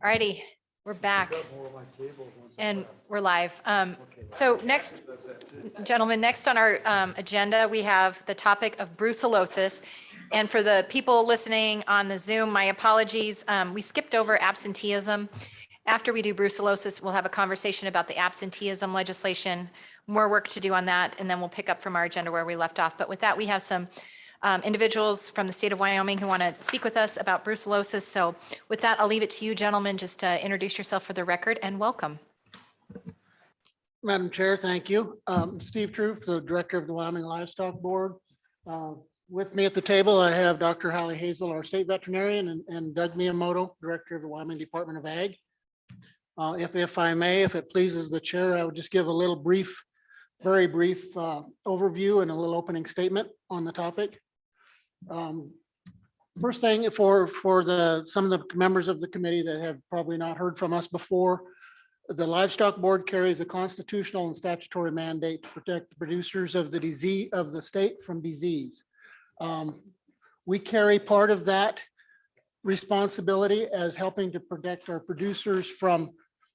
Alrighty, we're back and we're live. So next, gentlemen, next on our agenda, we have the topic of brucellosis. And for the people listening on the Zoom, my apologies. We skipped over absenteeism. After we do brucellosis, we'll have a conversation about the absenteeism legislation, more work to do on that, and then we'll pick up from our agenda where we left off. But with that, we have some individuals from the state of Wyoming who want to speak with us about brucellosis. So with that, I'll leave it to you, gentlemen, just to introduce yourself for the record and welcome. Madam Chair, thank you. Steve Truth, the Director of the Wyoming Livestock Board. With me at the table, I have Dr. Hallie Hazel, our state veterinarian, and Doug Miyamoto, Director of the Wyoming Department of Ag. If I may, if it pleases the chair, I would just give a little very brief overview and a little opening statement on the topic. First thing for some of the members of the committee that have probably not heard from us before, the Livestock Board carries a constitutional and statutory mandate to protect the producers of the state from disease. We carry part of that responsibility as helping to protect our producers from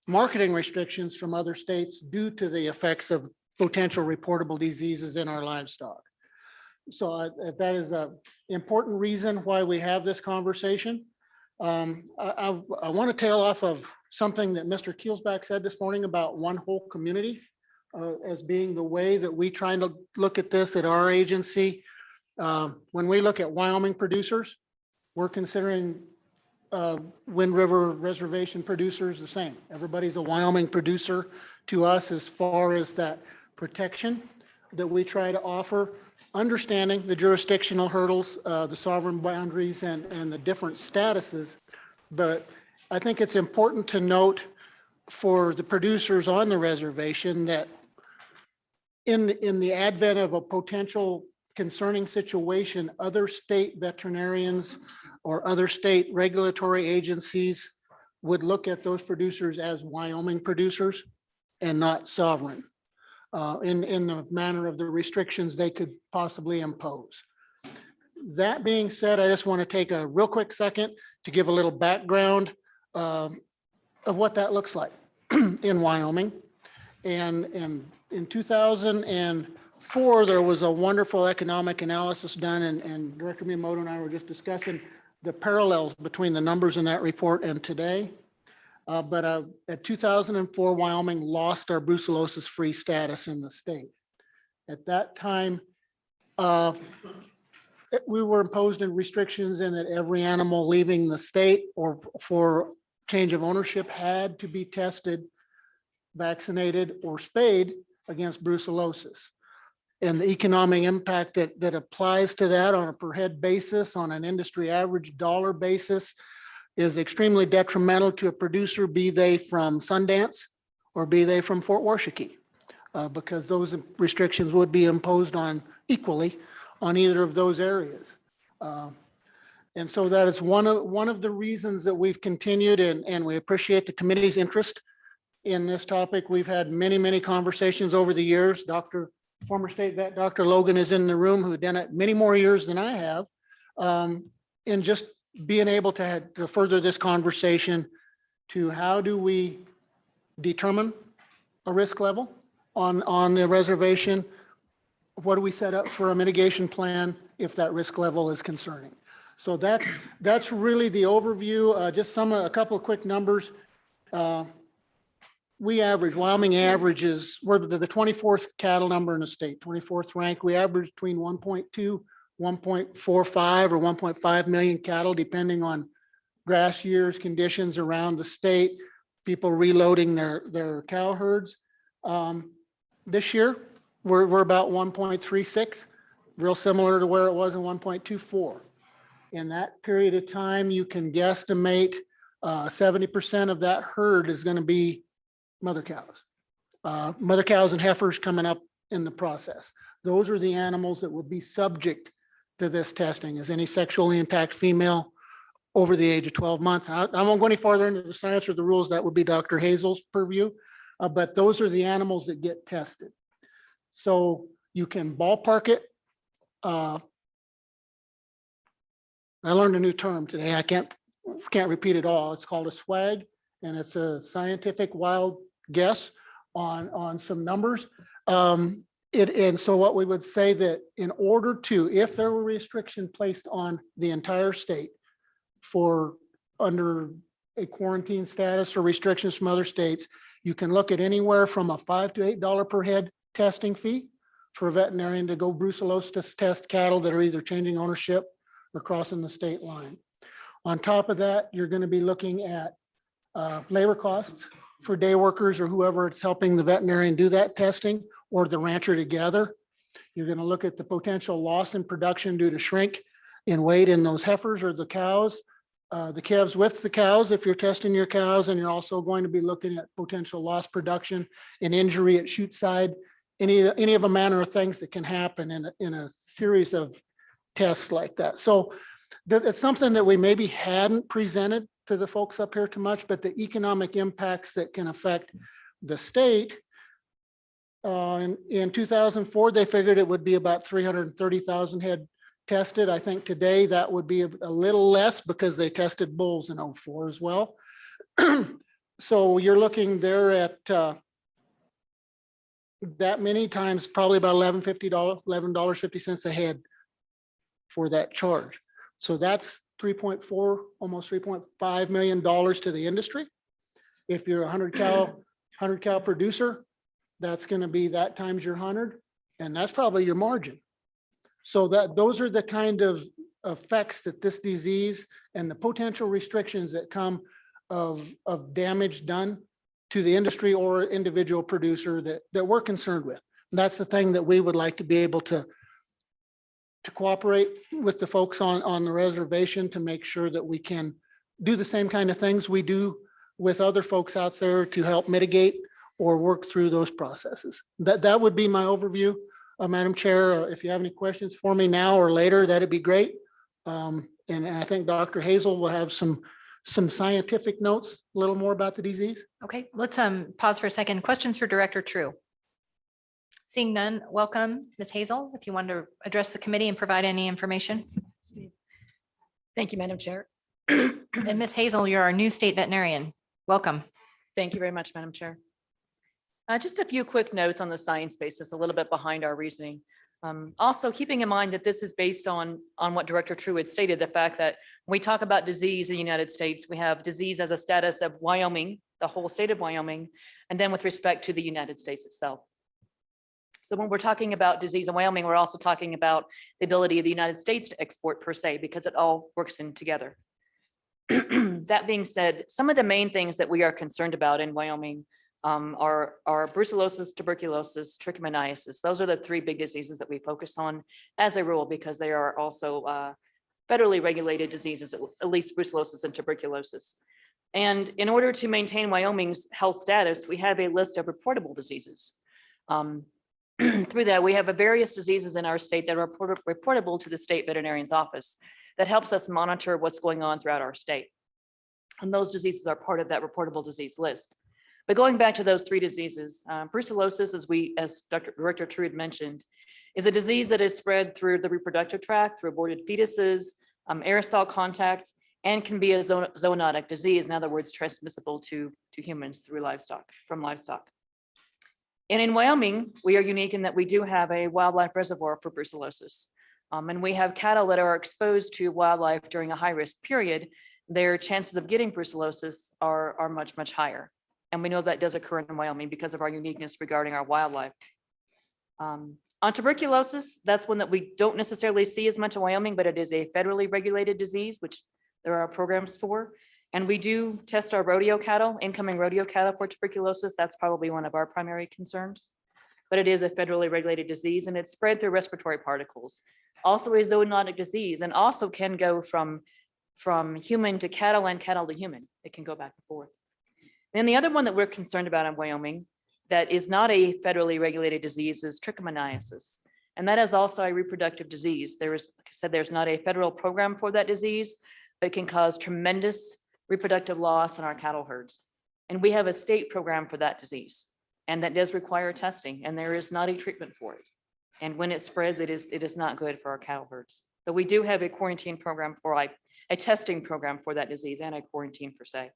marketing restrictions from other states due to the effects of potential reportable diseases in our livestock. So that is an important reason why we have this conversation. I want to tail off of something that Mr. Kielsbach said this morning about one whole community as being the way that we try to look at this at our agency. When we look at Wyoming producers, we're considering Wind River Reservation producers the same. Everybody's a Wyoming producer to us as far as that protection that we try to offer, understanding the jurisdictional hurdles, the sovereign boundaries and the different statuses. But I think it's important to note for the producers on the reservation that in the advent of a potential concerning situation, other state veterinarians or other state regulatory agencies would look at those producers as Wyoming producers and not sovereign in the manner of the restrictions they could possibly impose. That being said, I just want to take a real quick second to give a little background of what that looks like in Wyoming. And in 2004, there was a wonderful economic analysis done, and Director Miyamoto and I were just discussing the parallels between the numbers in that report and today. But at 2004, Wyoming lost our brucellosis-free status in the state. At that time, we were imposed in restrictions in that every animal leaving the state or for change of ownership had to be tested, vaccinated, or spayed against brucellosis. And the economic impact that applies to that on a per head basis, on an industry average dollar basis, is extremely detrimental to a producer, be they from Sundance or be they from Fort Washakie, because those restrictions would be imposed on equally on either of those areas. And so that is one of the reasons that we've continued, and we appreciate the committee's interest in this topic. We've had many conversations over the years. Former state vet, Dr. Logan, is in the room, who done it many more years than I have, in just being able to further this conversation to how do we determine a risk level on the reservation? What do we set up for a mitigation plan if that risk level is concerning? So that's really the overview. Just a couple of quick numbers. Wyoming averages, we're the 24th cattle number in the state, 24th rank. We average between 1.2, 1.45 or 1.5 million cattle, depending on grass years, conditions around the state, people reloading their cow herds. This year, we're about 1.36, real similar to where it was in 1.24. In that period of time, you can guesstimate 70% of that herd is going to be mother cows and heifers coming up in the process. Those are the animals that will be subject to this testing, as any sexually intact female over the age of 12 months. I won't go any farther into the science or the rules. That would be Dr. Hazel's purview, but those are the animals that get tested. So you can ballpark it. I learned a new term today. I can't repeat it all. It's called a swag. and it's a scientific wild guess on some numbers. And so what we would say that in order to, if there were restriction placed on the entire state for under a quarantine status or restrictions from other states, you can look at anywhere from a $5 to $8 per head testing fee for a veterinarian to go brucellosis test cattle that are either changing ownership or crossing the state line. On top of that, you're going to be looking at labor costs for day workers or whoever it's helping the veterinarian do that testing, or the rancher together. You're going to look at the potential loss in production due to shrink in weight in those heifers or the cows, the calves with the cows if you're testing your cows, and you're also going to be looking at potential loss production and injury at chute side, any of a manner of things that can happen in a series of tests like that. So it's something that we maybe hadn't presented to the folks up here too much, but the economic impacts that can affect the state. In 2004, they figured it would be about 330,000 head tested. I think today that would be a little less because they tested bulls in 2004 as well. So you're looking there at that many times, probably about $11.50 a head for that charge. So that's 3.4, almost $3.5 million to the industry. If you're a 100 cow producer, that's going to be that times your 100, and that's probably your margin. So those are the kind of effects that this disease and the potential restrictions that come of damage done to the industry or individual producer that we're concerned with. And that's the thing that we would like to be able to cooperate with the folks on the reservation to make sure that we can do the same kind of things we do with other folks out there to help mitigate or work through those processes. That would be my overview, Madam Chair. If you have any questions for me now or later, that'd be great. And I think Dr. Hazel will have some scientific notes, a little more about the disease. Okay, let's pause for a second. Questions for Director True? Seeing none, welcome, Ms. Hazel, if you want to address the committee and provide any information. Thank you, Madam Chair. And Ms. Hazel, you're our new state veterinarian. Welcome. Thank you very much, Madam Chair. Just a few quick notes on the science basis, a little bit behind our reasoning. Also keeping in mind that this is based on what Director True had stated, the fact that when we talk about disease in the United States, we have disease as a status of Wyoming, the whole state of Wyoming, and then with respect to the United States itself. So when we're talking about disease in Wyoming, we're also talking about the ability of the United States to export per se, because it all works in together. That being said, some of the main things that we are concerned about in Wyoming are brucellosis, tuberculosis, trichomoniasis. Those are the three big diseases that we focus on as a rule, because they are also federally regulated diseases, at least brucellosis and tuberculosis. And in order to maintain Wyoming's health status, we have a list of reportable diseases. Through that, we have various diseases in our state that are reportable to the state veterinarian's office that helps us monitor what's going on throughout our state. And those diseases are part of that reportable disease list. But going back to those three diseases, brucellosis, as Director True had mentioned, is a disease that is spread through the reproductive tract, through aborted fetuses, aerosol contact, and can be a zoonotic disease. In other words, transmissible to humans through from livestock. And in Wyoming, we are unique in that we do have a wildlife reservoir for brucellosis. And we have cattle that are exposed to wildlife during a high-risk period. Their chances of getting brucellosis are much, much higher. And we know that does occur in Wyoming because of our uniqueness regarding our wildlife. On tuberculosis, that's one that we don't necessarily see as much in Wyoming, but it is a federally regulated disease, which there are programs for. And we do test our rodeo cattle, incoming rodeo cattle, for tuberculosis. That's probably one of our primary concerns. But it is a federally regulated disease, and it's spread through respiratory particles. Also a zoonotic disease, and also can go from human to cattle and cattle to human. It can go back and forth. Then the other one that we're concerned about in Wyoming that is not a federally regulated disease is trichomoniasis. And that is also a reproductive disease. There is, like I said, there's not a federal program for that disease, but it can cause tremendous reproductive loss in our cattle herds. And we have a state program for that disease, and that does require testing, and there is not a treatment for it. And when it spreads, it is not good for our cattle herds. But we do have a quarantine program for a testing program for that disease and a quarantine per se.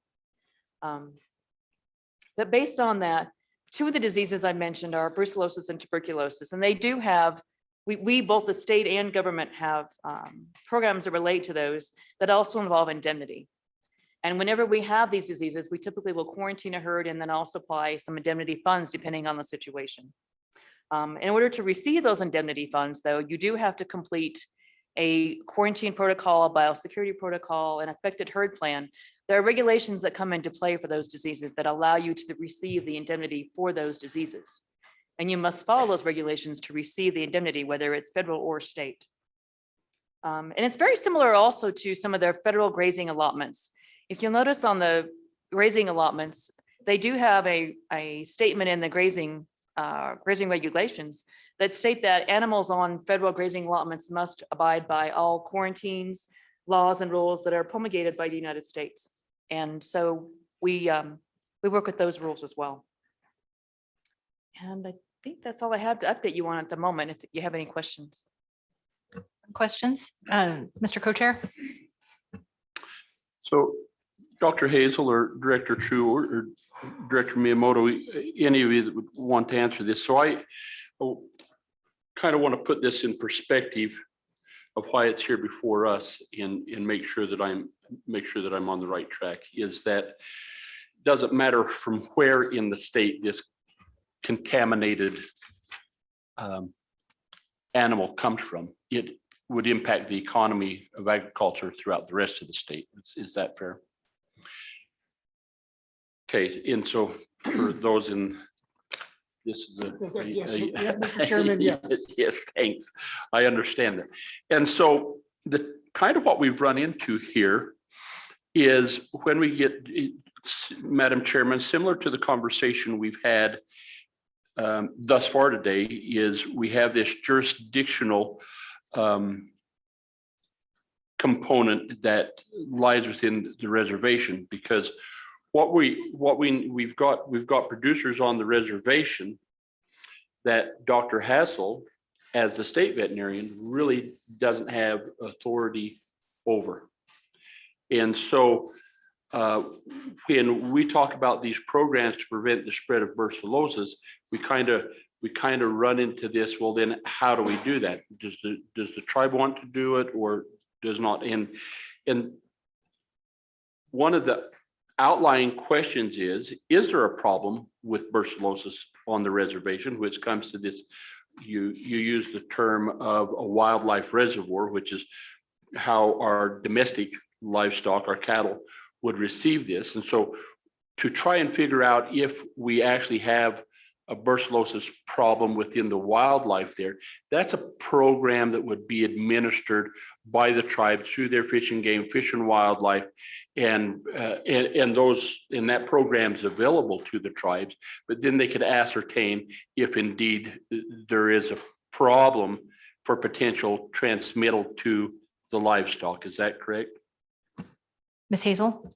But based on that, two of the diseases I mentioned are brucellosis and tuberculosis, and they do have, we both the state and government have programs that relate to those that also involve indemnity. And whenever we have these diseases, we typically will quarantine a herd and then also apply some indemnity funds depending on the situation. In order to receive those indemnity funds, though, you do have to complete a quarantine protocol, a biosecurity protocol, an affected herd plan. There are regulations that come into play for those diseases that allow you to receive the indemnity for those diseases. And you must follow those regulations to receive the indemnity, whether it's federal or state. And it's very similar also to some of their federal grazing allotments. If you'll notice on the grazing allotments, they do have a statement in the grazing regulations that state that animals on federal grazing allotments must abide by all quarantines, laws, and rules that are promulgated by the United States. And so we work with those rules as well. And I think that's all I have to update you on at the moment, if you have any questions. Questions? Mr. Co-Chair? So Dr. Hazel or Director True or Director Miyamoto, any of you that would want to answer this. So I kind of want to put this in perspective of why it's here before us and make sure that I'm on the right track. Is that doesn't matter from where in the state this contaminated animal comes from. It would impact the economy of agriculture throughout the rest of the state. Is that fair? Okay, and so for those in, this is Yes, Mr. Chairman, yes. Yes, thanks. I understand that. And so the kind of what we've run into here is when we get, Madam Chairman, similar to the conversation we've had thus far today, is we have this jurisdictional component that lies within the reservation, because we've got producers on the reservation that Dr. Hassel, as the state veterinarian, really doesn't have authority over. And so when we talk about these programs to prevent the spread of brucellosis, we kind of run into this. Well, then how do we do that? Does the tribe want to do it or does not? And one of the outlying questions is there a problem with brucellosis on the reservation, which comes to this, you use the term of a wildlife reservoir, which is how our domestic livestock, our cattle, would receive this. And so to try and figure out if we actually have a brucellosis problem within the wildlife there, that's a program that would be administered by the tribe through their Fish and Game, Fish and Wildlife, and that program is available to the tribes. But then they could ascertain if indeed there is a problem for potential transmittal to the livestock. Is that correct? Ms. Hazel?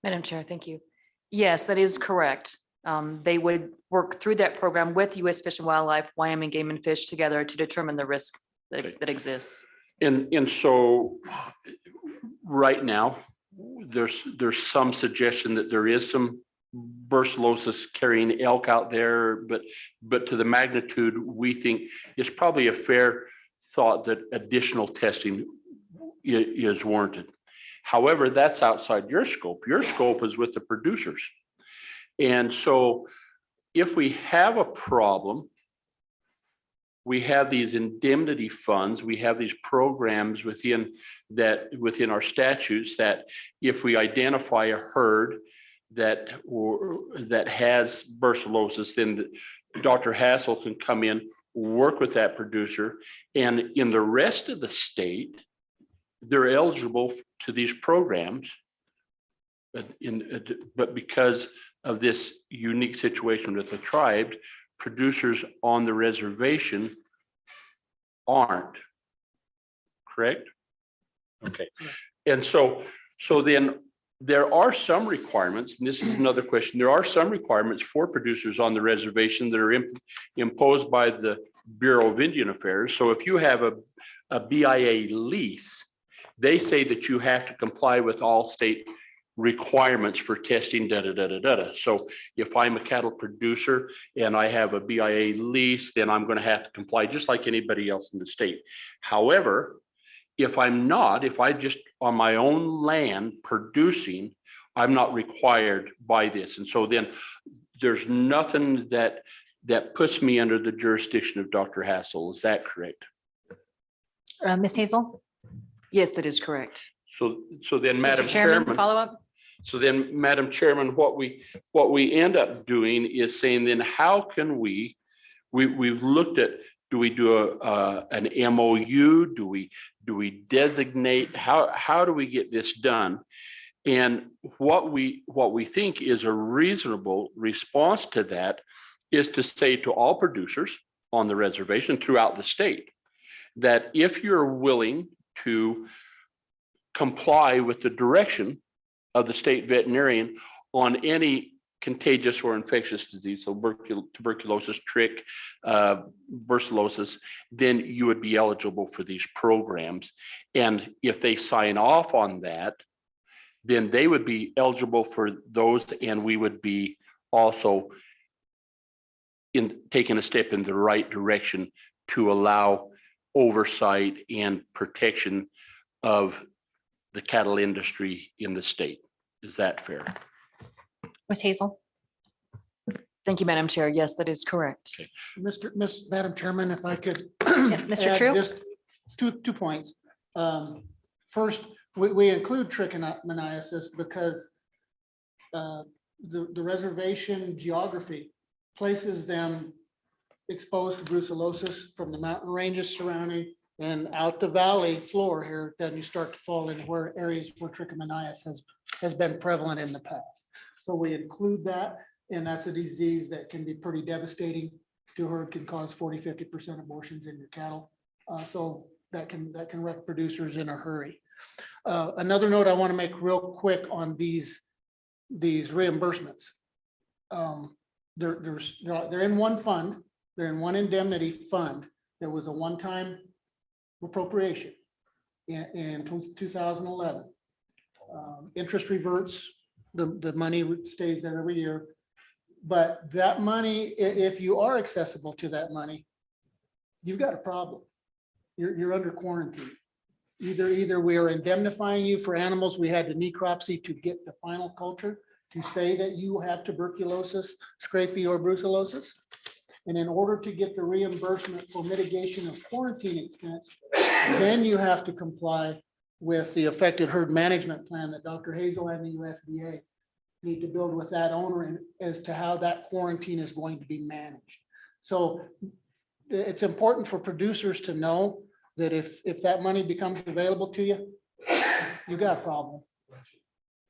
Madam Chair, thank you. Yes, that is correct. They would work through that program with U.S. Fish and Wildlife, Wyoming Game and Fish together to determine the risk that exists. And so right now, there's some suggestion that there is some brucellosis carrying elk out there, but to the magnitude we think is probably a fair thought that additional testing is warranted. However, that's outside your scope. Your scope is with the producers. And so if we have a problem, we have these indemnity funds, we have these programs within our statutes that if we identify a herd that has brucellosis, then Dr. Hassel can come in, work with that producer, and in the rest of the state, they're eligible to these programs, but because of this unique situation with the tribes, producers on the reservation aren't, correct? Okay, and so then there are some requirements, and this is another question, there are some requirements for producers on the reservation that are imposed by the Bureau of Indian Affairs. So if you have a BIA lease, they say that you have to comply with all state requirements for testing, da, da, da, da, da, da. So if I'm a cattle producer and I have a BIA lease, then I'm going to have to comply just like anybody else in the state. However, if I'm not, if I just on my own land producing, I'm not required by this. And so then there's nothing that puts me under the jurisdiction of Dr. Hassel. Is that correct? Ms. Hazel? Yes, that is correct. So then, Madam Mr. Chairman, Chairman. follow up? So then, Madam Chairman, what we end up doing is saying, then how can we've looked at, do we do an MOU? Do we designate? How do we get this done? And what we think is a reasonable response to that is to say to all producers on the reservation throughout the state, that if you're willing to comply with the direction of the state veterinarian on any contagious or infectious disease, so tuberculosis, trick, brucellosis, then you would be eligible for these programs. And if they sign off on that, then they would be eligible for those, and we would be also in taking a step in the right direction to allow oversight and protection of the cattle industry in the state. Is that fair? Ms. Hazel? Thank you, Madam Chair. Yes, that is correct. Madam Chairman, if I could. Mr. add True? just two points. First, we include trichomoniasis because the reservation geography places them exposed to brucellosis from the mountain ranges surrounding and out the valley floor here. Then you start to fall into where areas where trichomoniasis has been prevalent in the past. So we include that, and that's a disease that can be pretty devastating to herd, can cause 40–50% abortions in your cattle. So that can wreck producers in a hurry. Another note I want to make real quick on these reimbursements. They're in one fund. They're in one indemnity fund. There was a one-time appropriation in 2011. Interest reverts. The money stays there every year. But that money, if you are accessible to that money, you've got a problem. You're under quarantine. Either we are indemnifying you for animals we had to necropsy to get the final culture to say that you have tuberculosis, scrapie, or brucellosis. And in order to get the reimbursement for mitigation of quarantine expense, then you have to comply with the affected herd management plan that Dr. Hazel and the USDA need to build with that owner as to how that quarantine is going to be managed. So it's important for producers to know that if that money becomes available to you, you got a problem.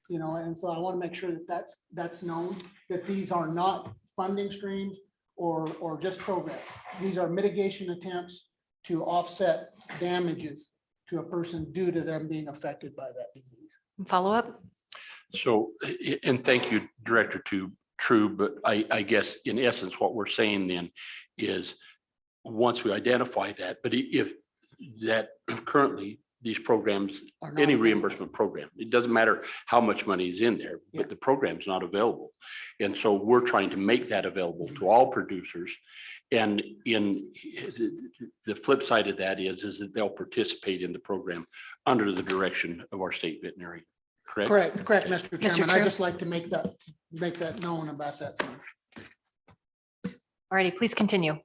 You know, and so I want to make sure that that's known, that these are not funding streams or just programs. These are mitigation attempts to offset damages to a person due to them being affected by that disease. Follow up? So, and thank you, Director True, but I guess in essence, what we're saying then is once we identify that, but if that currently these programs, Are not any available. reimbursement program, it doesn't matter how much money is in there, but the program's not available. And so we're trying to make that available to all producers. And in the flip side of that is that they'll participate in the program under the direction of our state veterinarian. Correct? Correct, Mr. Chairman. True. I just like to make that known about that. All righty, please continue.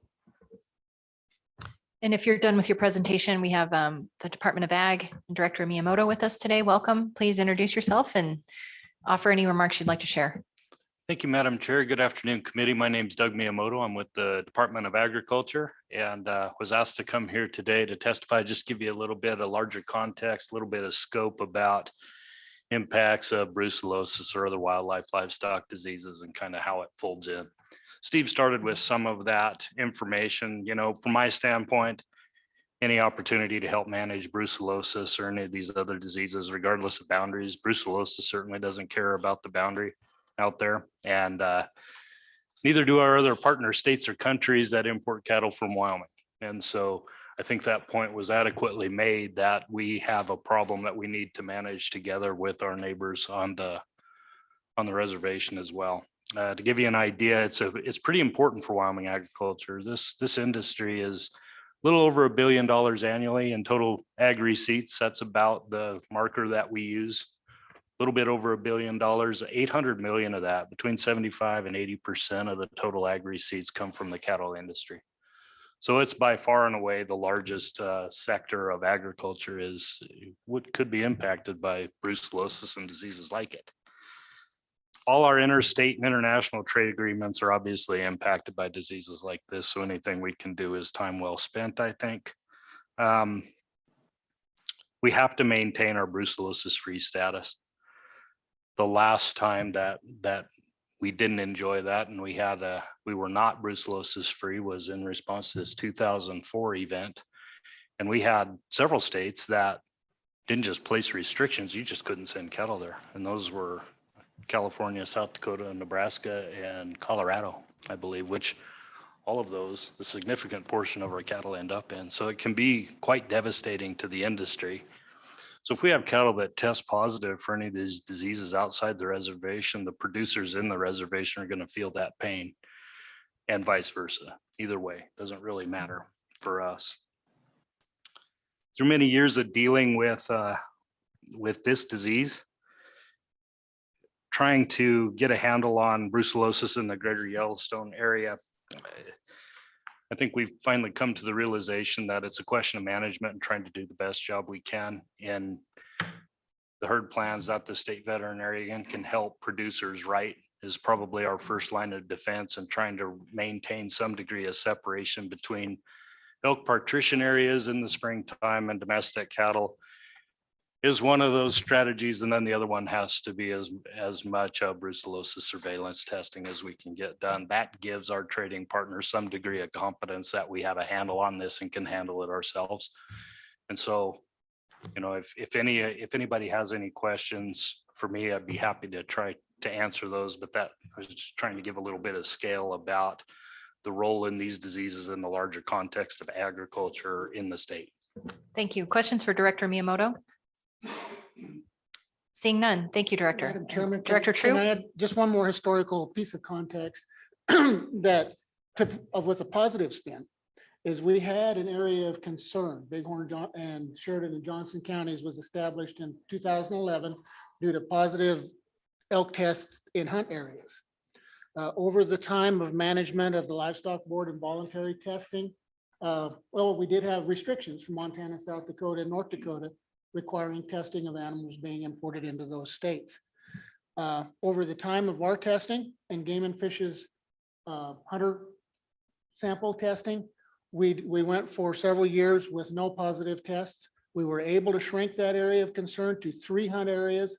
And if you're done with your presentation, we have the Department of Ag and Director Miyamoto with us today. Welcome. Please introduce yourself and offer any remarks you'd like to share. Thank you, Madam Chair. Good afternoon, committee. My name is Doug Miyamoto. I'm with the Department of Agriculture and was asked to come here today to testify, just give you a little bit of larger context, a little bit of scope about impacts of brucellosis or other wildlife livestock diseases and kind of how it folds in. Steve started with some of that information. You know, from my standpoint, any opportunity to help manage brucellosis or any of these other diseases, regardless of boundaries, brucellosis certainly doesn't care about the boundary out there. And neither do our other partner states or countries that import cattle from Wyoming. And so I think that point was adequately made that we have a problem that we need to manage together with our neighbors on the on the reservation as well. To give you an idea, it's pretty important for Wyoming agriculture. This industry is a little over $1 billion annually in total ag receipts. That's about the marker that we use. A little bit over $1 billion, 800 million of that, between 75 and 80% of the total ag receipts come from the cattle industry. So it's by far and away the largest sector of agriculture is what could be impacted by brucellosis and diseases like it. All our interstate and international trade agreements are obviously impacted by diseases like this. So anything we can do is time well spent, I think. We have to maintain our brucellosis free status. The last time that we didn't enjoy that and we were not brucellosis free was in response to this 2004 event. And we had several states that didn't just place restrictions, you just couldn't send cattle there. And those were California, South Dakota, Nebraska, and Colorado, I believe, which all of those, a significant portion of our cattle end up in. So it can be quite devastating to the industry. So if we have cattle that test positive for any of these diseases outside the reservation, the producers in the reservation are going to feel that pain, and vice versa. Either way, doesn't really matter for us. Through many years of dealing with this disease, trying to get a handle on brucellosis in the greater Yellowstone area, I think we've finally come to the realization that it's a question of management and trying to do the best job we can in the herd plans that the state veterinarian can help producers right is probably our first line of defense, and trying to maintain some degree of separation between elk patrician areas in the springtime and domestic cattle is one of those strategies. And then the other one has to be as much brucellosis surveillance testing as we can get done. That gives our trading partners some degree of confidence that we have a handle on this and can handle it ourselves. And so, you know, if anybody has any questions for me, I'd be happy to try to answer those. But that I was just trying to give a little bit of scale about the role in these diseases in the larger context of agriculture in the state. Thank you. Questions for Director Miyamoto? Seeing none. Thank you, Director. Madam Chairman, Director can I True? add just one more historical piece of context that with a positive spin is we had an area of concern. Bighorn and Sheridan and Johnson counties was established in 2011 due to positive elk tests in hunt areas. Over the time of management of the livestock board and voluntary testing, well, we did have restrictions from Montana, South Dakota, and North Dakota requiring testing of animals being imported into those states. Over the time of our testing and Game and Fish's hunter sample testing, we went for several years with no positive tests. We were able to shrink that area of concern to 3 hunt areas.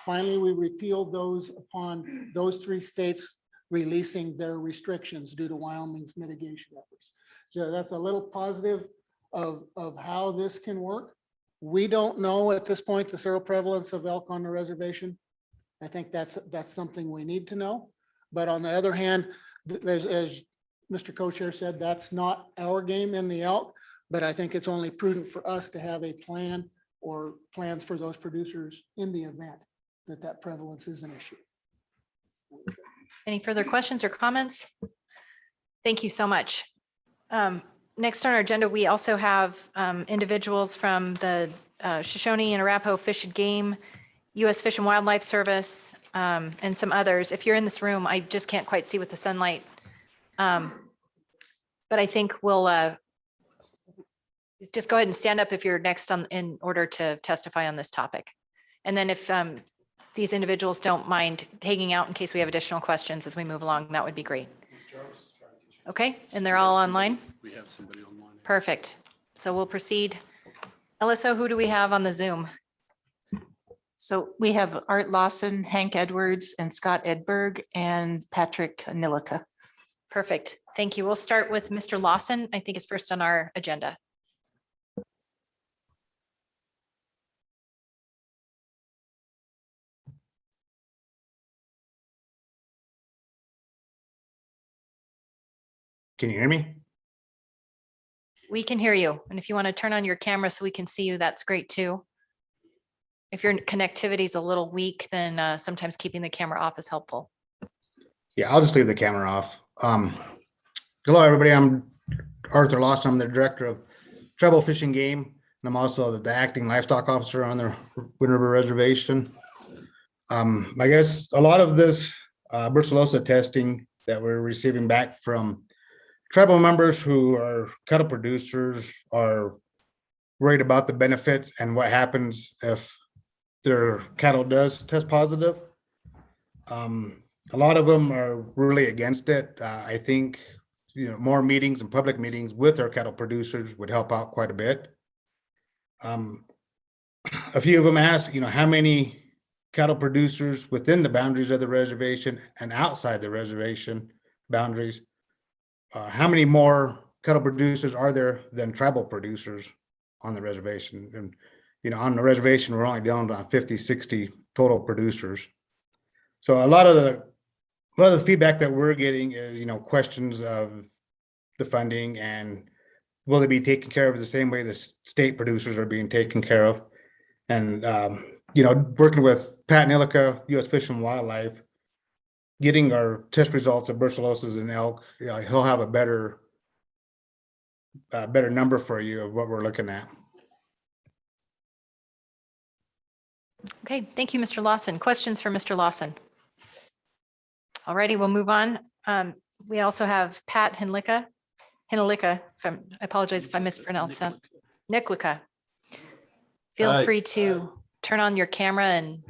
Finally, we repealed those upon those 3 states releasing their restrictions due to Wyoming's mitigation efforts. So that's a little positive of how this can work. We don't know at this point the seroprevalence of elk on the reservation. I think that's something we need to know. But on the other hand, as Mr. Co-Chair said, that's not our game in the elk, but I think it's only prudent for us to have a plan or plans for those producers in the event that prevalence is an issue. Any further questions or comments? Thank you so much. Next on our agenda, we also have individuals from the Shoshone and Arapaho Fish and Game, U.S. Fish and Wildlife Service, and some others. If you're in this room, I just can't quite see with the sunlight. But I think we'll just go ahead and stand up if you're next in order to testify on this topic. And then if these individuals don't mind hanging out in case we have additional questions as we move along, that would be great. Okay, and they're all online? We have somebody online. Perfect. So we'll proceed. Alyssa, who do we have on the Zoom? So we have Art Lawson, Hank Edwards, and Scott Edberg, and Patrick Nilika. Perfect. Thank you. We'll start with Mr. Lawson. I think is first on our agenda. Can you hear me? We can hear you. And if you want to turn on your camera so we can see you, that's great too. if your connectivity is a little weak, then sometimes keeping the camera off is helpful. Yeah, I'll just leave the camera off. Hello, everybody. I'm Arthur Lawson. I'm the director of Treble Fish and Game, and I'm also the acting livestock officer on the Wind River Reservation. I guess a lot of this brucellosis testing that we're receiving back from tribal members who are cattle producers are worried about the benefits and what happens if their cattle does test positive. A lot of them are really against it. I think, more meetings and public meetings with our cattle producers would help out quite a bit. A few of them ask, how many cattle producers within the boundaries of the reservation and outside the reservation boundaries, how many more cattle producers are there than tribal producers on the reservation? And, on the reservation, we're only down to 50, 60 total producers. So a lot of the feedback that we're getting is, questions of the funding and will they be taken care of the same way the state producers are being taken care of? And, working with Pat Nilica, U.S. Fish and Wildlife, getting our test results of brucellosis in elk, he'll have a better number for you of what we're looking at. Okay, thank you, Mr. Lawson. Questions for Mr. Lawson? Alrighty, we'll move on. We also have Pat Henlica. I apologize if I mispronounced that. Niklica. Feel free to turn on your camera and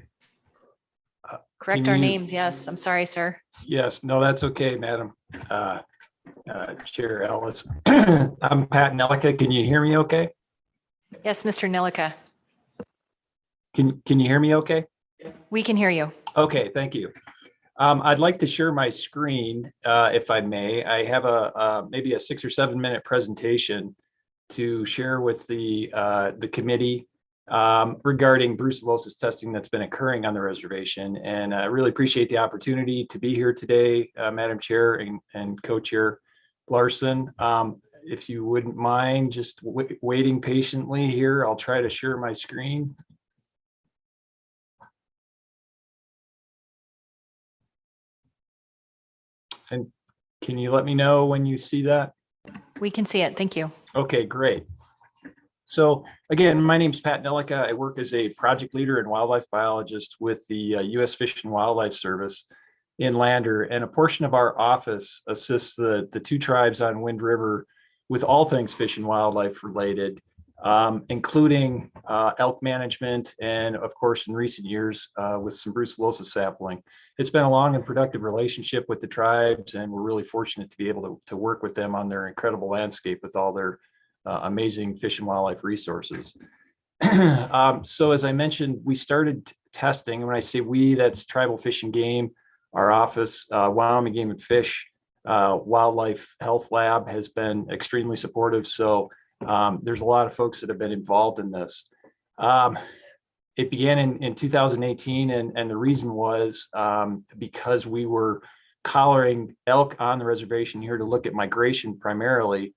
correct our names. Yes, I'm sorry, sir. Yes, no, that's okay, Madam Chair Ellis. I'm Pat Nelica. Can you hear me okay? Yes, Mr. Nilica. Can you hear me okay? We can hear you. Okay, thank you. I'd like to share my screen, if I may. I have maybe a 6 or 7 minute presentation to share with the committee regarding brucellosis testing that's been occurring on the reservation. And I really appreciate the opportunity to be here today, Madam Chair and Co-Chair Larson. If you wouldn't mind just waiting patiently here, I'll try to share my screen. And can you let me know when you see that? We can see it. Thank you. Okay, great. So again, my name's Pat Nelica. I work as a project leader and wildlife biologist with the U.S. Fish and Wildlife Service in Lander, and a portion of our office assists the two tribes on Wind River with all things fish and wildlife related, including elk management, and of course, in recent years, with some brucellosis sampling. It's been a long and productive relationship with the tribes, and we're really fortunate to be able to work with them on their incredible landscape with all their amazing fish and wildlife resources. So as I mentioned, we started testing, and when I say we, that's Tribal Fish and Game, our office, Wyoming Game and Fish, Wildlife Health Lab has been extremely supportive. So there's a lot of folks that have been involved in this. It began in 2018, and the reason was because we were collaring elk on the reservation here to look at migration primarily.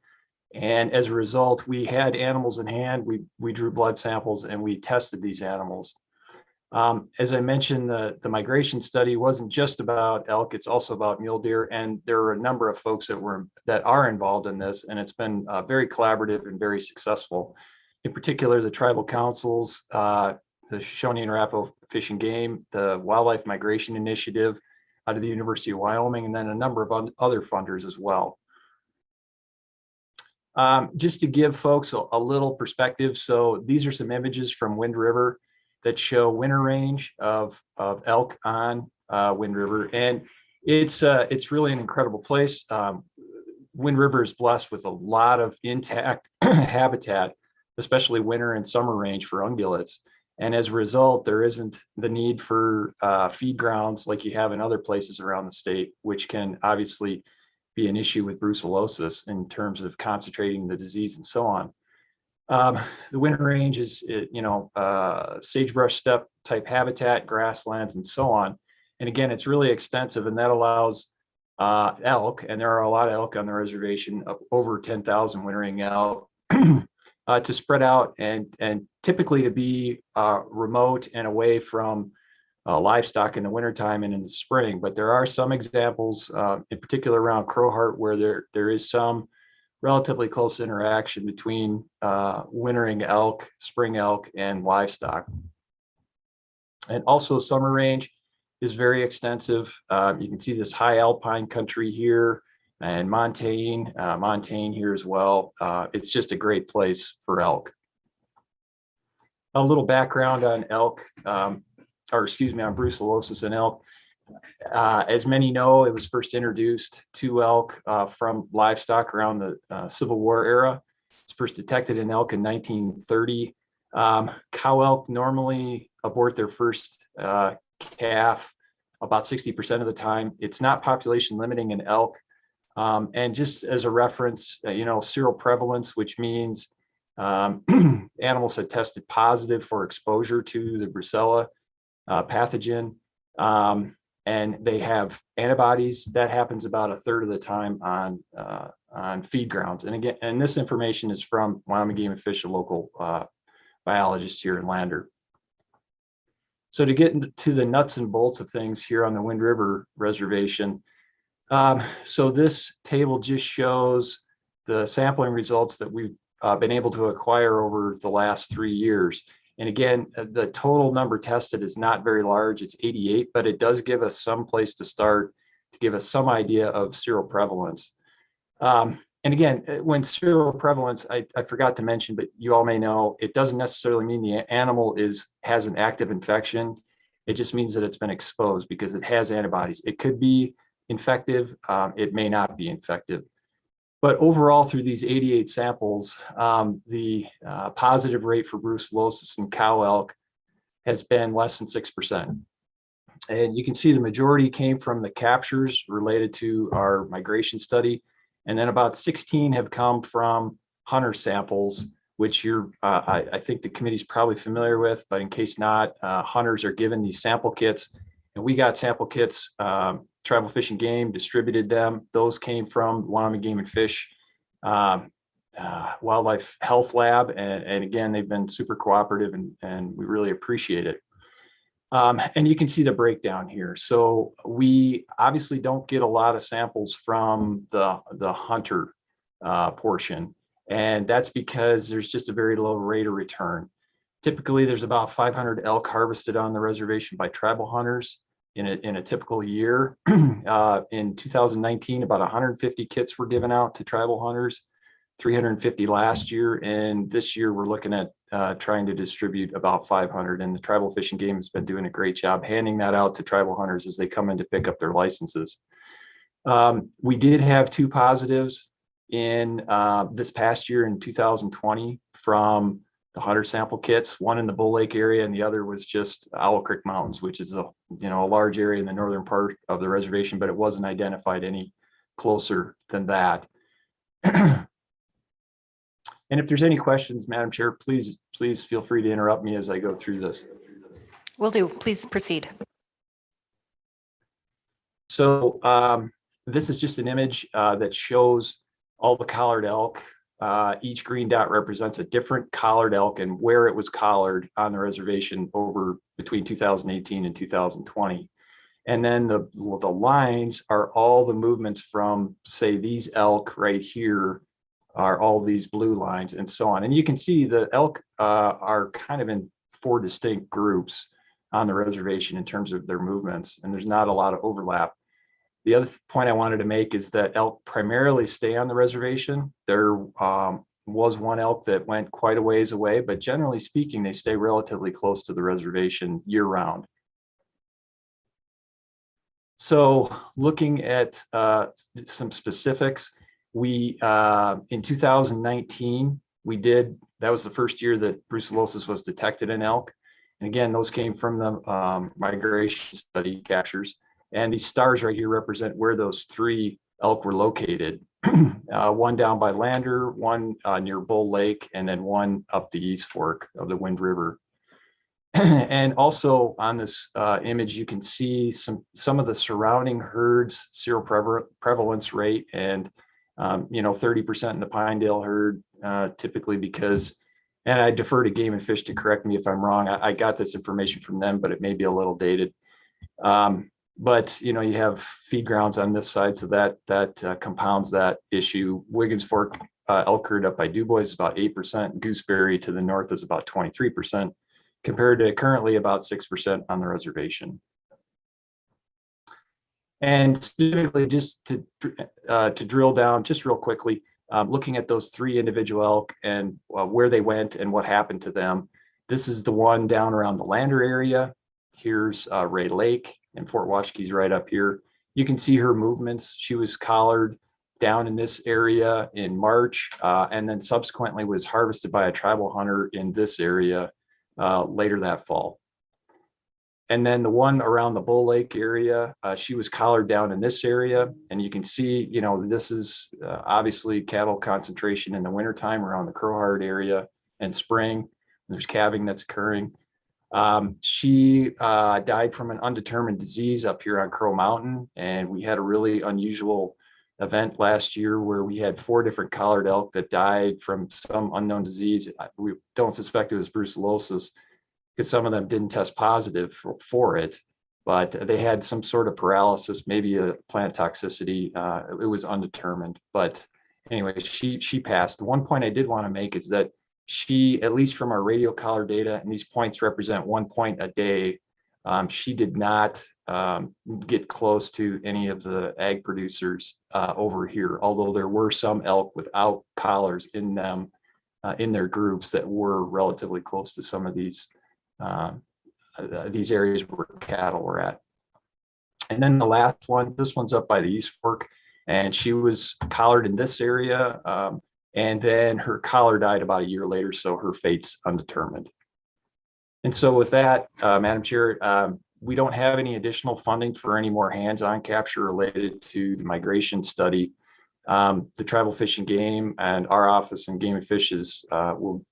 And as a result, we had animals in hand, we drew blood samples, and we tested these animals. As I mentioned, the migration study wasn't just about elk, it's also about mule deer. And there are a number of folks that are involved in this, and it's been very collaborative and very successful. In particular, the tribal councils, the Shoshone and Arapaho Fish and Game, the Wildlife Migration Initiative out of the University of Wyoming, and then a number of other funders as well. Just to give folks a little perspective, so these are some images from Wind River that show winter range of elk on Wind River, and it's really an incredible place. Wind River is blessed with a lot of intact habitat, especially winter and summer range for ungulates. And as a result, there isn't the need for feed grounds like you have in other places around the state, which can obviously be an issue with brucellosis in terms of concentrating the disease and so on. The winter range is, sagebrush steppe type habitat, grasslands, and so on. And again, it's really extensive, and that allows elk, and there are a lot of elk on the reservation, over 10,000 wintering elk, to spread out and typically to be remote and away from livestock in the wintertime and in the spring. But there are some examples, in particular around Crowheart, where there is some relatively close interaction between wintering elk, spring elk, and livestock. And also summer range is very extensive. You can see this high alpine country here and montane here as well. It's just a great place for elk. A little background on elk, on brucellosis in elk. As many know, it was first introduced to elk from livestock around the Civil War era. It's first detected in elk in 1930. Cow elk normally abort their first calf about 60% of the time. It's not population limiting in elk. And just as a reference, seroprevalence, which means animals have tested positive for exposure to the Brucella pathogen, and they have antibodies. That happens about a third of the time on feed grounds. And again, and this information is from Wyoming Game and Fish, a local biologist here in Lander. So to get into the nuts and bolts of things here on the Wind River Reservation, so this table just shows the sampling results that we've been able to acquire over the last 3 years. And again, the total number tested is not very large. It's 88, but it does give us some place to start to give us some idea of seroprevalence. And again, when seroprevalence, I forgot to mention, but you all may know, it doesn't necessarily mean the animal has an active infection. It just means that it's been exposed because it has antibodies. It could be infective, it may not be infective. But overall, through these 88 samples, the positive rate for brucellosis in cow elk has been less than 6%. And you can see the majority came from the captures related to our migration study. And then about 16 have come from hunter samples, which I think the committee's probably familiar with, but in case not, hunters are given these sample kits. And we got sample kits, Tribal Fish and Game distributed them. Those came from Wyoming Game and Fish Wildlife Health Lab. And again, they've been super cooperative and we really appreciate it. And you can see the breakdown here. So we obviously don't get a lot of samples from the hunter portion. And that's because there's just a very low rate of return. Typically, there's about 500 elk harvested on the reservation by tribal hunters in a typical year. In 2019, about 150 kits were given out to tribal hunters, 350 last year. And this year we're looking at trying to distribute about 500. And the Tribal Fish and Game has been doing a great job handing that out to tribal hunters as they come in to pick up their licenses. We did have 2 positives in this past year in 2020 from the hunter sample kits, one in the Bull Lake area and the other was just Owl Creek Mountains, which is a large area in the northern part of the reservation, but it wasn't identified any closer than that. And if there's any questions, Madam Chair, please feel free to interrupt me as I go through this. Will do. Please proceed. So this is just an image that shows all the collared elk. Each green dot represents a different collared elk and where it was collared on the reservation over between 2018 and 2020. And then the lines are all the movements from, say, these elk right here are all these blue lines and so on. And you can see the elk are kind of in 4 distinct groups on the reservation in terms of their movements, and there's not a lot of overlap. The other point I wanted to make is that elk primarily stay on the reservation. There was one elk that went quite a ways away, but generally speaking, they stay relatively close to the reservation year round. So looking at some specifics, we in 2019, that was the first year that brucellosis was detected in elk. And again, those came from the migration study captures. And these stars right here represent where those 3 elk were located. One down by Lander, one near Bull Lake, and then one up the East Fork of the Wind River. And also on this image, you can see some of the surrounding herds seroprevalence rate and 30% in the Pinedale herd, typically because, and I defer to Game and Fish to correct me if I'm wrong. I got this information from them, but it may be a little dated. But you have feed grounds on this side, so that compounds that issue. Wiggins Fork elk herd up by Dubois is about 8%. Gooseberry to the north is about 23%, compared to currently about 6% on the reservation. And specifically, just to drill down just real quickly, looking at those 3 individual elk and where they went and what happened to them. This is the one down around the Lander area. Here's Ray Lake, and Fort Washake's right up here. You can see her movements. She was collared down in this area in March, and then subsequently was harvested by a tribal hunter in this area later that fall. And then the one around the Bull Lake area, she was collared down in this area. And you can see, this is obviously cattle concentration in the wintertime around the Crowheart area and spring. There's calving that's occurring. She died from an undetermined disease up here on Crow Mountain. And we had a really unusual event last year where we had 4 different collared elk that died from some unknown disease. We don't suspect it was brucellosis, because some of them didn't test positive for it, but they had some sort of paralysis, maybe a plant toxicity. It was undetermined, but anyway, she passed. The one point I did want to make is that she, at least from our radio collar data, and these points represent 1 point a day, she did not get close to any of the ag producers over here, although there were some elk without collars in them, in their groups, that were relatively close to some of these areas where cattle were at. And then the last one, this one's up by the East Fork, and she was collared in this area, and then her collar died about a year later, so her fate's undetermined. And so with that, Madam Chair, we don't have any additional funding for any more hands-on capture related to the migration study. The Tribal Fish and Game and our office and Game and Fish Tribal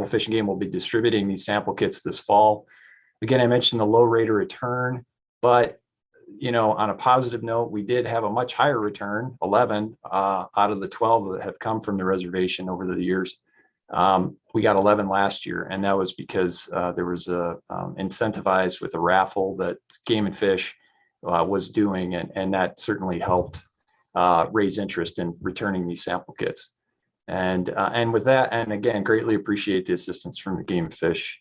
Fish and Game will be distributing these sample kits this fall. Again, I mentioned the low rate of return, but on a positive note, we did have a much higher return, 11 out of the 12 that have come from the reservation over the years. We got 11 last year, and that was because there was a incentivized with a raffle that Game and Fish was doing, and that certainly helped raise interest in returning these sample kits. And with that, and again, greatly appreciate the assistance from the Game and Fish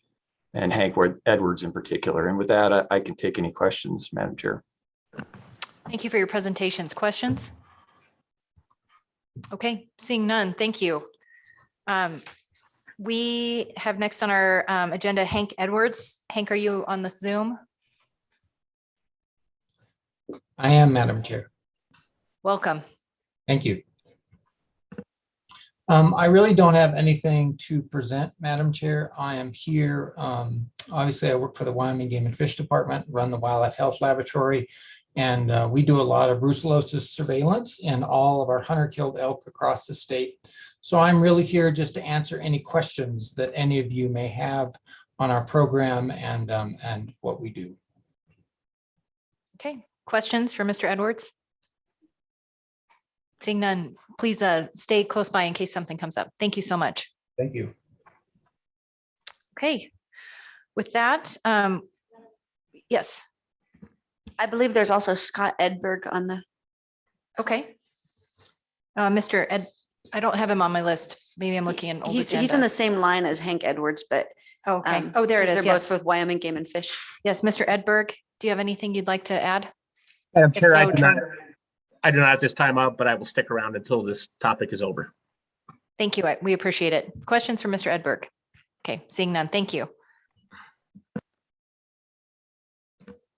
and Hank Edwards in particular. And with that, I can take any questions, Madam Chair. Thank you for your presentations. Questions? Okay, seeing none, thank you. We have next on our agenda, Hank Edwards. Hank, are you on the Zoom? I am, Madam Chair. Welcome. Thank you. I really don't have anything to present, Madam Chair. I am here. Obviously, I work for the Wyoming Game and Fish Department, run the Wildlife Health Laboratory, and we do a lot of brucellosis surveillance in all of our hunter-killed elk across the state. So I'm really here just to answer any questions that any of you may have on our program and what we do. Okay, questions for Mr. Edwards? Seeing none, please stay close by in case something comes up. Thank you so much. Thank you. Okay, with that, yes, I believe there's also Scott Edberg on the, okay. Mr. Ed, I don't have him on my list. Maybe I'm looking in old he's agenda. in the same line as Hank Edwards, but Oh, okay. Oh, there it 'cause is. they're Yes. both with Wyoming Game and Fish. Yes, Mr. Edberg, do you have anything you'd like to add? Madam If Chair, so, turn- I do not at this time up, but I will stick around until this topic is over. Thank you. We appreciate it. Questions for Mr. Edberg? Okay, seeing none. Thank you.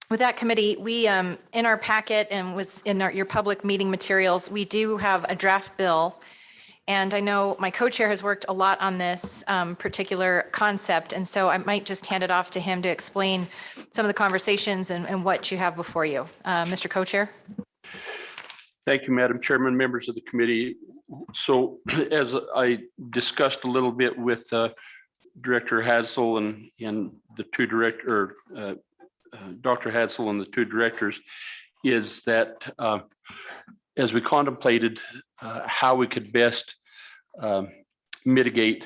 With that committee, we, in our packet and was in your public meeting materials, we do have a draft bill. And I know my co-chair has worked a lot on this particular concept. And so I might just hand it off to him to explain some of the conversations and what you have before you. Mr. Co-chair. Thank you, Madam Chairman, members of the committee. So as I discussed a little bit with Director Hadsel and the two Dr. Hadsel and the two directors, is that as we contemplated how we could best mitigate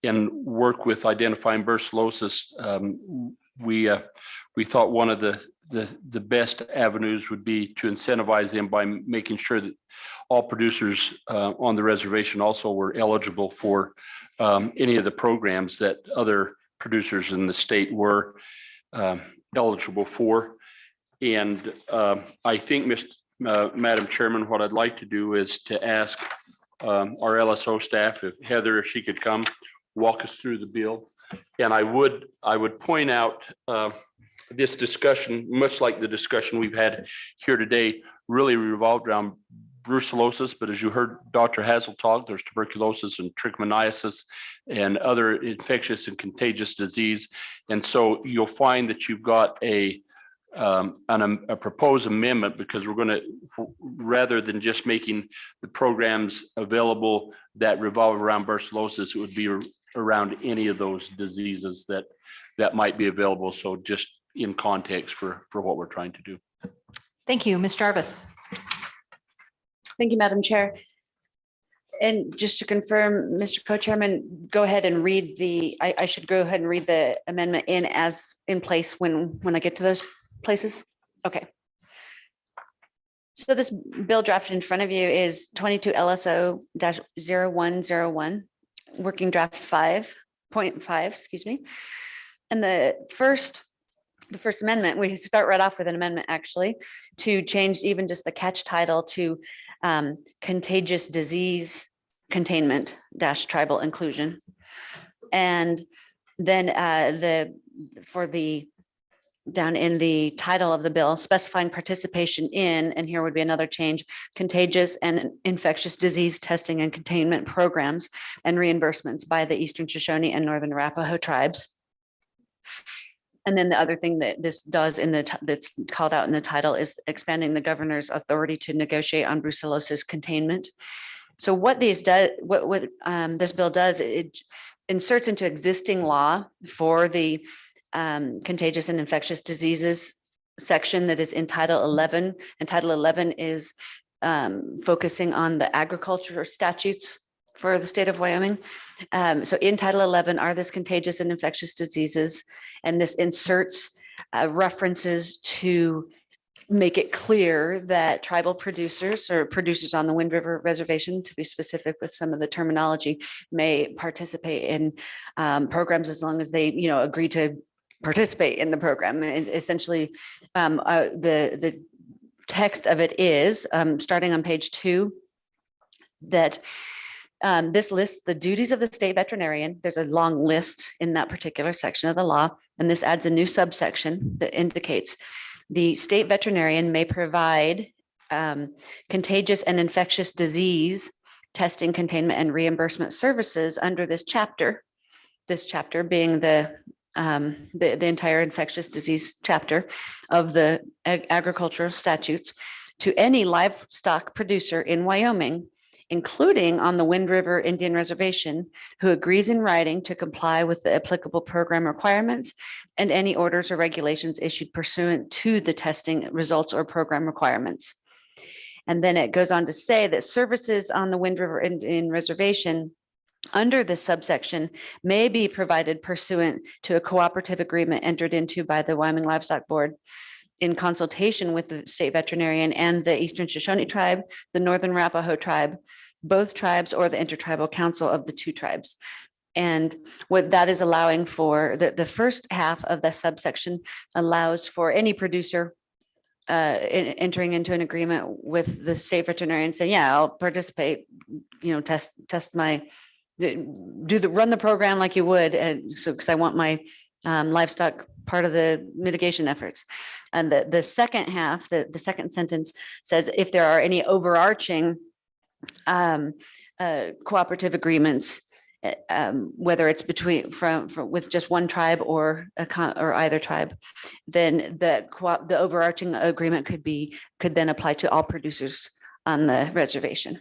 and work with identifying brucellosis. We thought one of the best avenues would be to incentivize them by making sure that all producers on the reservation also were eligible for any of the programs that other producers in the state were eligible for. And I think, Madam Chairman, what I'd like to do is to ask our LSO staff, if Heather, if she could come walk us through the bill. And I would point out this discussion, much like the discussion we've had here today, really revolved around brucellosis. But as you heard Dr. Hazel talk, there's tuberculosis and trichomoniasis and other infectious and contagious disease. And so you'll find that you've got a proposed amendment, because we're going to, rather than just making the programs available that revolve around brucellosis, it would be around any of those diseases that might be available. So just in context for what we're trying to do. Thank you, Ms. Jarvis. Thank you, Madam Chair. And just to confirm, Mr. Co-Chairman, go ahead and read I should go ahead and read the amendment in place when I get to those places? Okay. So this bill drafted in front of you is 22 LSO-0101, working draft 5.5, excuse me. And the first amendment, we start right off with an amendment actually to change even just the catch title to contagious disease containment - tribal inclusion. And then down in the title of the bill, specifying participation in, and here would be another change, contagious and infectious disease testing and containment programs and reimbursements by the Eastern Shoshone and Northern Arapaho tribes. And then the other thing that this does that's called out in the title is expanding the governor's authority to negotiate on brucellosis containment. So what this bill does, it inserts into existing law for the contagious and infectious diseases section that is in Title 11, and Title 11 is focusing on the agriculture statutes for the state of Wyoming. So in Title 11 are this contagious and infectious diseases, and this inserts references to make it clear that tribal producers or producers on the Wind River Reservation, to be specific with some of the terminology, may participate in programs as long as they, agree to participate in the program. And essentially, the text of it is starting on page 2, that this lists the duties of the state veterinarian. There's a long list in that particular section of the law, and this adds a new subsection that indicates the state veterinarian may provide contagious and infectious disease testing, containment, and reimbursement services under this chapter. This chapter being the entire infectious disease chapter of the agricultural statutes, to any livestock producer in Wyoming, including on the Wind River Indian Reservation, who agrees in writing to comply with the applicable program requirements and any orders or regulations issued pursuant to the testing results or program requirements. And then it goes on to say that services on the Wind River Indian Reservation under this subsection may be provided pursuant to a cooperative agreement entered into by the Wyoming Livestock Board in consultation with the state veterinarian and the Eastern Shoshone tribe, the Northern Arapaho tribe, both tribes, or the intertribal council of the two tribes. And what that is allowing for, the first half of the subsection allows for any producer entering into an agreement with the state veterinarian saying, yeah, I'll participate, test my, run the program like you would. And so, because I want my livestock part of the mitigation efforts. And the second half, the second sentence says, if there are any overarching cooperative agreements, whether it's with just one tribe or either tribe, then the overarching agreement could then apply to all producers on the reservation.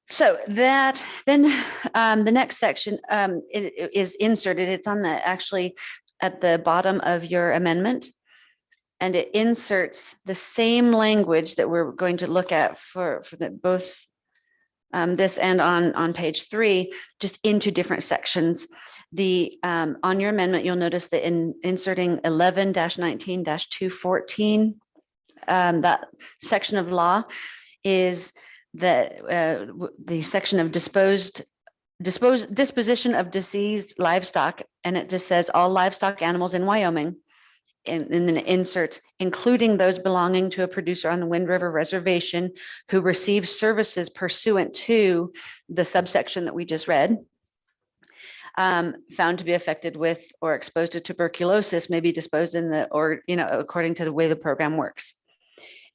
So that then the next section is inserted. It's on actually at the bottom of your amendment. And it inserts the same language that we're going to look at for both this and on page 3, just into different sections. On your amendment, you'll notice that in inserting 11-19-214, that section of law is the section of disposition of diseased livestock, and it just says all livestock animals in Wyoming. And then it inserts, including those belonging to a producer on the Wind River Reservation who receives services pursuant to the subsection that we just read, found to be affected with or exposed to tuberculosis, may be disposed in according to the way the program works.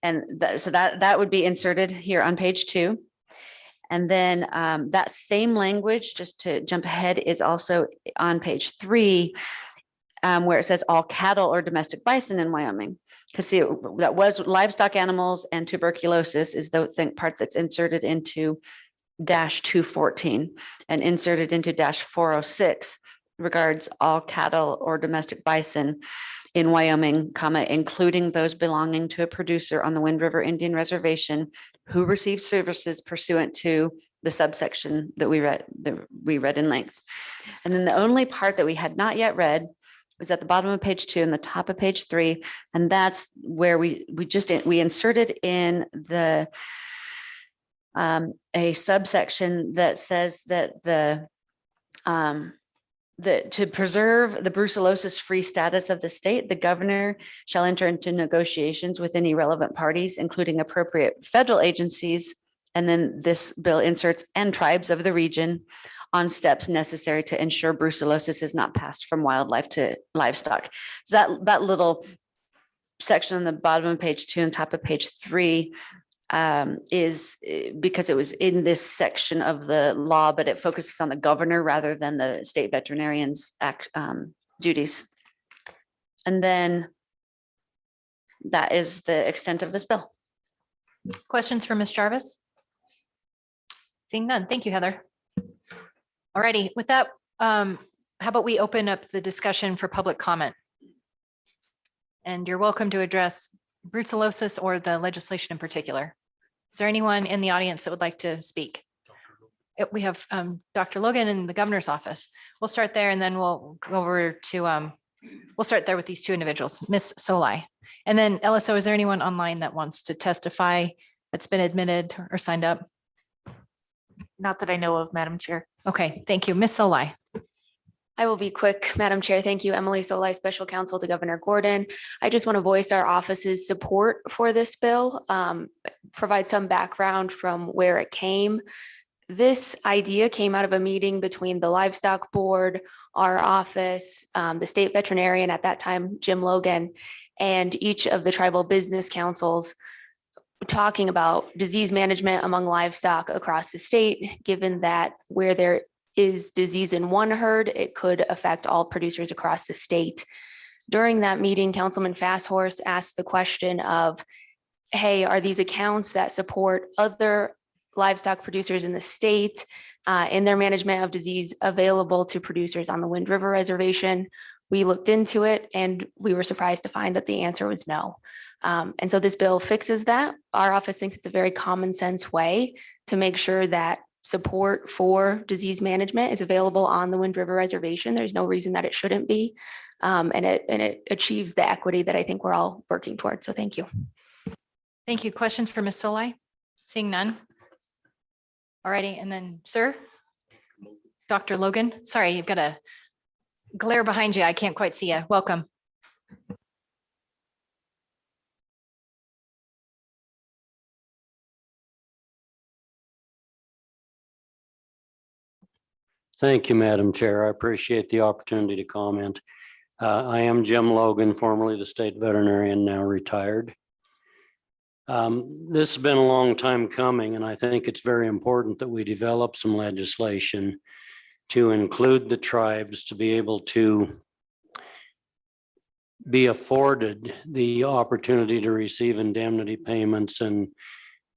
And so that would be inserted here on page 2. And then that same language, just to jump ahead, is also on page 3, where it says all cattle or domestic bison in Wyoming. Because see, that was livestock animals, and tuberculosis is the part that's inserted into -214, and inserted into -406 regards all cattle or domestic bison in Wyoming, including those belonging to a producer on the Wind River Indian Reservation who receives services pursuant to the subsection that we read in length. And then the only part that we had not yet read was at the bottom of page 2 and the top of page 3, and that's where we inserted in the a subsection that says that to preserve the brucellosis-free status of the state, the governor shall enter into negotiations with any relevant parties, including appropriate federal agencies. And then this bill inserts and tribes of the region on steps necessary to ensure brucellosis is not passed from wildlife to livestock. So that little section on the bottom of page 2 and top of page 3 is because it was in this section of the law, but it focuses on the governor rather than the state veterinarian's duties. And then that is the extent of this bill. Questions for Ms. Jarvis? Seeing none. Thank you, Heather. Alrighty, with that, how about we open up the discussion for public comment? And you're welcome to address brucellosis or the legislation in particular. Is there anyone in the audience that would like to speak? We have Dr. Logan in the governor's office. We'll start there and then we'll go over to, we'll start there with these 2 individuals, Ms. Solai. And then LSO, is there anyone online that wants to testify that's been admitted or signed up? Not that I know of, Madam Chair. Okay, thank you. Ms. Solai. I will be quick, Madam Chair. Thank you, Emily Solai, Special Counsel to Governor Gordon. I just want to voice our office's support for this bill, provide some background from where it came. This idea came out of a meeting between the Livestock Board, our office, the state veterinarian at that time, Jim Logan, and each of the tribal business councils, talking about disease management among livestock across the state, given that where there is disease in one herd, it could affect all producers across the state. During that meeting, Councilman Fasthorse asked the question of, hey, are these accounts that support other livestock producers in the state in their management of disease available to producers on the Wind River Reservation? We looked into it and we were surprised to find that the answer was no. And so this bill fixes that. Our office thinks it's a very common sense way to make sure that support for disease management is available on the Wind River Reservation. There's no reason that it shouldn't be. And it achieves the equity that I think we're all working towards. So thank you. Thank you. Questions for Ms. Solai? Seeing none. Alrighty, and then sir, Dr. Logan, sorry, you've got a glare behind you. I can't quite see you. Welcome. Thank you, Madam Chair. I appreciate the opportunity to comment. I am Jim Logan, formerly the state veterinarian, now retired. This has been a long time coming, and I think it's very important that we develop some legislation to include the tribes to be able to be afforded the opportunity to receive indemnity payments and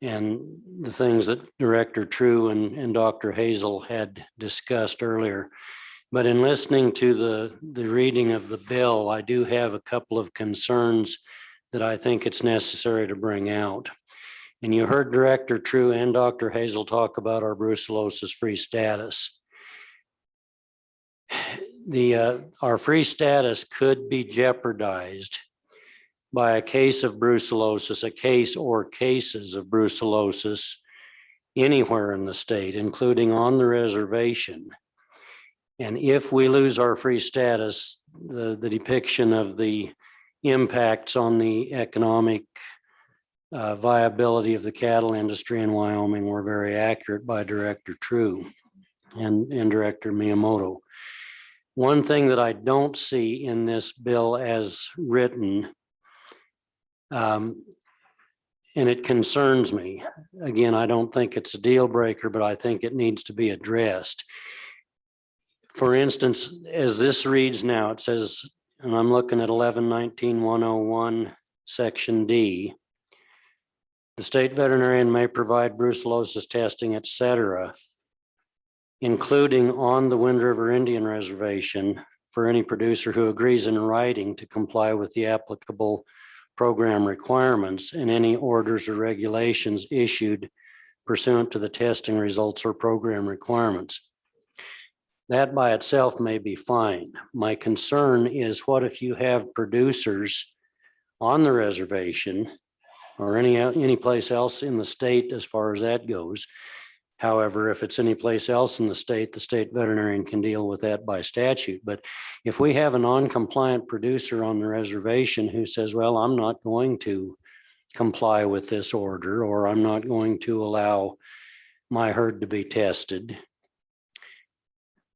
the things that Director True and Dr. Hazel had discussed earlier. But in listening to the reading of the bill, I do have a couple of concerns that I think it's necessary to bring out. And you heard Director True and Dr. Hazel talk about our brucellosis-free status. Our free status could be jeopardized by a case of brucellosis, a case or cases of brucellosis anywhere in the state, including on the reservation. And if we lose our free status, the depiction of the impacts on the economic viability of the cattle industry in Wyoming were very accurate by Director True and Director Miyamoto. One thing that I don't see in this bill as written, and it concerns me. Again, I don't think it's a deal breaker, but I think it needs to be addressed. For instance, as this reads now, it says, and I'm looking at 11-19-101, Section D, the state veterinarian may provide brucellosis testing, et cetera, including on the Wind River Indian Reservation for any producer who agrees in writing to comply with the applicable program requirements and any orders or regulations issued pursuant to the testing results or program requirements. That by itself may be fine. My concern is, what if you have producers on the reservation or any place else in the state as far as that goes? However, if it's any place else in the state veterinarian can deal with that by statute. But if we have a non-compliant producer on the reservation who says, well, I'm not going to comply with this order, or I'm not going to allow my herd to be tested,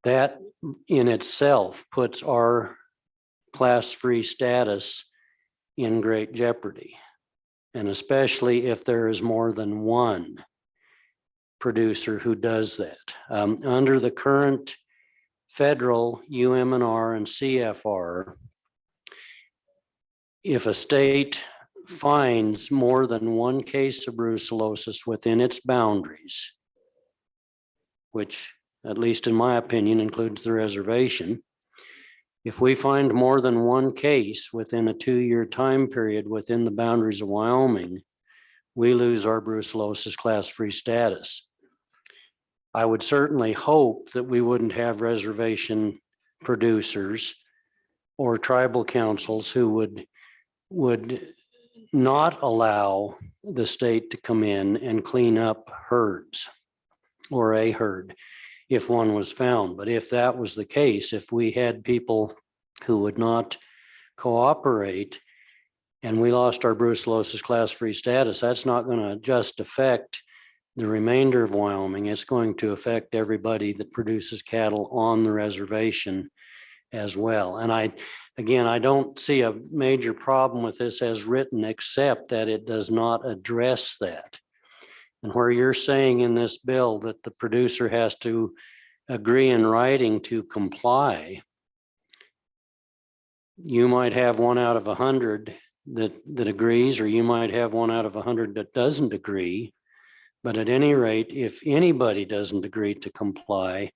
that in itself puts our class-free status in great jeopardy. And especially if there is more than one producer who does that. Under the current federal UMNR and CFR, if a state finds more than one case of brucellosis within its boundaries, which at least in my opinion includes the reservation, if we find more than one case within a 2-year time period within the boundaries of Wyoming, we lose our brucellosis class-free status. I would certainly hope that we wouldn't have reservation producers or tribal councils who would not allow the state to come in and clean up herds or a herd if one was found. But if that was the case, if we had people who would not cooperate and we lost our brucellosis class-free status, that's not going to just affect the remainder of Wyoming. It's going to affect everybody that produces cattle on the reservation as well. And I don't see a major problem with this as written, except that it does not address that. And where you're saying in this bill that the producer has to agree in writing to comply, you might have 1 out of 100 that agrees, or you might have 1 out of 100 that doesn't agree. But at any rate, if anybody doesn't agree to comply,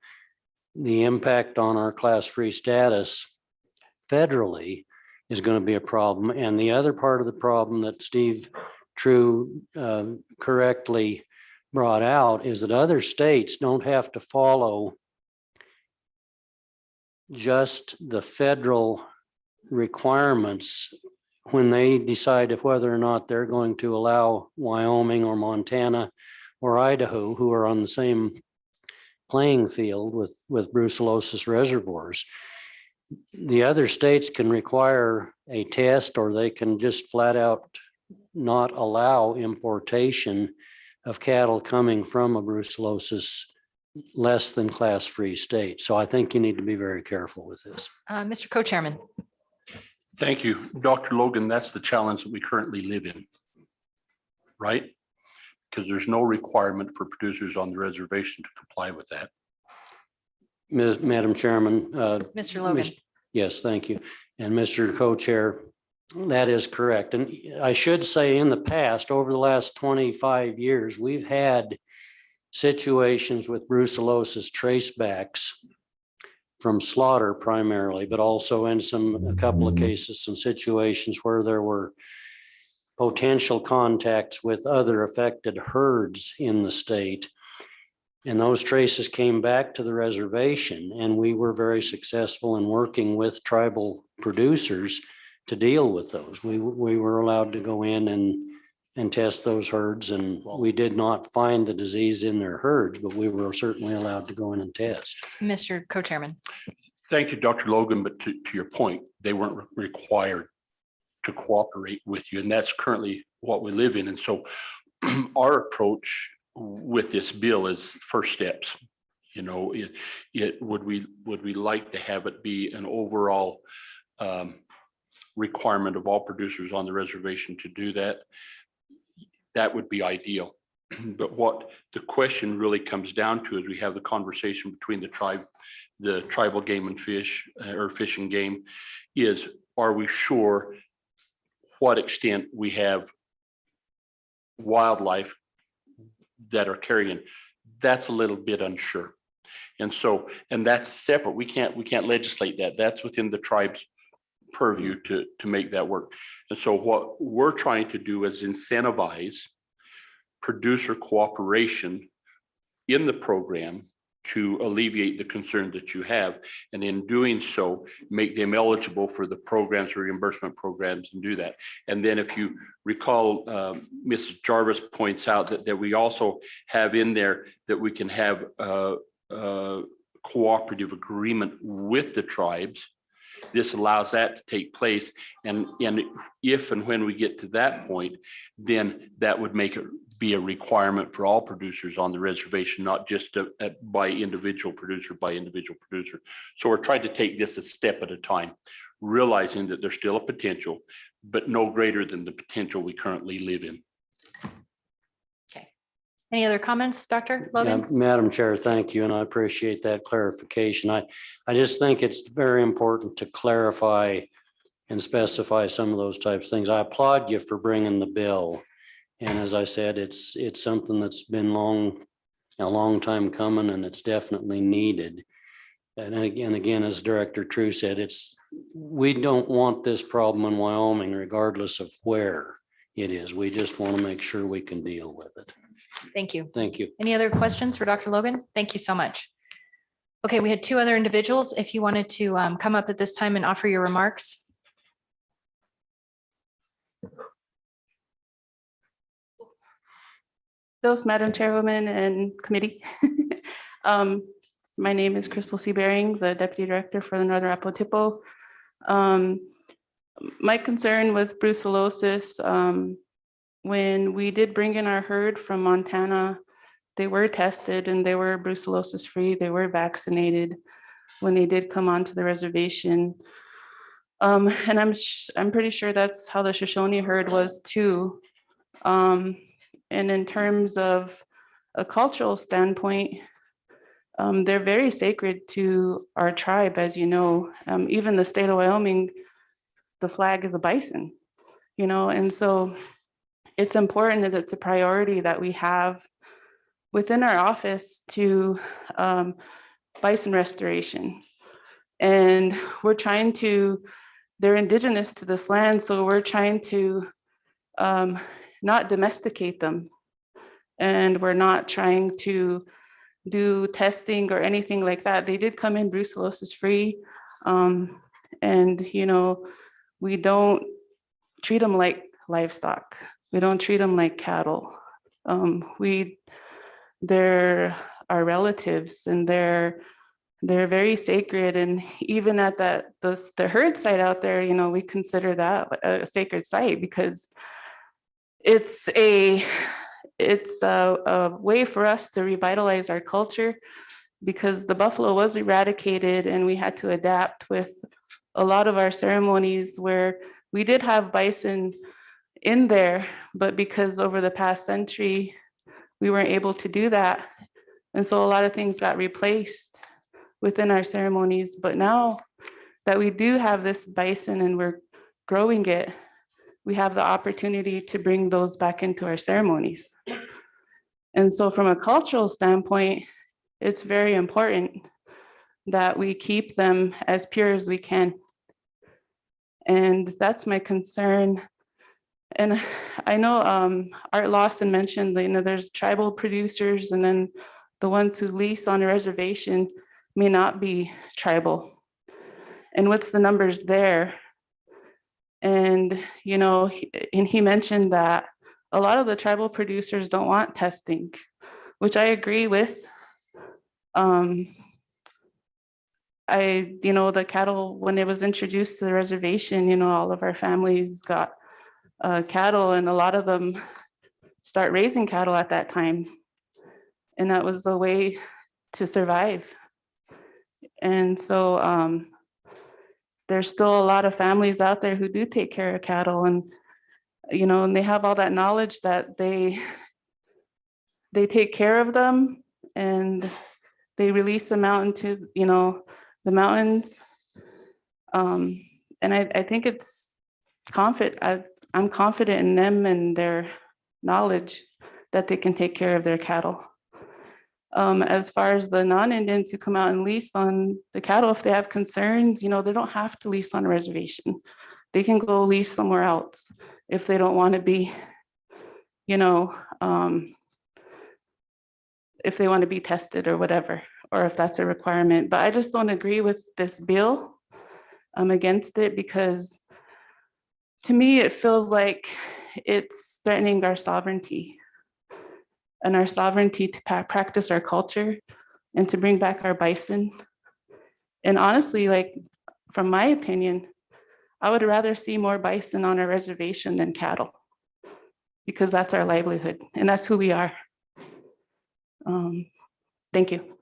the impact on our class-free status federally is going to be a problem. And the other part of the problem that Steve True correctly brought out is that other states don't have to follow just the federal requirements when they decide if whether or not they're going to allow Wyoming or Montana or Idaho, who are on the same playing field with brucellosis reservoirs. The other states can require a test, or they can just flat out not allow importation of cattle coming from a brucellosis less than class-free state. So I think you need to be very careful with this. Mr. Co-Chairman. Thank you, Dr. Logan. That's the challenge that we currently live in, right? Because there's no requirement for producers on the reservation to comply with that. Madam Chairman. Mr. Logan. Yes, thank you. And Mr. Co-Chair, that is correct. And I should say, in the past, over the last 25 years, we've had situations with brucellosis tracebacks from slaughter primarily, but also in a couple of cases, some situations where there were potential contacts with other affected herds in the state. And those traces came back to the reservation, and we were very successful in working with tribal producers to deal with those. We were allowed to go in and test those herds, and we did not find the disease in their herds, but we were certainly allowed to go in and test. Mr. Co-Chairman. Thank you, Dr. Logan, but to your point, they weren't required to cooperate with you, and that's currently what we live in. And so our approach with this bill is first steps. You know, would we like to have it be an overall requirement of all producers on the reservation to do that? That would be ideal. But what the question really comes down to is we have the conversation between the tribal game and fish, or fish and game, is, are we sure what extent we have wildlife that are carrying? That's a little bit unsure. And so, and that's separate. We can't legislate that. That's within the tribe's purview to make that work. And so what we're trying to do is incentivize producer cooperation in the program to alleviate the concern that you have, and in doing so, make them eligible for the programs, reimbursement programs, and do that. And then if you recall, Mrs. Jarvis points out that we also have in there that we can have a cooperative agreement with the tribes. This allows that to take place, and if and when we get to that point, then that would make it be a requirement for all producers on the reservation, not just by individual producer by individual producer. So we're trying to take this a step at a time, realizing that there's still a potential, but no greater than the potential we currently live in. Okay. Any other comments, Dr. Logan? Madam Chair, thank you, and I appreciate that clarification. I just think it's very important to clarify and specify some of those types of things. I applaud you for bringing the bill. And as I said, it's something that's been a long time coming, and it's definitely needed. And again, as Director True said, we don't want this problem in Wyoming, regardless of where it is. We just want to make sure we can deal with it. Thank you. Thank you. Any other questions for Dr. Logan? Thank you so much. Okay, we had two other individuals. If you wanted to come up at this time and offer your remarks. Madam Chairwoman and committee. My name is Crystal Seabearing, the Deputy Director for the Northern Apotipo. My concern with brucellosis, when we did bring in our herd from Montana, they were tested and they were brucellosis free. They were vaccinated when they did come onto the reservation. And I'm pretty sure that's how the Shoshone herd was too. And in terms of a cultural standpoint, they're very sacred to our tribe, as you know. Even the state of Wyoming, the flag is a bison, you know, and so it's important that it's a priority that we have within our office to bison restoration. And we're trying to, they're indigenous to this land, so we're trying to not domesticate them. And we're not trying to do testing or anything like that. They did come in brucellosis free. And, you know, we don't treat them like livestock. We don't treat them like cattle. They're our relatives, and they're very sacred. And even at the herd site out there, you know, we consider that a sacred site because it's a way for us to revitalize our culture, because the buffalo was eradicated and we had to adapt with a lot of our ceremonies where we did have bison in there, but because over the past century, we weren't able to do that. And so a lot of things got replaced within our ceremonies. But now that we do have this bison and we're growing it, we have the opportunity to bring those back into our ceremonies. And so from a cultural standpoint, it's very important that we keep them as pure as we can. And that's my concern. And I know Art Lawson mentioned, you know, there's tribal producers, and then the ones who lease on a reservation may not be tribal. And what's the numbers there? And, you know, he mentioned that a lot of the tribal producers don't want testing, which I agree with. You know, the cattle, when it was introduced to the reservation, you know, all of our families got cattle, and a lot of them start raising cattle at that time. And that was the way to survive. And so there's still a lot of families out there who do take care of cattle, and, you know, and they have all that knowledge that they take care of them, and they release them out into, you know, the mountains. And I think it's I'm confident in them and their knowledge that they can take care of their cattle. As far as the non-Indians who come out and lease on the cattle, if they have concerns, you know, they don't have to lease on a reservation. They can go lease somewhere else if they don't want to be, you know, if they want to be tested or whatever, or if that's a requirement. But I just don't agree with this bill. I'm against it because to me, it feels like it's threatening our sovereignty and our sovereignty to practice our culture and to bring back our bison. And honestly, like, from my opinion, I would rather see more bison on our reservation than cattle, because that's our livelihood and that's who we are. Thank you.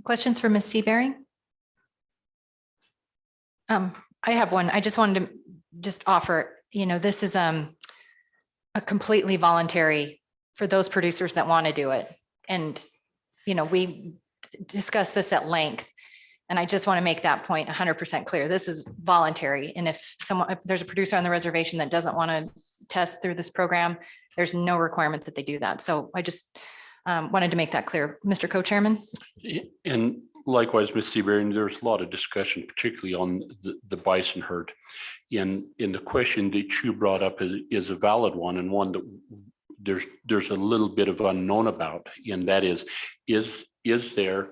Questions for Ms. Seabearing? I have one. I just wanted to just offer, you know, this is a completely voluntary for those producers that want to do it. And, you know, we discussed this at length, and I just want to make that point 100% clear. This is voluntary. And if there's a producer on the reservation that doesn't want to test through this program, there's no requirement that they do that. So I just wanted to make that clear. Mr. Co-Chairman? And likewise, Ms. Seabearing, there's a lot of discussion, particularly on the bison herd. In the question that you brought up is a valid one, and one that there's a little bit of unknown about, and that is there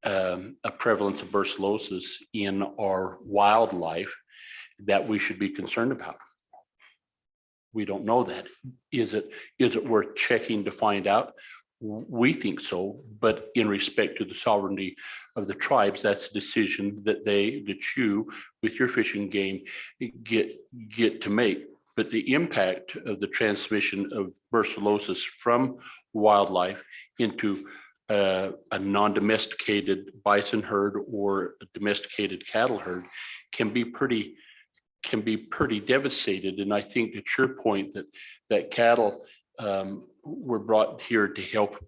a prevalence of brucellosis in our wildlife that we should be concerned about? We don't know that. Is it worth checking to find out? We think so, but in respect to the sovereignty of the tribes, that's a decision that you, with your fishing game, get to make. But the impact of the transmission of brucellosis from wildlife into a non-domesticated bison herd or a domesticated cattle herd can be pretty devastated. And I think at your point that cattle were brought here to help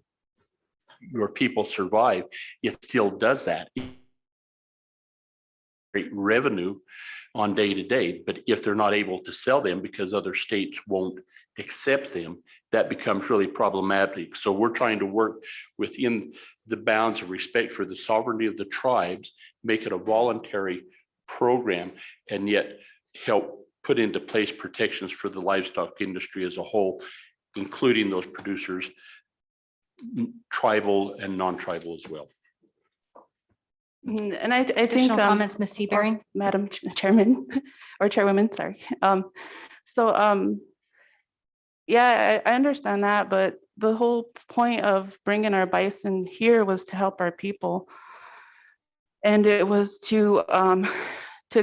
your people survive, it still does that. Great revenue on day to day, but if they're not able to sell them because other states won't accept them, that becomes really problematic. So we're trying to work within the bounds of respect for the sovereignty of the tribes, make it a voluntary program, and yet help put into place protections for the livestock industry as a whole, including those producers, tribal and non-tribal as well. And I think Additional comments, Ms. Seabearing? Madam Chairman or Chairwoman, sorry. Yeah, I understand that, but the whole point of bringing our bison here was to help our people. And it was to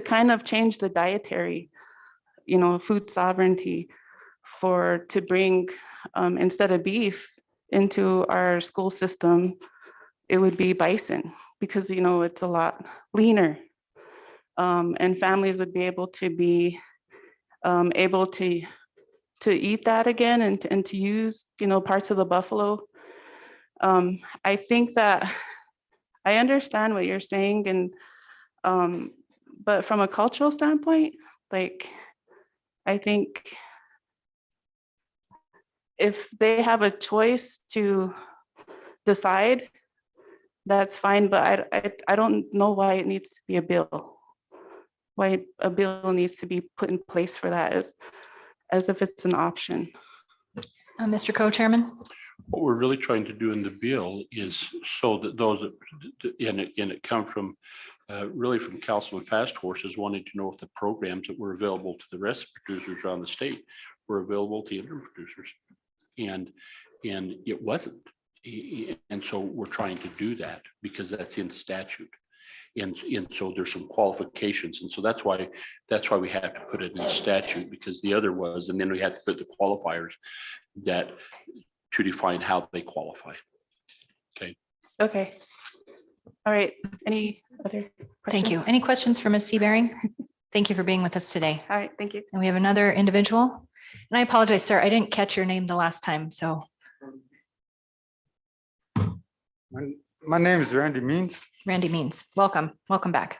kind of change the dietary, you know, food sovereignty to bring, instead of beef into our school system, it would be bison, because, you know, it's a lot leaner. And families would be able to eat that again and to use, you know, parts of the buffalo. I think that I understand what you're saying, and but from a cultural standpoint, like, I think if they have a choice to decide, that's fine, but I don't know why it needs to be a bill. Why a bill needs to be put in place for that is, as if it's an option. Mr. Co-Chairman? What we're really trying to do in the bill is so that those that, and it come from really from Councilman Fast Horses wanting to know if the programs that were available to the rest of the producers around the state were available to interim producers. And it wasn't. And so we're trying to do that because that's in statute. And so there's some qualifications. And so that's why we have to put it in statute, because the other was, and then we had to put the qualifiers that to define how they qualify. Okay. Okay. All right. Any other questions? Thank you. Any questions for Ms. Seabearing? Thank you for being with us today. All right. Thank you. And we have another individual. And I apologize, sir, I didn't catch your name the last time, so. My name is Randy Means, Randy Means, welcome back.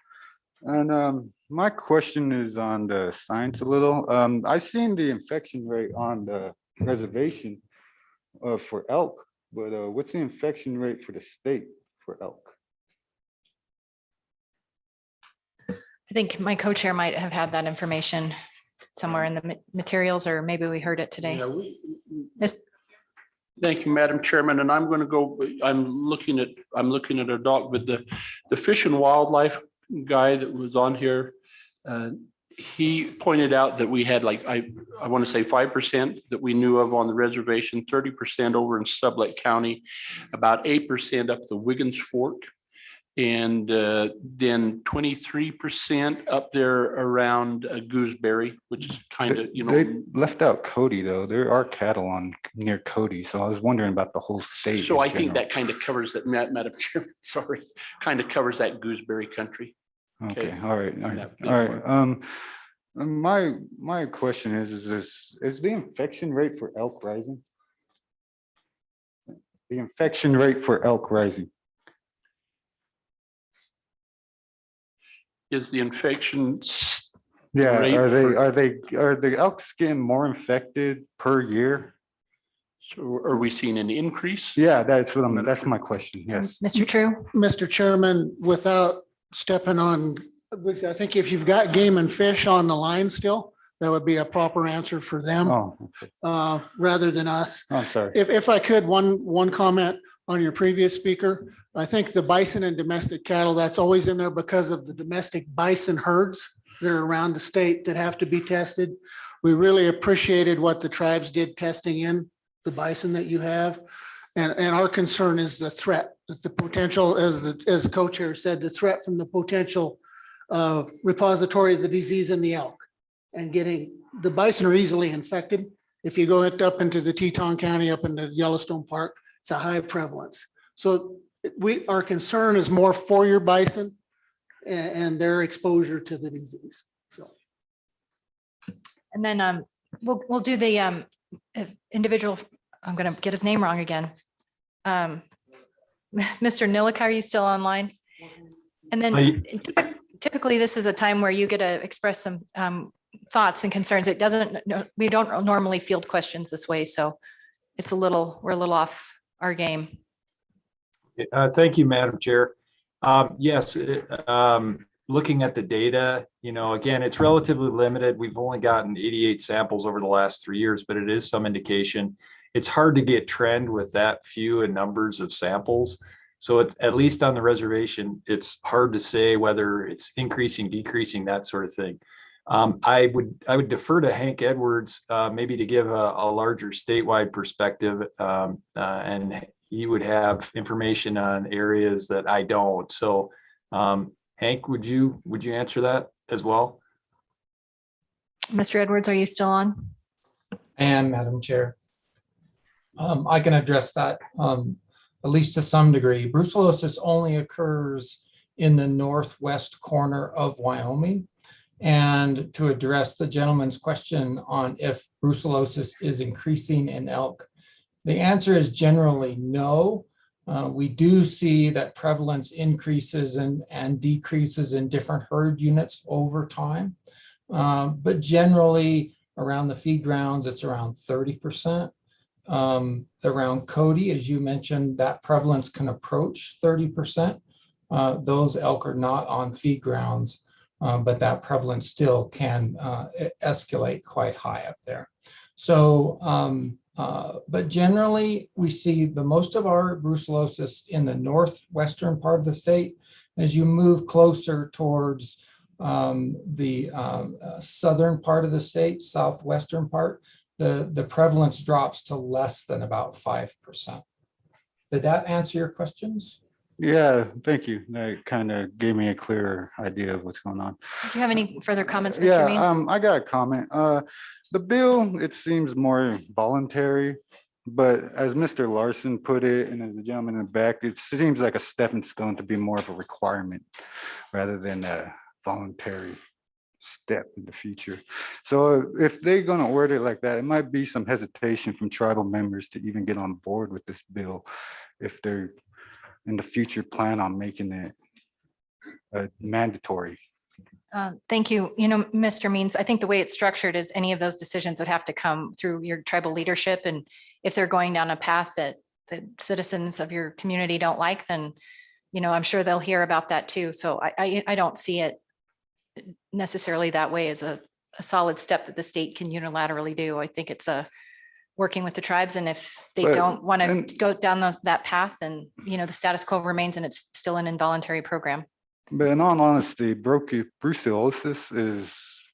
and my question is on the science a little. I've seen the infection rate on the reservation for elk, but what's the infection rate for the state for elk? I think my co-chair might have had that information somewhere in the materials, or maybe we heard it today. Yeah, thank you, Madam Chairman. And I'm going to go, I'm looking at a dog, but the Fish and Wildlife guy that was on here, he pointed out that we had like, I want to say 5% that we knew of on the reservation, 30% over in Sublette County, about 8% up the Wiggins Fork, and then 23% up there around Gooseberry, which is kind of, They left out Cody though. There are cattle on near Cody, so I was wondering about the whole state. So in I think general. that kind of covers that, Madam Chairman, sorry, kind of covers that Gooseberry country. Okay, all right, all right, That big all right. My question is the infection rate for elk rising? The infection rate for elk rising? Is the infection? Yeah, rate are for- the elks getting more infected per year? So are we seeing an increase? Yeah, that's my question, yes. Mr. True? Mr. Chairman, without stepping on, I think if you've got Game and Fish on the line still, that would be a proper answer for them, Oh, okay. rather than us. I'm sorry. If I could, one comment on your previous speaker. I think the bison and domestic cattle, that's always in there because of the domestic bison herds that are around the state that have to be tested. We really appreciated what the tribes did testing in the bison that you have. And our concern is the threat, that the potential, as co-chair said, the threat from the potential repository of the disease in the elk. And the bison are easily infected. If you go up into the Teton County, up into Yellowstone Park, it's a high prevalence. So our concern is more for your bison and their exposure to the disease. So. And then we'll do the individual, I'm going to get his name wrong again. Mr. Nilick, are you still online? And then typically this is a time where you get to express some thoughts and concerns. We don't normally field questions this way, so we're a little off our game. Thank you, Madam Chair. Yes, looking at the data, again, it's relatively limited. We've only gotten 88 samples over the last 3 years, but it is some indication. It's hard to get trend with that few in numbers of samples. So it's at least on the reservation, it's hard to say whether it's increasing, decreasing, that sort of thing. I would defer to Hank Edwards, maybe to give a larger statewide perspective, and he would have information on areas that I don't. So, Hank, would you answer that as well? Mr. Edwards, are you still on? I am, Madam Chair. I can address that, at least to some degree. Brucellosis only occurs in the northwest corner of Wyoming. And to address the gentleman's question on if brucellosis is increasing in elk, the answer is generally no. We do see that prevalence increases and decreases in different herd units over time. But generally around the feed grounds, it's around 30%. Around Cody, as you mentioned, that prevalence can approach 30%. Those elk are not on feed grounds. but that prevalence still can escalate quite high up there. So, but generally, we see the most of our brucellosis in the northwestern part of the state. As you move closer towards the southern part of the state, southwestern part, the prevalence drops to less than about 5%. Did that answer your questions? Yeah, thank you. That kind of gave me a clearer idea of what's going on. Do you have any further comments, Mr. Yeah, Means? I got a comment. The bill, it seems more voluntary, but as Mr. Larson put it, and as the gentleman in the back, it seems like a stepping stone to be more of a requirement rather than a voluntary step in the future. So if they're going to word it like that, it might be some hesitation from tribal members to even get on board with this bill if they're in the future plan on making it mandatory. Thank you. You know, Mr. Means, I think the way it's structured is any of those decisions would have to come through your tribal leadership. And if they're going down a path that the citizens of your community don't like, then, you know, I'm sure they'll hear about that too. So I don't see it necessarily that way as a solid step that the state can unilaterally do. I think it's working with the tribes. And if they But- don't want and- to go down that path, then, you know, the status quo remains and it's still an involuntary program. But in all honesty, brucellosis is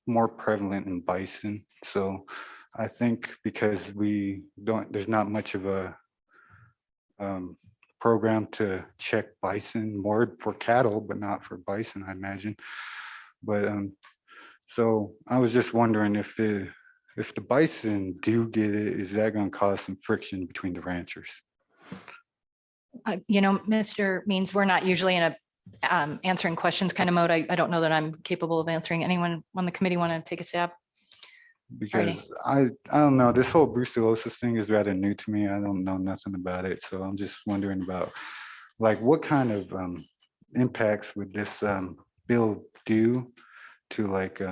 more prevalent in bison. So I think because there's not much of a program to check bison, more for cattle, but not for bison, I imagine. But so I was just wondering if the bison do get it, is that going to cause some friction between the ranchers? You know, Mr. Means, we're not usually in a answering questions kind of mode. I don't know that I'm capable of answering. Anyone on the committee want to take a stab? Because I don't know, this whole brucellosis thing is rather new to me. I don't know nothing about it. So I'm just wondering about like what kind of impacts would this bill do to like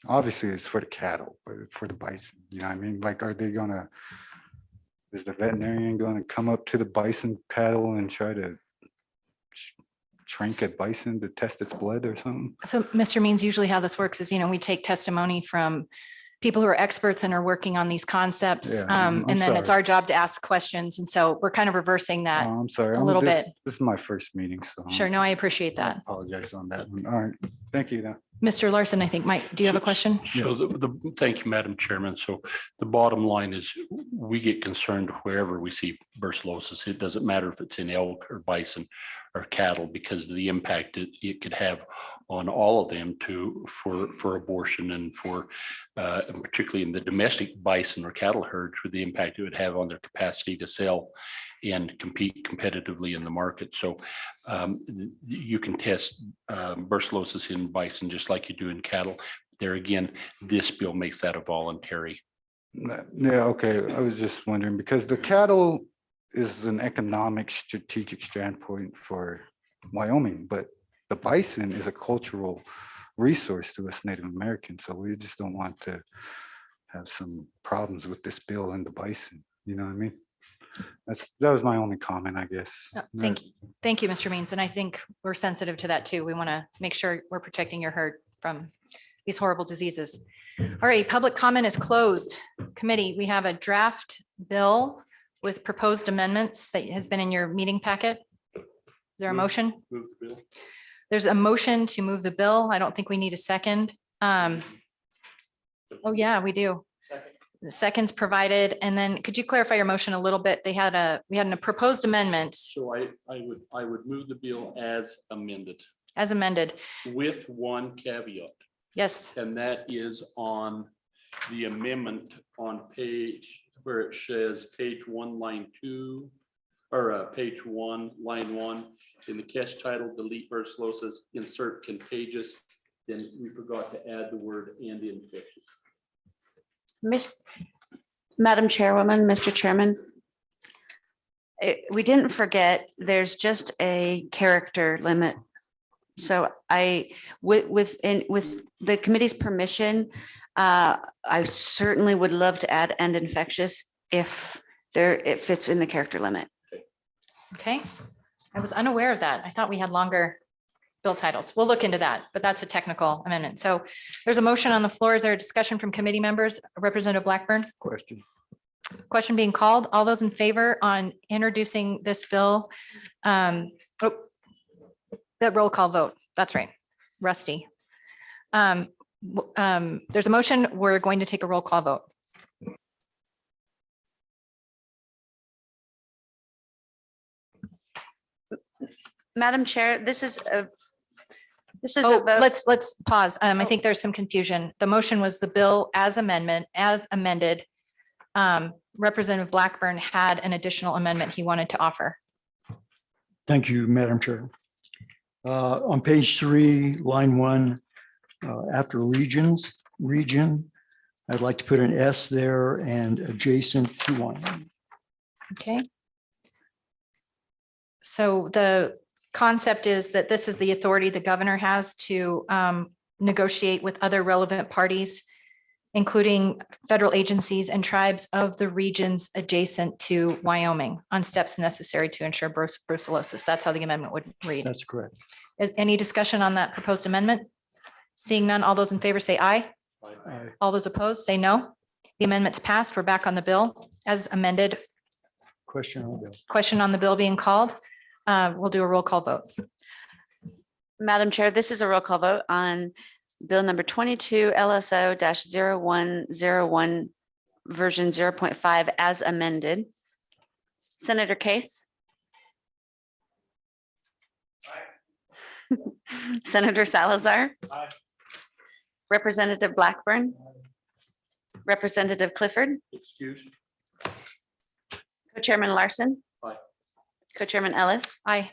obviously it's for the cattle, but for the bison, you know what I mean? Like is the veterinarian going to come up to the bison cattle and try to shrink a bison to test its blood or something? So Mr. Means, usually how this works is, you know, we take testimony from people who are experts and are working on these concepts. Yeah, I'm And then it's sorry. our job to ask questions. And so we're kind of reversing that. Oh, I'm sorry. a little bit. This is my first meeting, so. Sure. No, I appreciate I that. apologize on that one. All right, thank you. Then. Mr. Larson, I think, do you have a question? So thank you, Madam Chairman. So the bottom line is we get concerned wherever we see brucellosis. It doesn't matter if it's in elk or bison or cattle because of the impact it could have on all of them for abortion and for and particularly in the domestic bison or cattle herds with the impact it would have on their capacity to sell and compete competitively in the market. So you can test brucellosis in bison just like you do in cattle. There again, this bill makes that a voluntary. Yeah, okay. I was just wondering because the cattle is an economic strategic standpoint for Wyoming, but the bison is a cultural resource to us Native Americans. So we just don't want to have some problems with this bill and the bison. You know what I mean? That was my only comment, I guess. Thank you. Thank you, Mr. Means. And I think we're sensitive to that too. We want to make sure we're protecting your herd from these horrible diseases. All right, public comment is closed. Committee, we have a draft bill with proposed amendments that has been in your meeting packet. Is there a motion? Move the bill. There's a motion to move the bill. I don't think we need a second. Oh, yeah, we do. The seconds provided. And then could you clarify your motion a little bit? We had a proposed amendment So I would move the bill as amended as amended. with one caveat. Yes, And that is on the amendment on page where it says page 1, line 2, or page 1, line 1, in the catch title, delete brucellosis, insert contagious. Then we forgot to add the word and infectious. Madam Chairwoman, Mr. Chairman. We didn't forget, there's just a character limit. So with the committee's permission, I certainly would love to add and infectious if it fits in the character limit. okay. I was unaware of that. I thought we had longer bill titles. We'll look into that, but that's a technical amendment. So there's a motion on the floor. Is there a discussion from committee members? Representative Blackburn? Question. Question being called. All those in favor on introducing this bill? Oh, that roll call vote. That's right. Rusty. There's a motion. We're going to take a roll call vote. Madam Chair, this is a Oh, vote. let's pause. I think there's some confusion. The motion was the bill as amended. Representative Blackburn had an additional amendment he wanted to offer. Thank you, Madam Chair. On page 3, line 1, after region, I'd like to put an S there and adjacent to one. Okay. So the concept is that this is the authority the governor has to negotiate with other relevant parties, including federal agencies and tribes of the regions adjacent to Wyoming on steps necessary to ensure brucellosis. That's how the amendment would read. That's correct. Is any discussion on that proposed amendment? Seeing none, all those in favor say aye. Aye. All those opposed say no. The amendment's passed. We're back on the bill as amended. Question on the bill. Question on the bill being called. We'll do a roll call vote. Madam Chair, this is a roll call vote on Bill number 22 LSO-0101 version 0.5 as amended. Senator Case? Senator Salazar? Aye. Representative Blackburn? Representative Clifford? Excuse. Co-Chairman Larson? Aye. Co-Chairman Ellis? Aye.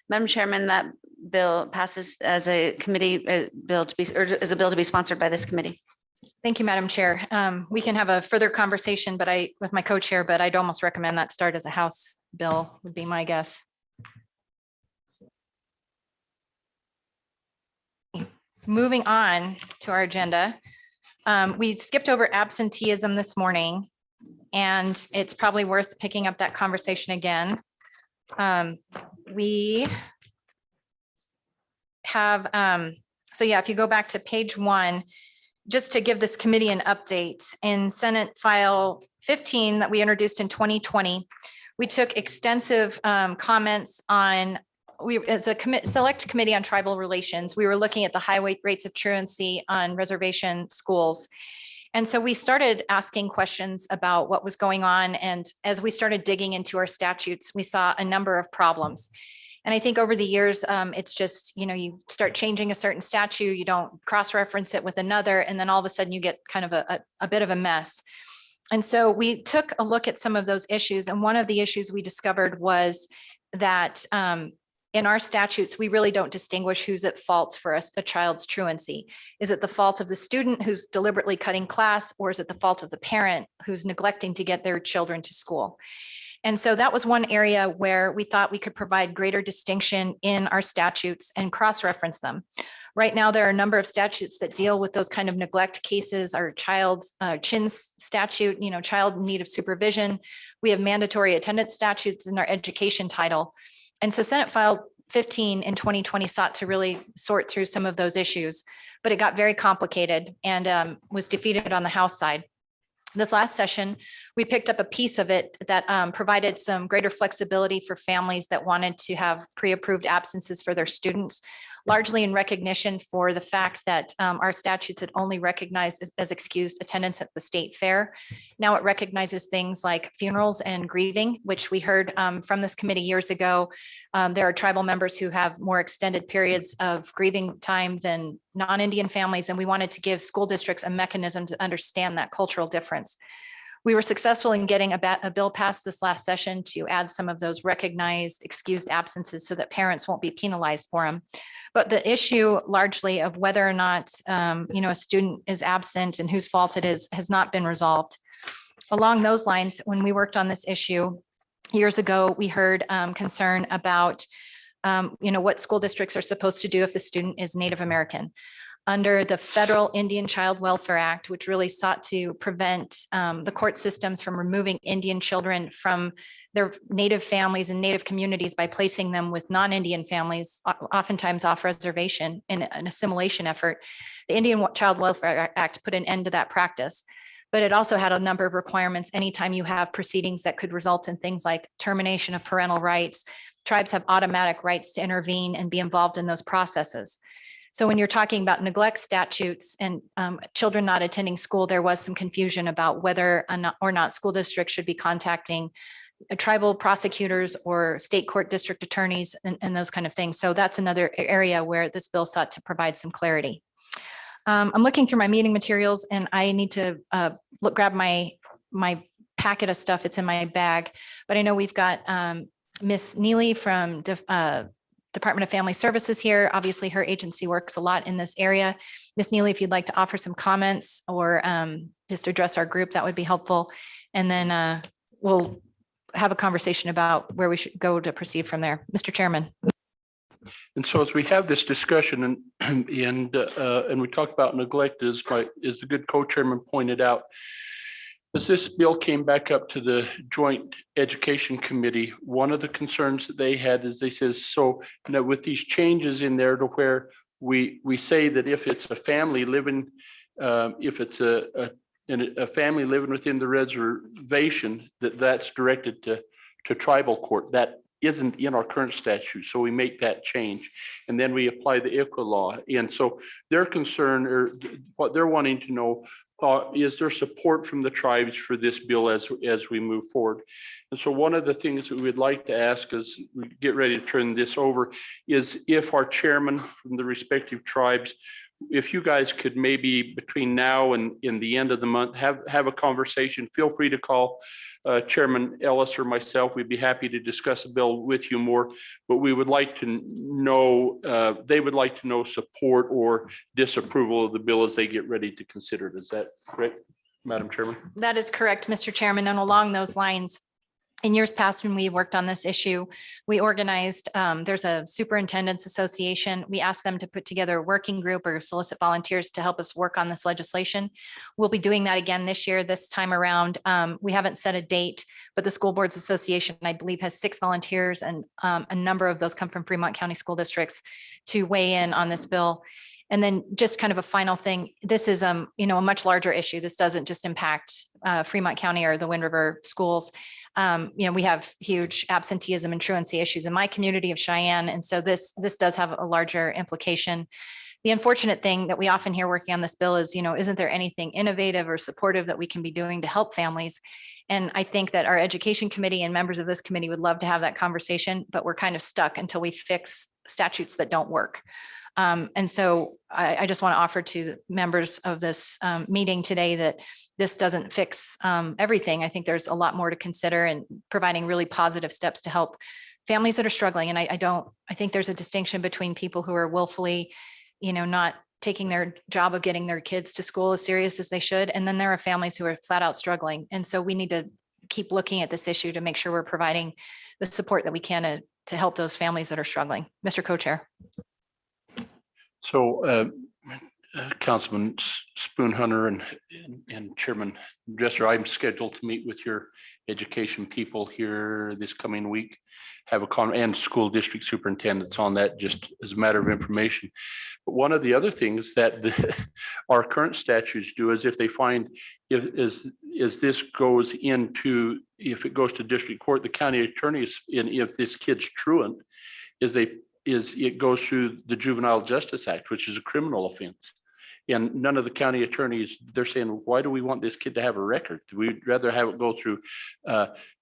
Madam Chairman, that bill passes as a committee bill to be, or as a bill to be sponsored by this committee. Thank you, Madam Chair. We can have a further conversation, with my co-chair, but I'd almost recommend that start as a House bill would be my guess. Moving on to our agenda. We skipped over absenteeism this morning, and it's probably worth picking up that conversation again. We have, so yeah, if you go back to page 1, just to give this committee an update, in Senate File 15 that we introduced in 2020, we took extensive comments on, as a select committee on tribal relations, we were looking at the high rates of truancy on reservation schools. And so we started asking questions about what was going on. And as we started digging into our statutes, we saw a number of problems. And I think over the years, it's just, you start changing a certain statute, you don't cross-reference it with another, and then all of a sudden you get kind of a bit of a mess. And so we took a look at some of those issues. And one of the issues we discovered was that in our statutes, we really don't distinguish who's at fault for a child's truancy. Is it the fault of the student who's deliberately cutting class, or is it the fault of the parent who's neglecting to get their children to school? And so that was one area where we thought we could provide greater distinction in our statutes and cross-reference them. Right now, there are a number of statutes that deal with those kind of neglect cases. Our child CHINS statute, child in need of supervision. We have mandatory attendance statutes in our education title. And so Senate File 15 in 2020 sought to really sort through some of those issues, but it got very complicated and was defeated on the House side. This last session, we picked up a piece of it that provided some greater flexibility for families that wanted to have pre-approved absences for their students, largely in recognition for the fact that our statutes had only recognized as excused attendance at the state fair. Now it recognizes things like funerals and grieving, which we heard from this committee years ago. There are tribal members who have more extended periods of grieving time than non-Indian families, and we wanted to give school districts a mechanism to understand that cultural difference. We were successful in getting a bill passed this last session to add some of those recognized excused absences so that parents won't be penalized for them. But the issue largely of whether or not a student is absent and whose fault it is has not been resolved. Along those lines, when we worked on this issue years ago, we heard concern about what school districts are supposed to do if the student is Native American. under the Federal Indian Child Welfare Act, which really sought to prevent the court systems from removing Indian children from their native families and native communities by placing them with non-Indian families, oftentimes off reservation in an assimilation effort. The Indian Child Welfare Act put an end to that practice, but it also had a number of requirements. Anytime you have proceedings that could result in things like termination of parental rights, tribes have automatic rights to intervene and be involved in those processes. So when you're talking about neglect statutes and children not attending school, there was some confusion about whether or not school districts should be contacting tribal prosecutors or state court district attorneys and those kind of things. So that's another area where this bill sought to provide some clarity. I'm looking through my meeting materials and I need to grab my packet of stuff. It's in my bag, but I know we've got Miss Neely from Department of Family Services here. Obviously, her agency works a lot in this area. Miss Neely, if you'd like to offer some comments or just address our group, that would be helpful. And then we'll have a conversation about where we should go to proceed from there. Mr. Chairman. And so as we have this discussion and we talk about neglect, as the good co-chairman pointed out, as this bill came back up to the Joint Education Committee, one of the concerns that they had is they says, so with these changes in there to where we say that if it's a family living, if it's a family living within the reservation, that's directed to tribal court. That isn't in our current statute. So we make that change and then we apply the ICWA law. And so their concern or what they're wanting to know is there support from the tribes for this bill as we move forward? And so one of the things that we would like to ask as we get ready to turn this over is if our chairman from the respective tribes, if you guys could maybe between now and in the end of the month, have a conversation, feel free to call Chairman Ellis or myself. We'd be happy to discuss the bill with you more, but we would like to know, they would like to know support or disapproval of the bill as they get ready to consider it. Is that correct, Madam Chairman? That is correct, Mr. Chairman. And along those lines, in years past, when we worked on this issue, we organized, there's a superintendent's association. We asked them to put together a working group or solicit volunteers to help us work on this legislation. We'll be doing that again this year. This time around, we haven't set a date, but the School Boards Association, I believe, has 6 volunteers and a number of those come from Fremont County School Districts to weigh in on this bill. And then just kind of a final thing, this is a much larger issue. This doesn't just impact Fremont County or the Wind River schools. We have huge absenteeism and truancy issues in my community of Cheyenne. And so this does have a larger implication. The unfortunate thing that we often hear working on this bill is, isn't there anything innovative or supportive that we can be doing to help families? And I think that our education committee and members of this committee would love to have that conversation, but we're kind of stuck until we fix statutes that don't work. And so I just want to offer to members of this meeting today that this doesn't fix everything. I think there's a lot more to consider and providing really positive steps to help families that are struggling. And I think there's a distinction between people who are willfully, not taking their job of getting their kids to school as serious as they should. And then there are families who are flat out struggling. And so we need to keep looking at this issue to make sure we're providing the support that we can to help those families that are struggling. Mr. Co-Chair. So Councilman Spoonhunter and Chairman Dresser, I'm scheduled to meet with your education people here this coming week, have and school district superintendents on that, just as a matter of information. But one of the other things that our current statutes do is if they find if this goes into, if it goes to district court, the county attorneys, and if this kid's truant, it goes through the Juvenile Justice Act, which is a criminal offense. And none of the county attorneys, they're saying, why do we want this kid to have a record? We'd rather have it go through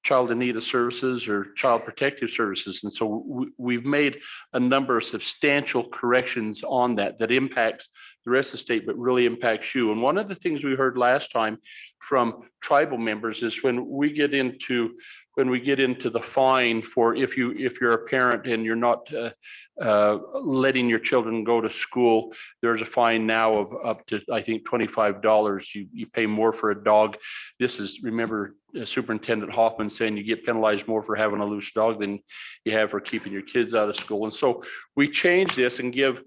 child in need of services or child protective services. And so we've made a number of substantial corrections on that impacts the rest of the state, but really impacts you. And one of the things we heard last time from tribal members is when we get into the fine for if you're a parent and you're not letting your children go to school, there's a fine now of up to, I think, $25. You pay more for a dog. This is, remember, Superintendent Hoffman saying you get penalized more for having a loose dog than you have for keeping your kids out of school. And so we change this and give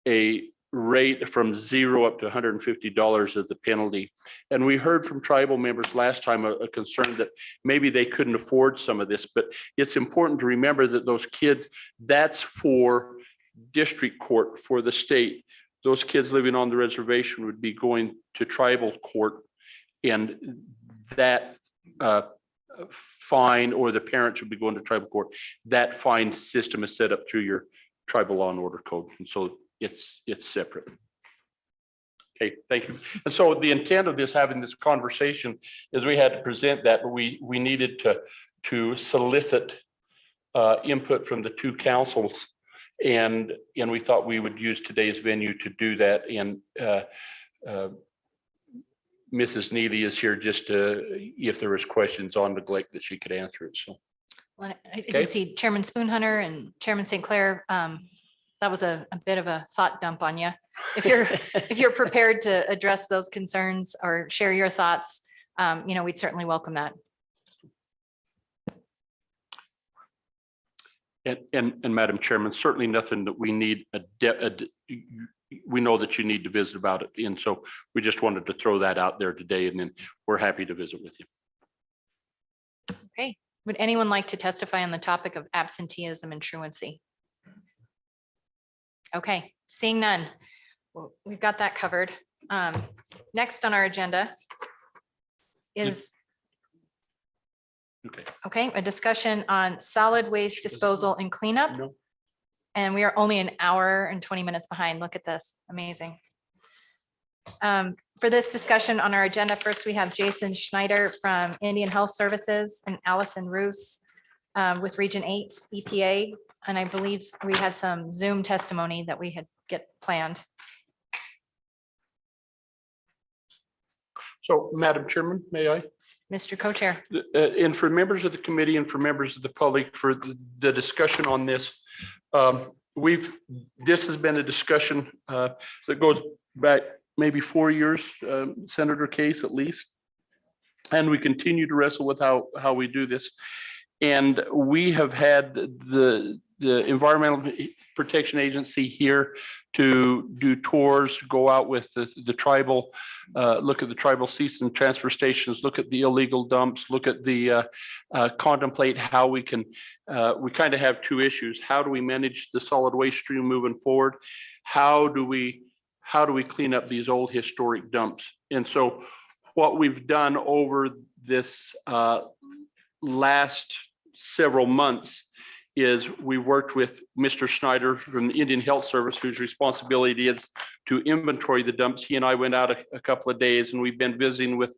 a rate from $0 up to $150 as the penalty. And we heard from tribal members last time a concern that maybe they couldn't afford some of this, but it's important to remember that those kids, that's for district court for the state. Those kids living on the reservation would be going to tribal court, and that fine, or the parents would be going to tribal court. That fine system is set up through your tribal law and order code. And so it's separate. Okay, thank you. And so the intent of this, having this conversation, is we had to present that, but we needed to solicit input from the two councils. And we thought we would use today's venue to do that. And Mrs. Neely is here just to, if there was questions on neglect, that she could answer it. So. Well, I Okay. do see Chairman Spoonhunter and Chairman St. Clair. That was a bit of a thought dump on you. If you're prepared to address those concerns or share your thoughts, we'd certainly welcome that. And Madam Chairman, certainly nothing that we need we know that you need to visit about it. And so we just wanted to throw that out there today, and then we're happy to visit with you. Okay. Would anyone like to testify on the topic of absenteeism and truancy? Okay, seeing none. Well, we've got that covered. Next on our agenda is a discussion on solid waste disposal and cleanup. No. And we are only an hour and 20 minutes behind. Look at this, amazing. For this discussion on our agenda, first we have Jason Schneider from Indian Health Services and Allison Roos with Region 8 EPA. And I believe we had some Zoom testimony that we had planned. So, Madam Chairman, may I? Mr. Co-Chair. And for members of the committee and for members of the public, for the discussion on this, this has been a discussion that goes back maybe 4 years, Senator Case at least. And we continue to wrestle with how we do this. And we have had the Environmental Protection Agency here to do tours, go out with the tribal, look at the tribal cease and transfer stations, look at the illegal dumps, look at the contemplate how we can, we kind of have two issues. How do we manage the solid waste stream moving forward? How do we clean up these old historic dumps? And so what we've done over this last several months is we worked with Mr. Schneider from the Indian Health Service, whose responsibility is to inventory the dumps. He and I went out a couple of days, and we've been visiting with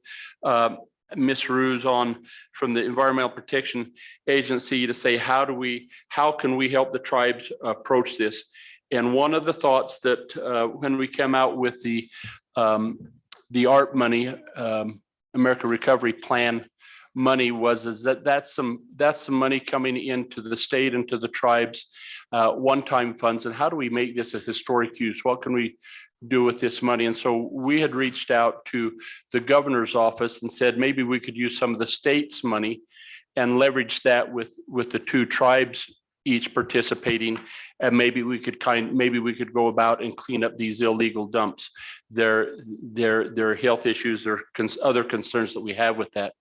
Ms. Roos from the Environmental Protection Agency to say, how can we help the tribes approach this? And one of the thoughts that when we came out with the ARP money, America Recovery Plan money, is that's some money coming into the state and to the tribes, one-time funds. And how do we make this a historic use? What can we do with this money? And so we had reached out to the governor's office and said, maybe we could use some of the state's money and leverage that with the two tribes each participating, and maybe we could go about and clean up these illegal dumps. There are health issues or other concerns that we have with that.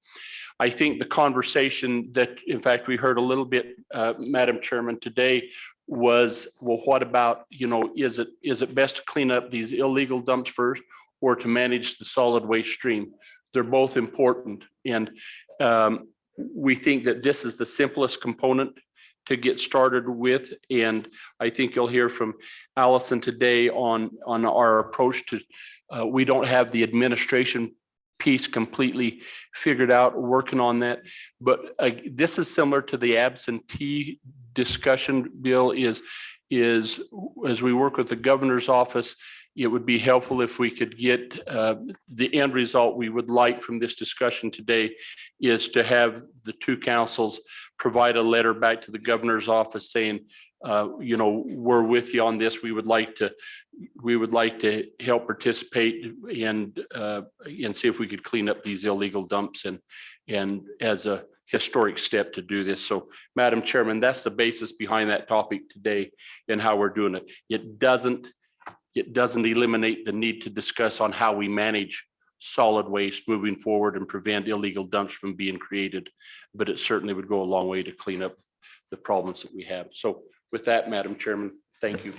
I think the conversation that, in fact, we heard a little bit, Madam Chairman, today was, well, what about, is it best to clean up these illegal dumps first, or to manage the solid waste stream? They're both important, and we think that this is the simplest component to get started with. And I think you'll hear from Allison today on our approach to, we don't have the administration piece completely figured out, working on that. But this is similar to the absentee discussion, Bill, is as we work with the governor's office, it would be helpful if we could get the end result we would like from this discussion today is to have the two councils provide a letter back to the governor's office saying, we're with you on this. We would like to help participate and see if we could clean up these illegal dumps and as a historic step to do this. So, Madam Chairman, that's the basis behind that topic today and how we're doing it. It doesn't it doesn't eliminate the need to discuss on how we manage solid waste moving forward and prevent illegal dumps from being created. But it certainly would go a long way to clean up the problems that we have. So with that, Madam Chairman, thank you.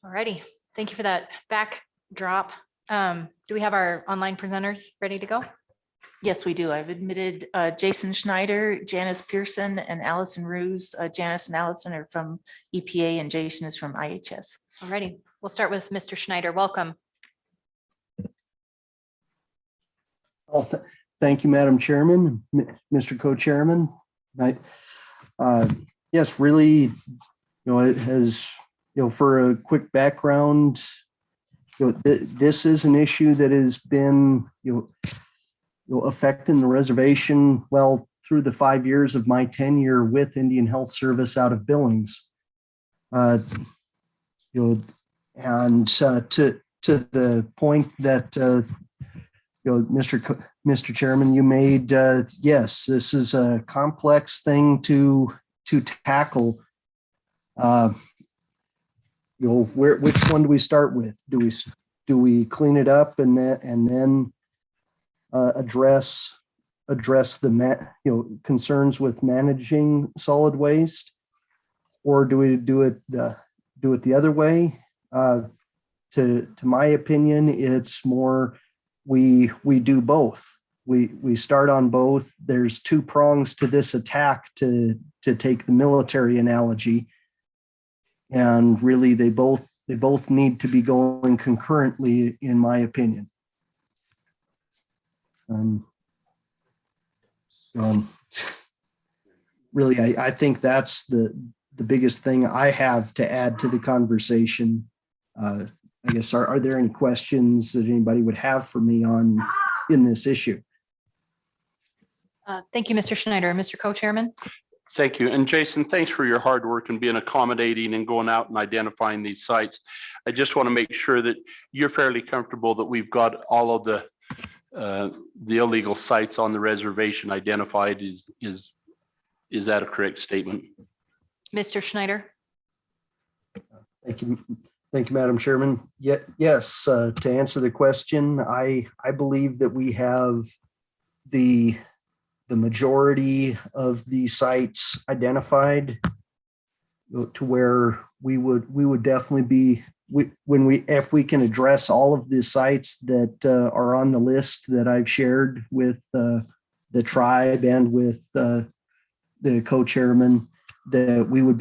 All righty. Thank you for that backdrop. Do we have our online presenters ready to go? Yes, we do. I've admitted Jason Schneider, Janice Pearson, and Allison Ruse. Janice and Allison are from EPA and Jason is from IHS. All righty. We'll start with Mr. Schneider. Welcome. Oh, thank you, Madam Chairman, Mr. Co-Chairman. Yes, really, it has, for a quick background, this is an issue that has been, affecting the reservation, well, through the 5 years of my tenure with Indian Health Service out of Billings. And to the point that Mr. Chairman, you made, yes, this is a complex thing to tackle. Which one do we start with? Do we clean it up and then address the concerns with managing solid waste, or do we do it the other way? To my opinion, it's more we do both. We start on both. There's two prongs to this attack, to take the military analogy, and really they both need to be going concurrently, in my opinion. Really, I think that's the biggest thing I have to add to the conversation. I guess, are there any questions that anybody would have for me in this issue? Thank you, Mr. Schneider. Mr. Co-Chairman. Thank you. And Jason, thanks for your hard work and being accommodating and going out and identifying these sites. I just want to make sure that you're fairly comfortable that we've got all of the illegal sites on the reservation identified. Is that a correct statement? Mr. Schneider. Thank you. Thank you, Madam Chairman. Yes, to answer the question, I believe that we have the majority of the sites identified to where we would definitely be, if we can address all of the sites that are on the list that I've shared with the tribe and with the co-chairman, that we would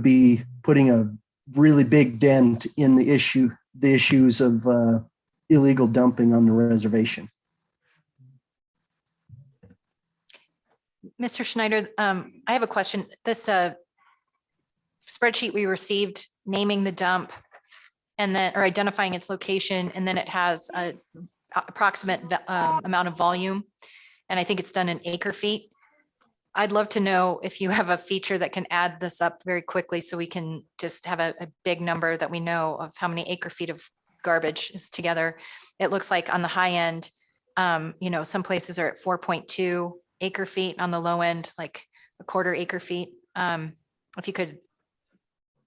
be putting a really big dent in the issues of illegal dumping on the reservation. Mr. Schneider, I have a question. This spreadsheet we received naming the dump and then, or identifying its location, and then it has a approximate amount of volume. And I think it's done in acre feet. I'd love to know if you have a feature that can add this up very quickly so we can just have a big number that we know of how many acre feet of garbage is together. It looks like on the high end, some places are at 4.2 acre feet, on the low end, like a quarter acre feet. If you could,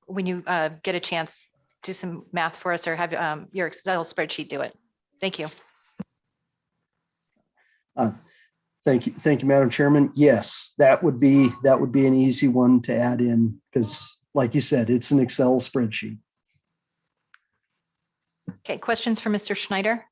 when you get a chance, do some math for us, or have your Excel spreadsheet do it. Thank you. Thank you, Madam Chairman. Yes, that would be an easy one to add in, because like you said, it's an Excel spreadsheet. Okay, questions for Mr. Schneider?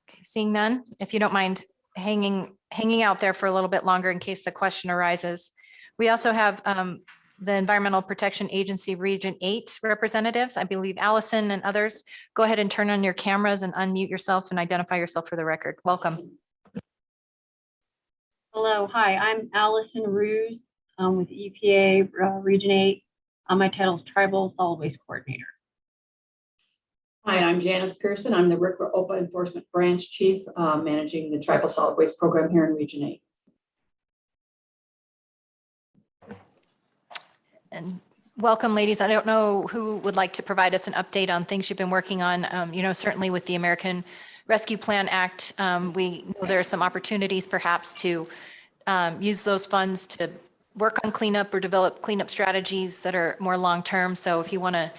Okay, seeing none, if you don't mind hanging out there for a little bit longer in case the question arises. We also have the Environmental Protection Agency Region 8 representatives, I believe Allison and others. Go ahead and turn on your cameras and unmute yourself and identify yourself for the record. Welcome. Hello, hi, I'm Allison Ruse with EPA Region 8. My title is Tribal Solid Waste Coordinator. Hi, I'm Janice Pearson. I'm the RCRA OPA Enforcement Branch Chief, managing the Tribal Solid Waste Program here in Region 8. And welcome, ladies. I don't know who would like to provide us an update on things you've been working on. Certainly with the American Rescue Plan Act, we know there are some opportunities perhaps to use those funds to work on cleanup or develop cleanup strategies that are more long-term. So if you want to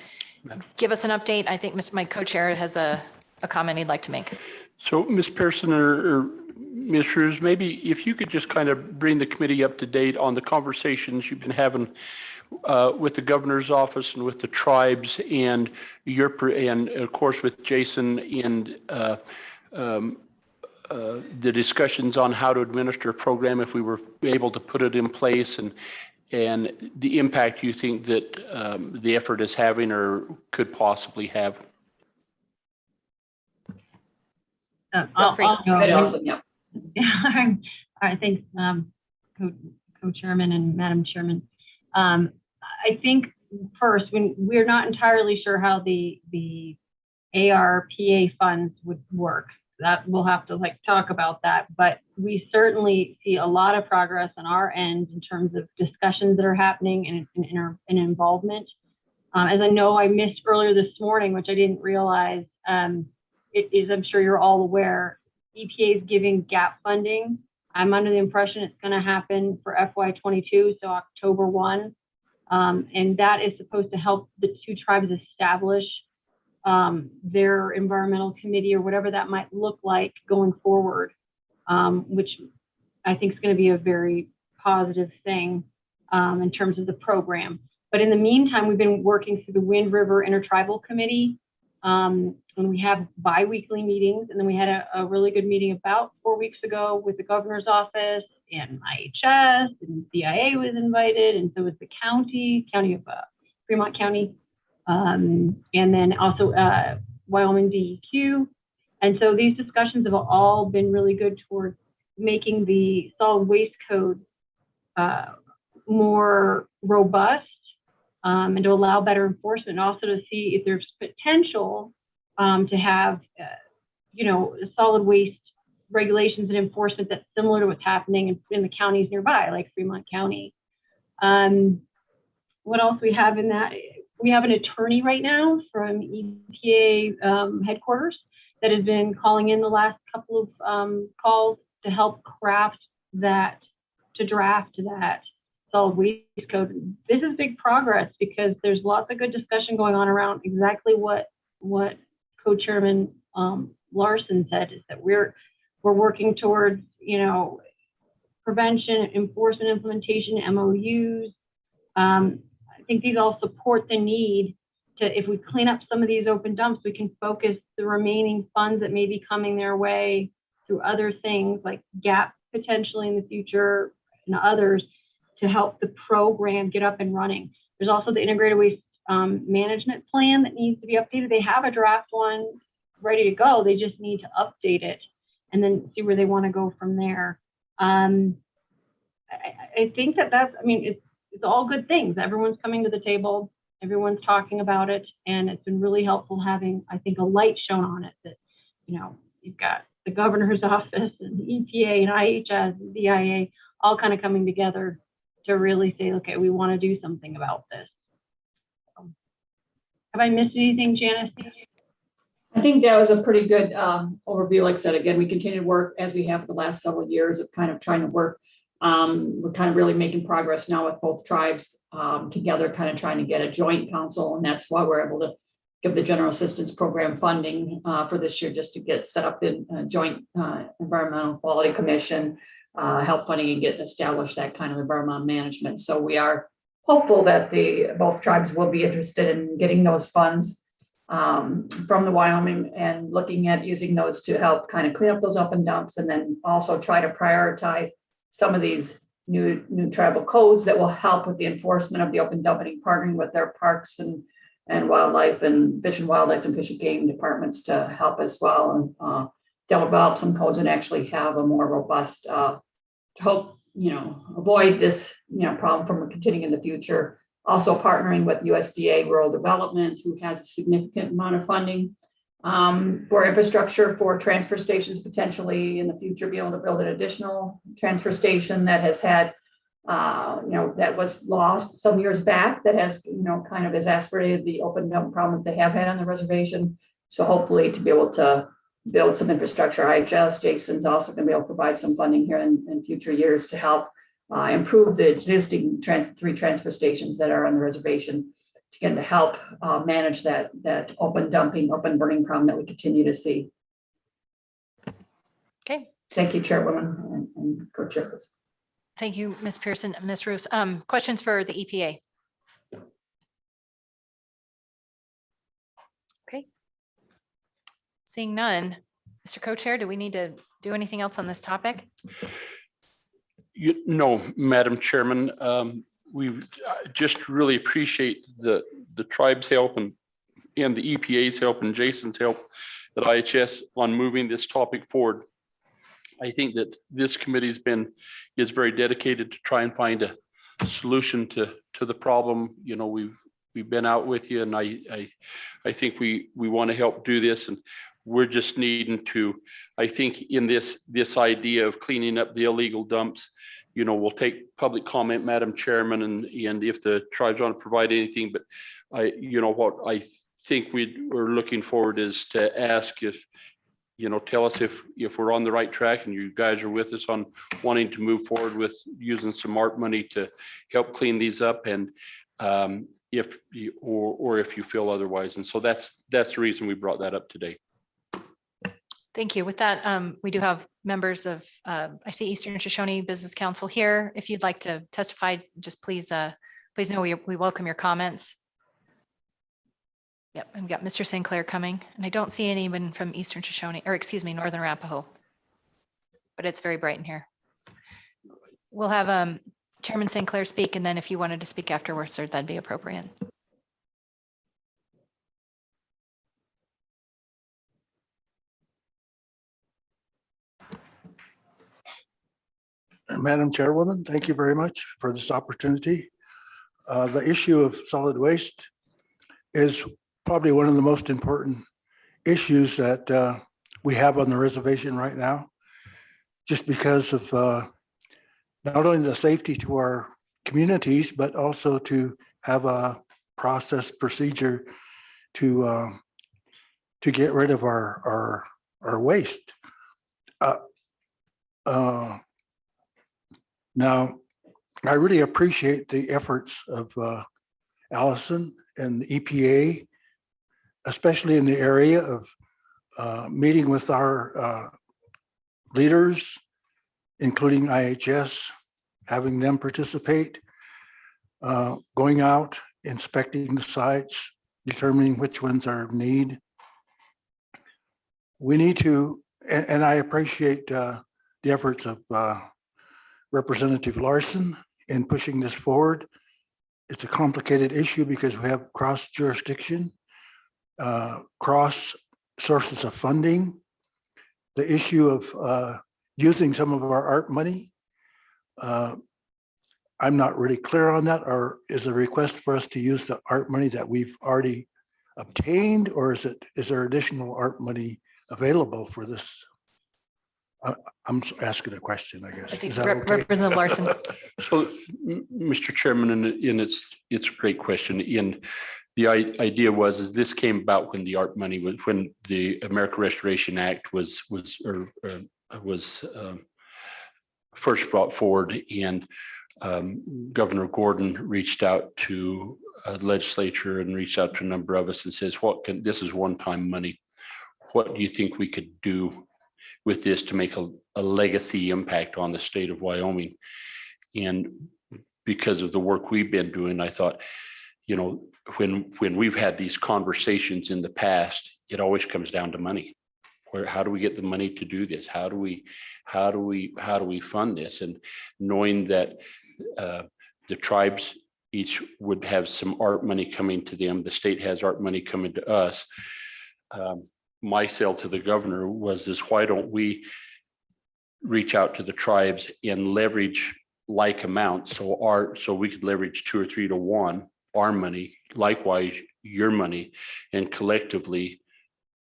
give us an update. I think my co-chair has a comment he'd like to make. So Ms. Pearson or Ms. Ruse, maybe if you could just kind of bring the committee up to date on the conversations you've been having with the governor's office and with the tribes and and of course with Jason and the discussions on how to administer a program if we were able to put it in place, and the impact you think that the effort is having or could possibly have. Feel free. Awesome, yeah. All right, thanks, co-chairman and Madam Chairman. I think first, when we're not entirely sure how the ARPA funds would work, that we'll have to talk about that, but we certainly see a lot of progress on our end in terms of discussions that are happening and involvement. As I know I missed earlier this morning, which I didn't realize, it is, I'm sure you're all aware, EPA is giving gap funding. I'm under the impression it's going to happen for FY22, so October 1. And that is supposed to help the two tribes establish their environmental committee or whatever that might look like going forward, which I think is going to be a very positive thing in terms of the program. But in the meantime, we've been working through the Wind River Intertribal Committee, and we have bi-weekly meetings. And then we had a really good meeting about 4 weeks ago with the governor's office and IHS, and CIA was invited, and so was the county of Fremont County, and then also Wyoming DEQ. And so these discussions have all been really good towards making the solid waste code more robust, and to allow better enforcement, and also to see if there's potential to have, solid waste regulations and enforcement that's similar to what's happening in the counties nearby, like Fremont County. What else we have in that? We have an attorney right now from EPA headquarters that has been calling in the last couple of calls to help draft that solid waste code. This is big progress because there's lots of good discussion going on around exactly what Co-Chairman Larson said, is that we're working towards, prevention, enforcement, implementation, MOUs. I think these all support the need to, if we clean up some of these open dumps, we can focus the remaining funds that may be coming their way through other things like GAP potentially in the future and others to help the program get up and running. There's also the integrated waste management plan that needs to be updated. They have a draft one ready to go. They just need to update it and then see where they want to go from there. I think it's all good things. Everyone's coming to the table. Everyone's talking about it. And it's been really helpful having, I think, a light shown on it that, you've got the governor's office and the EPA and IHS and DIA all kind of coming together to really say, okay, we want to do something about this. Have I missed anything, Janice? I think that was a pretty good overview. Like I said, again, we continue to work as we have for the last several years of kind of trying to work. We're kind of really making progress now with both tribes together, kind of trying to get a joint council. And that's why we're able to give the General Assistance Program funding for this year, just to get set up in a joint Environmental Quality Commission, help funding and get established that kind of environmental management. So we are hopeful that both tribes will be interested in getting those funds from the Wyoming and looking at using those to help kind of clean up those open dumps, and then also try to prioritize some of these new tribal codes that will help with the enforcement of the open dumping, partnering with their parks and wildlife and fish and wildlife and fish and game departments to help as well, and develop some codes and actually have a more robust to help avoid this problem from continuing in the future. Also partnering with USDA Rural Development, who has a significant amount of funding for infrastructure for transfer stations, potentially in the future be able to build an additional transfer station that has had that was lost some years back, that has kind of exacerbated the open dump problem that they have had on the reservation. So hopefully to be able to build some infrastructure. Jason's also going to be able to provide some funding here in future years to help improve the existing 3 transfer stations that are on the reservation, again, to help manage that open dumping, open burning problem that we continue to see. Okay. Thank you, Chairwoman and Co-Chairperson. Thank you, Ms. Pearson, Ms. Roos. Questions for the EPA? Okay. Seeing none, Mr. Co-Chair, do we need to do anything else on this topic? No, Madam Chairman, we just really appreciate the tribe's help and the EPA's help and Jason's help at IHS on moving this topic forward. I think that this committee is very dedicated to try and find a solution to the problem. You know, we've been out with you, and I think we want to help do this, and we're just needing to, I think in this idea of cleaning up the illegal dumps, you know, we'll take public comment, Madam Chairman, and if the tribes want to provide anything, but what I think we're looking forward is to ask if, tell us if we're on the right track and you guys are with us on wanting to move forward with using some ARP money to help clean these up, and if you feel otherwise. And so that's the reason we brought that up today. Thank you. With that, we do have members of, I see Eastern Shoshone Business Council here. If you'd like to testify, just please know we welcome your comments. Yep, I've got Mr. St. Clair coming, and I don't see anyone from Eastern Shoshone, or excuse me, Northern Arapaho, but it's very bright in here. We'll have Chairman St. Clair speak, and then if you wanted to speak afterwards, sir, that'd be appropriate. Madam Chairwoman, thank you very much for this opportunity. The issue of solid waste is probably one of the most important issues that we have on the reservation right now, just because of not only the safety to our communities, but also to have a process procedure to get rid of our waste. Now, I really appreciate the efforts of Allison and the EPA, especially in the area of meeting with our leaders, including IHS, having them participate, going out, inspecting the sites, determining which ones are of need. We need to, and I appreciate the efforts of Representative Larson in pushing this forward. It's a complicated issue because we have cross jurisdiction, cross sources of funding, the issue of using some of our ARP money. I'm not really clear on that, or is a request for us to use the ARP money that we've already obtained, or is there additional ARP money available for this? I'm asking a question, I guess. I think Is that okay? Representative Larson. So, Mr. Chairman, and it's a great question. And the idea was this came about when the ARP money was, when the American Restoration Act was first brought forward, and Governor Gordon reached out to the legislature and reached out to a number of us and says, this is one-time money. What do you think we could do with this to make a legacy impact on the state of Wyoming? And because of the work we've been doing, I thought, when we've had these conversations in the past, it always comes down to money. How do we get the money to do this? How do we fund this? And knowing that the tribes each would have some ARP money coming to them, the state has ARP money coming to us. My sell to the governor was this: why don't we reach out to the tribes and leverage like amounts, so we could leverage 2 or 3 to 1 our money, likewise your money, and collectively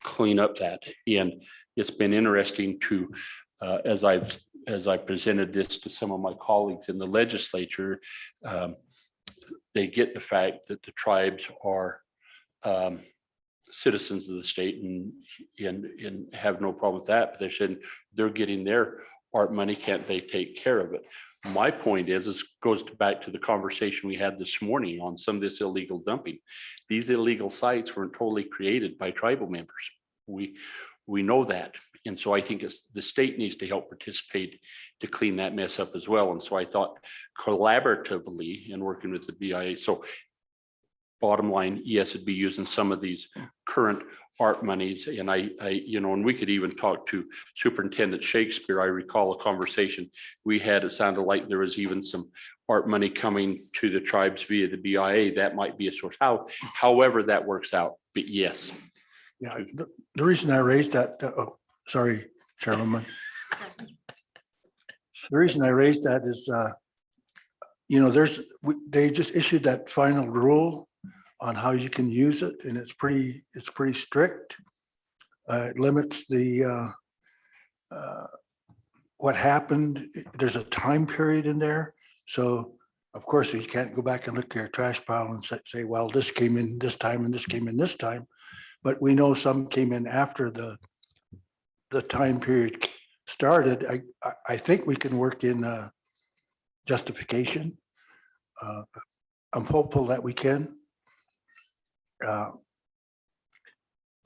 clean up that. And it's been interesting to as I presented this to some of my colleagues in the legislature, they get the fact that the tribes are citizens of the state and have no problem with that. But they're saying they're getting their ARP money, can't they take care of it? My point is goes back to the conversation we had this morning on some of this illegal dumping. These illegal sites weren't totally created by tribal members. We know that. And so I think the state needs to help participate to clean that mess up as well. And so I thought collaboratively in working with the BIA. So bottom line, yes, it'd be using some of these current art monies. And and we could even talk to Superintendent Shakespeare. I recall a conversation we had. It sounded like there was even some art money coming to the tribes via the BIA. That might be a source. However that works out. But yes. Yeah, the reason I raised that, sorry, Chairwoman. The reason I raised that is, they just issued that final rule on how you can use it, and it's pretty strict. It limits the what happened. There's a time period in there, so of course you can't go back and look at your trash pile and say, well, this came in this time and this came in this time. But we know some came in after the time period started. I think we can work in justification. I'm hopeful that we can. The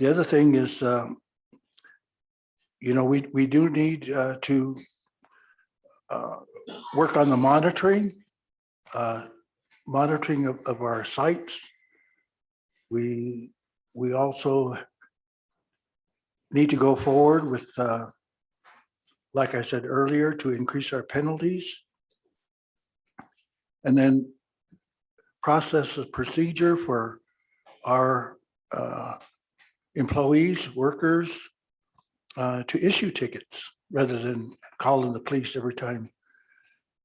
other thing is, we do need to work on the monitoring of our sites. We also need to go forward with, like I said earlier, to increase our penalties. And then process a procedure for our employees, workers, to issue tickets rather than calling the police every time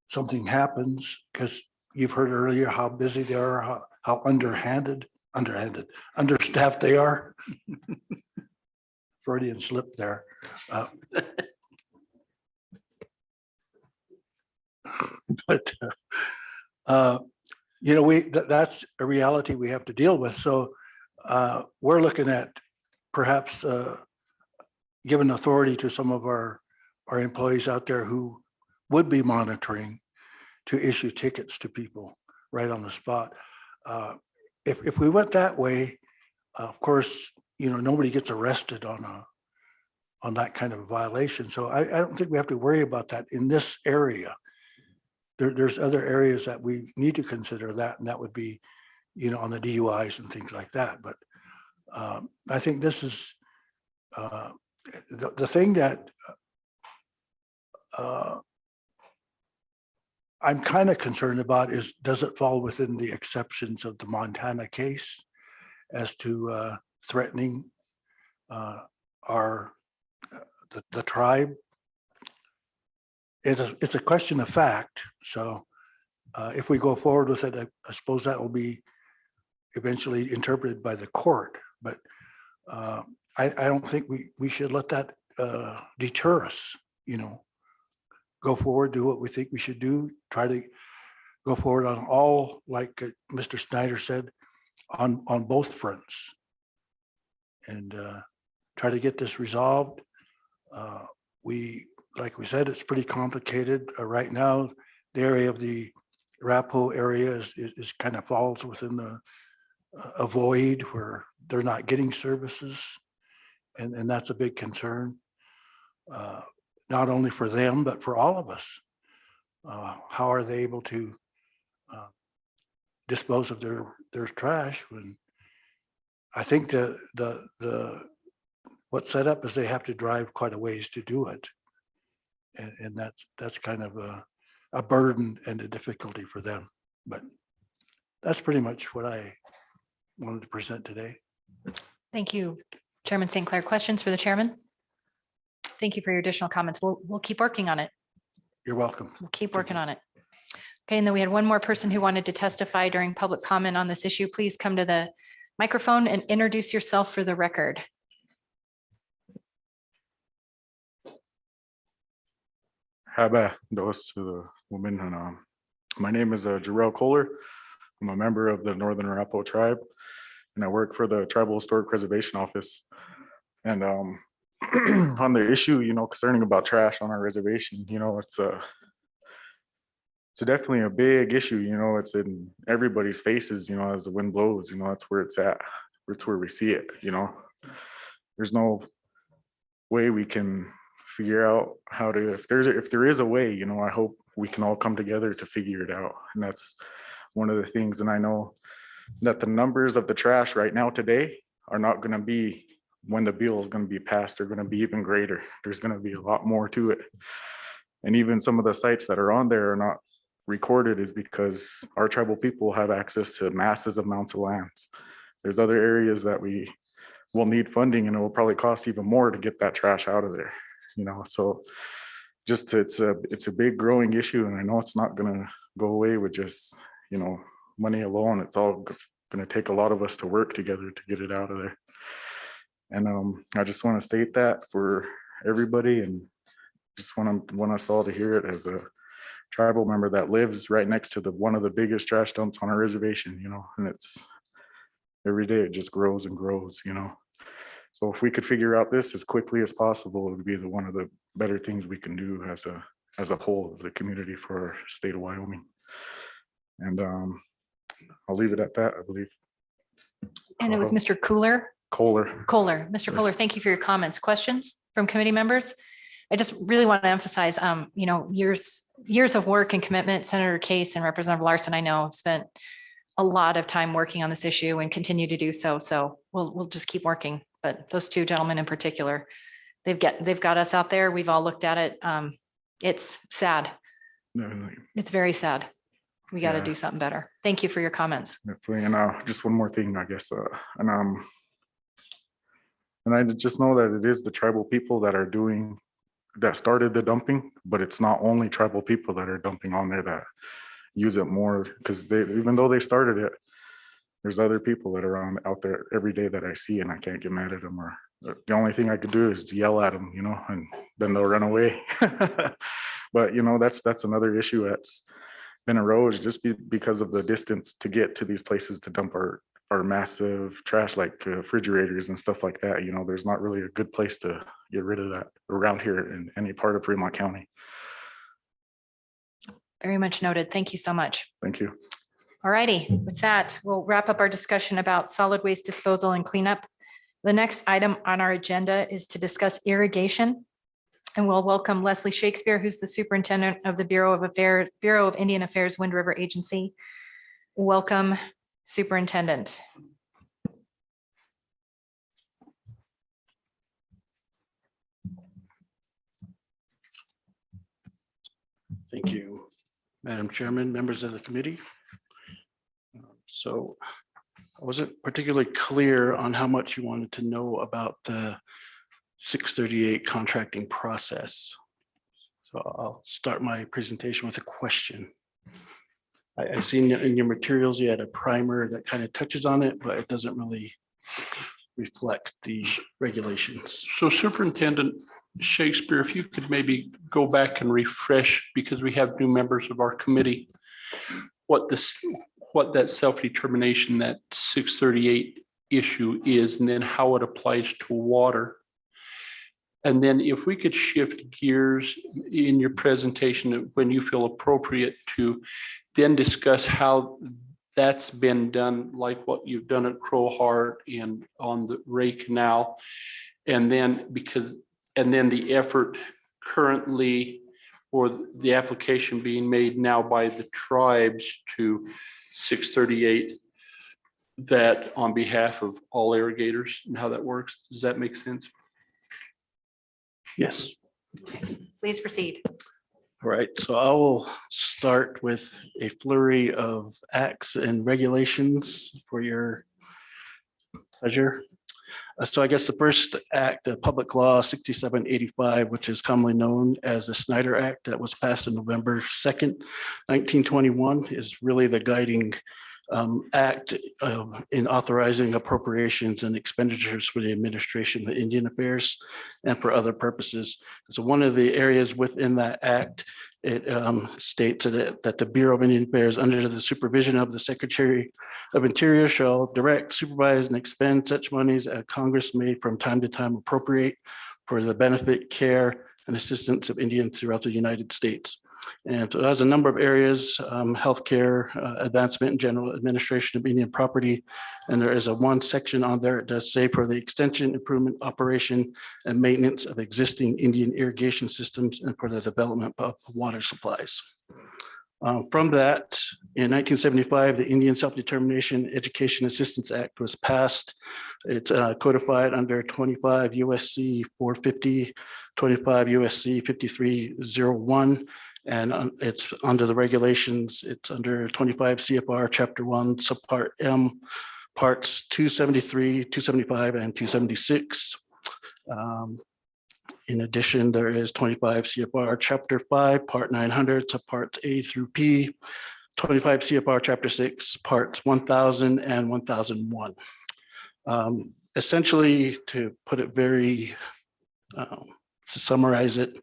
something happens, because you've heard earlier how busy they are, how understaffed they are. Freudian slip there. But that's a reality we have to deal with. So we're looking at perhaps giving authority to some of our employees out there who would be monitoring to issue tickets to people right on the spot. If we went that way, of course, nobody gets arrested on that kind of violation. So I don't think we have to worry about that in this area. There's other areas that we need to consider that, and that would be, on the DUIs and things like that. But I think this is the thing that I'm kind of concerned about is, does it fall within the exceptions of the Montana case as to threatening the tribe? It's a question of fact. So if we go forward with it, I suppose that will be eventually interpreted by the court. But I don't think we should let that deter us, go forward, do what we think we should do, try to go forward on all, like Mr. Snyder said, on both fronts, and try to get this resolved. Like we said, it's pretty complicated right now. The area of the Arapaho area is kind of falls within a void where they're not getting services, and that's a big concern. Not only for them, but for all of us. How are they able to dispose of their trash when I think what's set up is they have to drive quite a ways to do it. And that's kind of a burden and a difficulty for them. But that's pretty much what I wanted to present today. Thank you, Chairman St. Clair. Questions for the chairman? Thank you for your additional comments. We'll keep working on it. You're welcome. We'll keep working on it. Okay, and then we had one more person who wanted to testify during public comment on this issue. Please come to the microphone and introduce yourself for the record. Haba those to the woman. And my name is Jarrell Kohler. I'm a member of the Northern Arapaho tribe, and I work for the Tribal Historic Preservation Office. And on the issue, concerning about trash on our reservation, it's definitely a big issue, it's in everybody's faces, as the wind blows, that's where it's at. It's where we see it, There's no way we can figure out how to, if there is a way, I hope we can all come together to figure it out. And that's one of the things. And I know that the numbers of the trash right now today are not going to be, when the bill is going to be passed, they're going to be even greater. There's going to be a lot more to it. And even some of the sites that are on there are not recorded is because our tribal people have access to massive amounts of lands. There's other areas that we will need funding, and it will probably cost even more to get that trash out of there, so just it's a big growing issue, and I know it's not going to go away with just money alone. It's all going to take a lot of us to work together to get it out of there. And I just want to state that for everybody, and just want us all to hear it as a tribal member that lives right next to one of the biggest trash dumps on our reservation, and it's every day it just grows and grows, So if we could figure out this as quickly as possible, it would be one of the better things we can do as a whole of the community for our state of Wyoming. And I'll leave it at that, I believe. And it was Mr. Kohler. Mr. Kohler, thank you for your comments. Questions from committee members? I just really want to emphasize, years of work and commitment. Senator Case and Representative Larson, I know, have spent a lot of time working on this issue and continue to do so. So we'll just keep working. But those two gentlemen in particular, they've got us out there. We've all looked at it. It's sad. It's very sad. We got to do something better. Thank you for your comments. Definitely. And just one more thing, I guess, and I just know that it is the tribal people that started the dumping, but it's not only tribal people that are dumping on there that use it more, because even though they started it, there's other people that are out there every day that I see, and I can't get mad at them, or the only thing I could do is yell at them, and then they'll run away. But that's another issue that's been eroded just because of the distance to get to these places to dump our massive trash, like refrigerators and stuff like that. There's not really a good place to get rid of that around here in any part of Fremont County. Very much noted. Thank you so much. Thank you. All righty. With that, we'll wrap up our discussion about solid waste disposal and cleanup. The next item on our agenda is to discuss irrigation. And we'll welcome Leslie Shakespeare, who's the superintendent of the Bureau of Indian Affairs Wind River Agency. Welcome, Superintendent. Thank you, Madam Chairman, members of the committee. So I wasn't particularly clear on how much you wanted to know about the 638 contracting process. So I'll start my presentation with a question. I seen in your materials, you had a primer that kind of touches on it, but it doesn't really reflect the regulations. So Superintendent Shakespeare, if you could maybe go back and refresh, because we have new members of our committee, what that self-determination, that 638 issue is, and then how it applies to water. And then if we could shift gears in your presentation when you feel appropriate to then discuss how that's been done, like what you've done at Crowheart and on the Ray Canal. And then the effort currently, or the application being made now by the tribes to 638, that on behalf of all irrigators, and how that works. Does that make sense? Yes. Please proceed. All right, so I will start with a flurry of acts and regulations for your pleasure. So I guess the first act, Public Law 6785, which is commonly known as the Snyder Act, that was passed on November 2nd, 1921, is really the guiding act in authorizing appropriations and expenditures for the administration of Indian Affairs and for other purposes. So one of the areas within that act, it states that the Bureau of Indian Affairs, under the supervision of the Secretary of Interior, shall direct, supervise, and expend such monies as Congress may from time to time appropriate for the benefit, care, and assistance of Indians throughout the United States. And so it has a number of areas, healthcare, advancement and general administration of Indian property. And there is a one section on there. It does say for the extension, improvement, operation, and maintenance of existing Indian irrigation systems and for the development of water supplies. From that, in 1975, the Indian Self-Determination Education Assistance Act was passed. It's codified under 25 USC 450, 25 USC 5301, and it's under the regulations. It's under 25 CFR Chapter 1, Subpart M, Parts 273, 275, and 276. In addition, there is 25 CFR Chapter 5, Part 900, Subparts A through P, 25 CFR Chapter 6, Parts 1000 and 1001. Essentially, to put it very, to summarize it,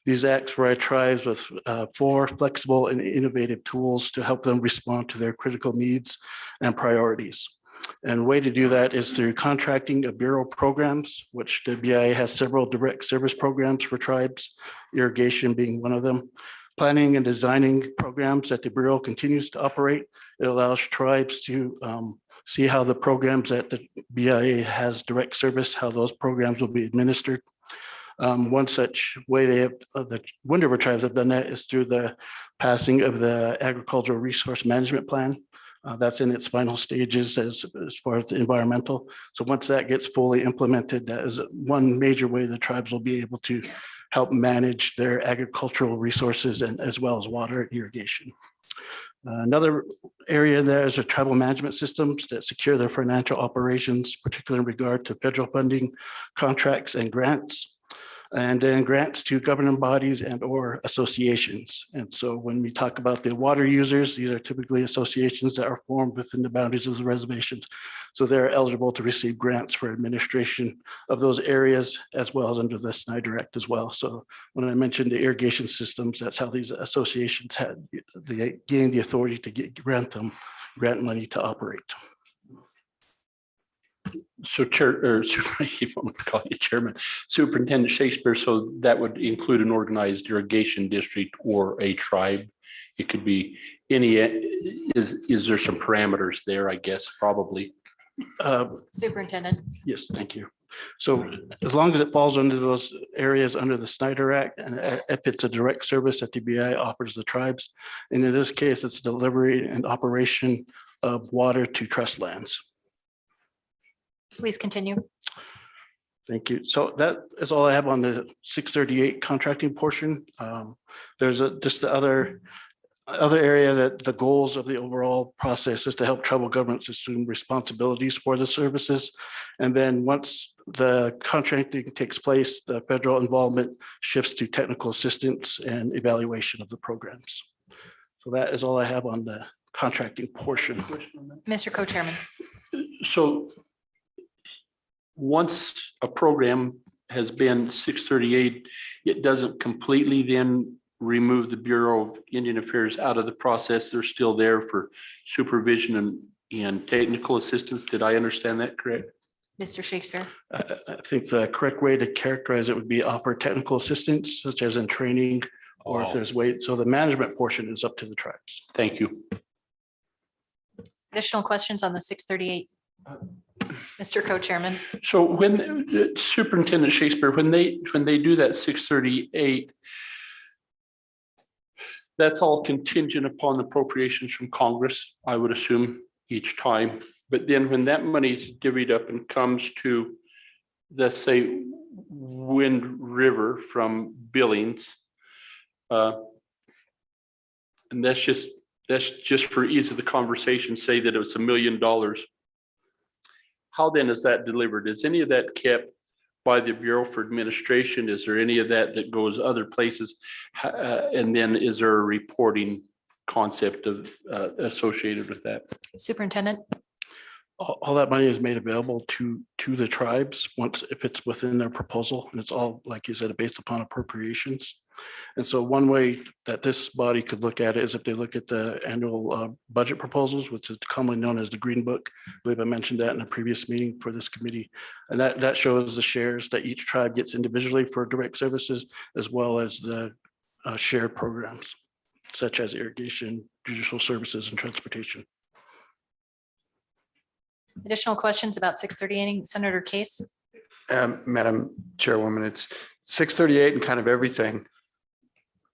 these acts provide tribes with 4 flexible and innovative tools to help them respond to their critical needs and priorities. And the way to do that is through contracting of bureau programs, which the BIA has several direct service programs for tribes, irrigation being one of them. Planning and designing programs that the bureau continues to operate. It allows tribes to see how the programs that the BIA has direct service, how those programs will be administered. One such way they have, the Wind River tribes have done that is through the passing of the Agricultural Resource Management Plan. That's in its final stages as far as the environmental. So once that gets fully implemented, that is one major way the tribes will be able to help manage their agricultural resources and as well as water and irrigation. Another area there is the tribal management systems that secure their financial operations, particularly in regard to federal funding, contracts, and grants. And then grants to governing bodies and or associations. And so when we talk about the water users, these are typically associations that are formed within the boundaries of the reservations. So they're eligible to receive grants for administration of those areas as well as under the Snyder Act as well. So when I mentioned the irrigation systems, that's how these associations they gained the authority to grant money to operate. So Chair, or if I want to call you Chairman, Superintendent Shakespeare, so that would include an organized irrigation district or a tribe. It could be any, is there some parameters there, I guess, probably? Superintendent. Yes, thank you. So as long as it falls under those areas under the Snyder Act, and if it's a direct service that the BI offers the tribes, and in this case, it's delivery and operation of water to trust lands. Please continue. Thank you. So that is all I have on the 638 contracting portion. There's just the other area that the goals of the overall process is to help tribal governments assume responsibilities for the services. And then once the contracting takes place, the federal involvement shifts to technical assistance and evaluation of the programs. So that is all I have on the contracting portion. Mr. Co-Chairman. So once a program has been 638, it doesn't completely then remove the Bureau of Indian Affairs out of the process. They're still there for supervision and technical assistance. Did I understand that correct? Mr. Shakespeare. I think the correct way to characterize it would be offer technical assistance, such as in training, or if there's weight. So the management portion is up to the tribes. Thank you. Additional questions on the 638? Mr. Co-Chairman. So when Superintendent Shakespeare, when they do that 638, that's all contingent upon appropriations from Congress, I would assume, each time. But then when that money is divvied up and comes to, let's say, Wind River from Billings, and that's just for ease of the conversation, say that it was $1 million. How then is that delivered? Is any of that kept by the Bureau for Administration? Is there any of that goes other places? And then is there a reporting concept of associated with that? Superintendent. All that money is made available to the tribes once if it's within their proposal, and it's all, like you said, based upon appropriations. And so one way that this body could look at it is if they look at the annual budget proposals, which is commonly known as the Green Book. I believe I mentioned that in a previous meeting for this committee. And that shows the shares that each tribe gets individually for direct services, as well as the shared programs. such as irrigation, judicial services, and transportation. Additional questions about 638, Senator Case? Madam Chairwoman, it's 638 and kind of everything.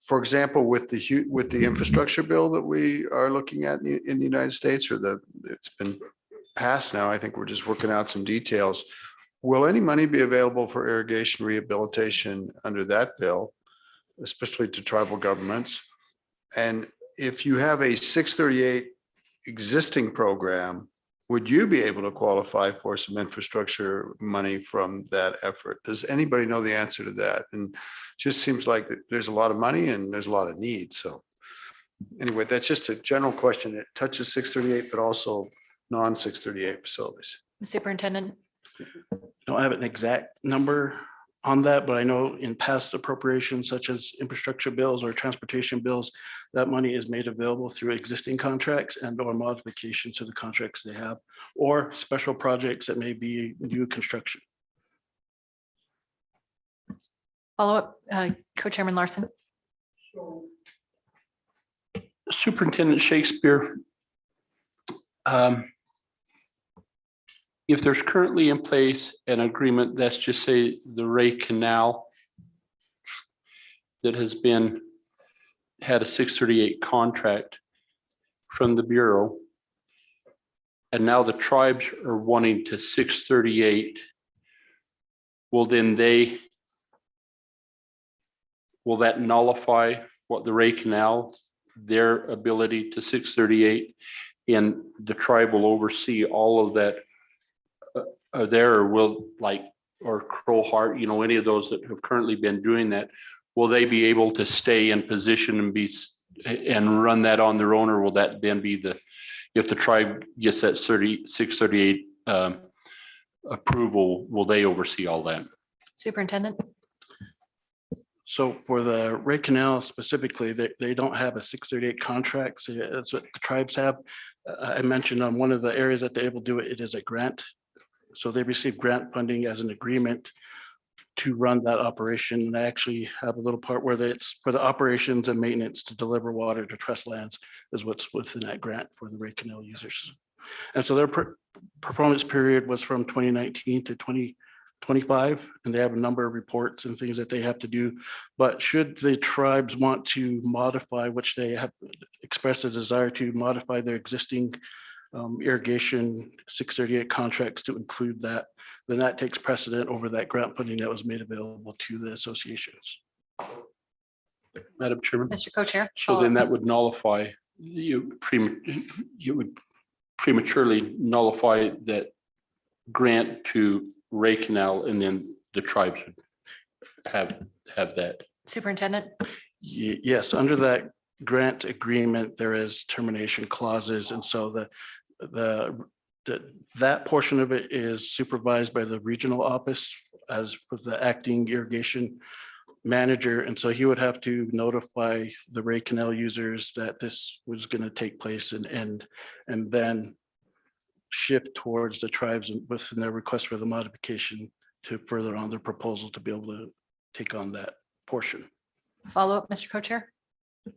For example, with the infrastructure bill that we are looking at in the United States, or it's been passed now, I think we're just working out some details. Will any money be available for irrigation rehabilitation under that bill, especially to tribal governments? And if you have a 638 existing program, would you be able to qualify for some infrastructure money from that effort? Does anybody know the answer to that? And just seems like that there's a lot of money and there's a lot of need. So anyway, that's just a general question. It touches 638, but also non-638 facilities. Superintendent? I don't have an exact number on that, but I know in past appropriations such as infrastructure bills or transportation bills, that money is made available through existing contracts and or modifications to the contracts they have, or special projects that may be new construction. Follow up, Co-Chairman Larson? Superintendent Shakespeare, if there's currently in place an agreement, that's just say the Ray Canal that has had a 638 contract from the Bureau, and now the tribes are wanting to 638, will that nullify what the Ray Canal, their ability to 638, and the tribe will oversee all of that there, or will or Crowheart, any of those that have currently been doing that, will they be able to stay in position and run that on their own, or will that then be if the tribe gets that 638 approval, will they oversee all that? Superintendent? So for the Ray Canal specifically, they don't have a 638 contract. So that's what the tribes have. I mentioned on one of the areas that they're able to do it, it is a grant. So they receive grant funding as an agreement to run that operation. And I actually have a little part where it's for the operations and maintenance to deliver water to trust lands is what's within that grant for the Ray Canal users. And so their performance period was from 2019 to 2025, and they have a number of reports and things that they have to do. But should the tribes want to modify, which they have expressed a desire to modify their existing irrigation 638 contracts to include that, then that takes precedent over that grant funding that was made available to the associations. Madam Chairman? Mr. Co-Chair? So then that would nullify, you would prematurely nullify that grant to Ray Canal, and then the tribes would have that. Superintendent? Yes, under that grant agreement, there is termination clauses. And so that portion of it is supervised by the regional office as with the acting irrigation manager. And so he would have to notify the Ray Canal users that this was going to take place and end, and then shift towards the tribes within their request for the modification to further on their proposal to be able to take on that portion. Follow up, Mr. Co-Chair? I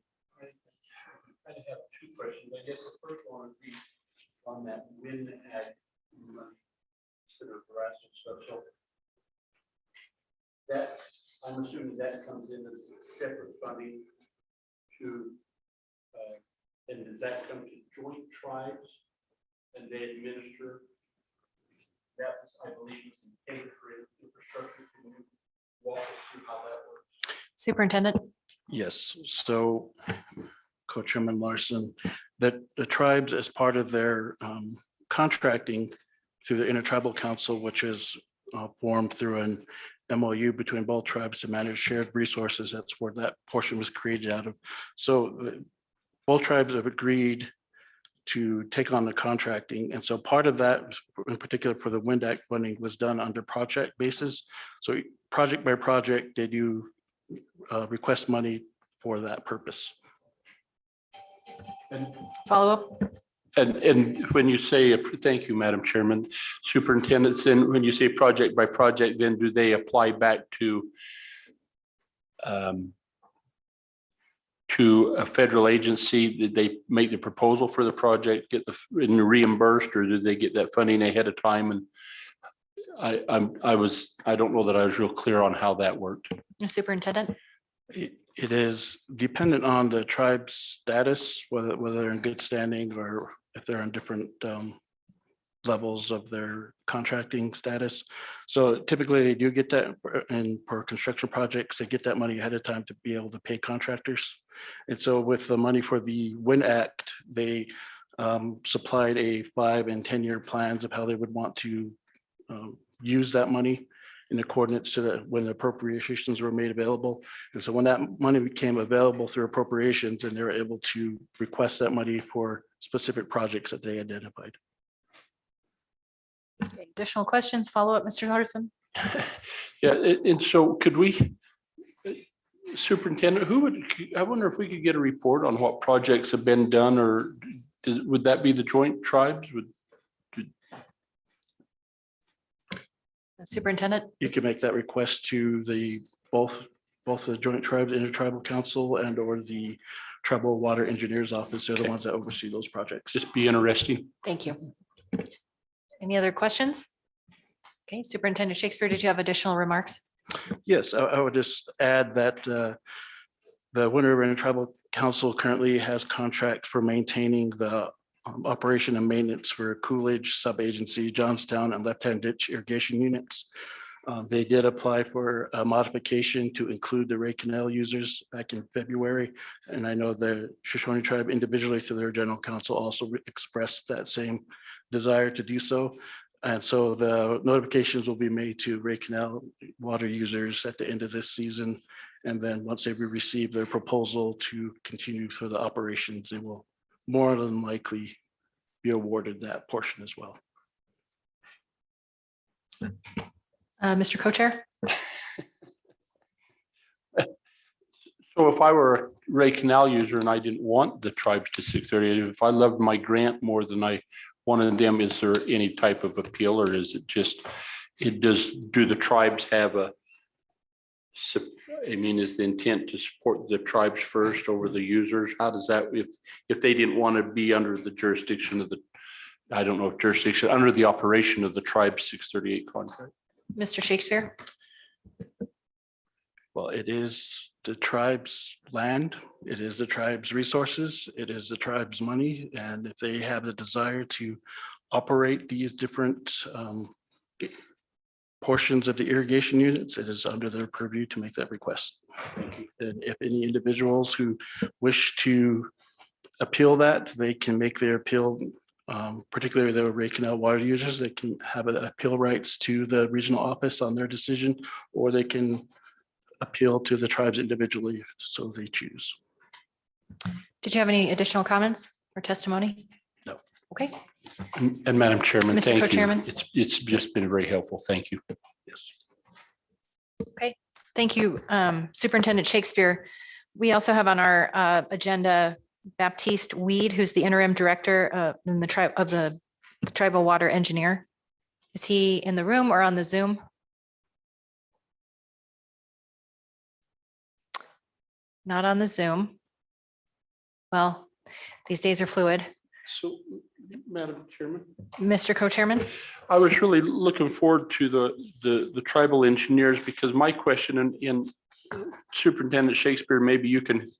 have two questions. I guess the first one would be on that wind ag money, sort of harassment stuff. So that, I'm assuming that comes in as separate funding to, and does that come to joint tribes and they administer? That was, I believe, is intended for infrastructure. Can you walk us through how that works? Superintendent? Yes, so Co-Chairman Larson, that the tribes, as part of their contracting through the Intertribal Council, which is formed through an MOU between both tribes to manage shared resources, that's where that portion was created out of. So both tribes have agreed to take on the contracting. And so part of that, in particular for the Wind Act funding, was done under project basis. So project by project, they do request money for that purpose. And follow up. And when you say, thank you, Madam Chairman, superintendents, then when you say project by project, then do they apply back to to a federal agency? Did they make the proposal for the project, get the and reimbursed, or did they get that funding ahead of time? And I don't know that I was real clear on how that worked. Superintendent? It is dependent on the tribe's status, whether they're in good standing or if they're on different levels of their contracting status. So typically they do get that, and for construction projects, they get that money ahead of time to be able to pay contractors. And so with the money for the WIN Act, they supplied a 5 and 10-year plans of how they would want to use that money in accordance to when the appropriations were made available. And so when that money became available through appropriations, and they were able to request that money for specific projects that they identified. Additional questions, follow-up, Mr. Larson? Yeah, and so could we, Superintendent, I wonder if we could get a report on what projects have been done, or would that be the joint tribes? Superintendent? You can make that request to the both the Joint Tribes Intertribal Council and or the Tribal Water Engineers Office. They're the ones that oversee those projects. Just be interesting. Thank you. Any other questions? Okay, Superintendent Shakespeare, did you have additional remarks? Yes, I would just add that the Wind River Intertribal Council currently has contracts for maintaining the operation and maintenance for Coolidge, Sub-Agency, Johnstown, and Left-Hand Ditch irrigation units. They did apply for a modification to include the Ray Canal users back in February. And I know the Shoshone Tribe individually through their general counsel also expressed that same desire to do so. And so the notifications will be made to Ray Canal water users at the end of this season. And then once they receive their proposal to continue for the operations, they will more than likely be awarded that portion as well. Mr. Co-Chair? So if I were a Ray Canal user and I didn't want the tribes to 638, if I loved my grant more than I wanted them, is there any type of appeal, or is it just, do the tribes have is the intent to support the tribes first over the users? How does that, if they didn't want to be under the jurisdiction of the, I don't know if jurisdiction, under the operation of the tribe 638 contract? Mr. Shakespeare? Well, it is the tribe's land, it is the tribe's resources, it is the tribe's money. And if they have the desire to operate these different portions of the irrigation units, it is under their purview to make that request. And if any individuals who wish to appeal that, they can make their appeal, particularly the Ray Canal water users, they can have appeal rights to the regional office on their decision, or they can appeal to the tribes individually, so they choose. Did you have any additional comments or testimony? No. Okay. And Madam Chairman, Mr. thank you. Co-Chairman? It's just been very helpful. Thank you. Yes. Okay, thank you, Superintendent Shakespeare. We also have on our agenda Baptiste Weed, who's the interim director in the tribe of the tribal water engineer. Is he in the room or on the Zoom? Not on the Zoom. Well, these days are fluid. So, Madam Chairman, Mr. Co-Chairman? I was really looking forward to the tribal engineers, because my question, and Superintendent Shakespeare, maybe you can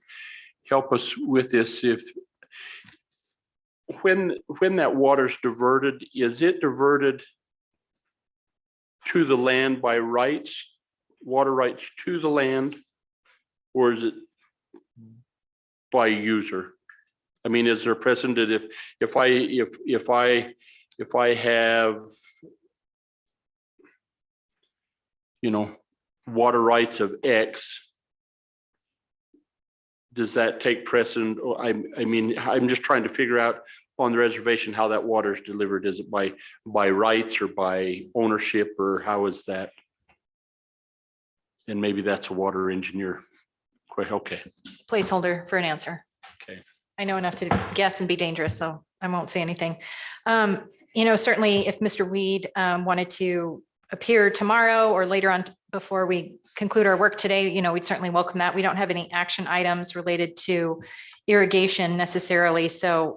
help us with this. If when that water's diverted, is it diverted to the land by rights, water rights to the land, or is it by user? I mean, is there a precedent if I have, water rights of X, does that take precedent? Or I mean, I'm just trying to figure out on the reservation how that water is delivered. Is it by rights or by ownership, or how is that? And maybe that's a water engineer. Okay. Placeholder for an answer. Okay. I know enough to guess and be dangerous, so I won't say anything. Certainly if Mr. Weed wanted to appear tomorrow or later on before we conclude our work today, we'd certainly welcome that. We don't have any action items related to irrigation necessarily. So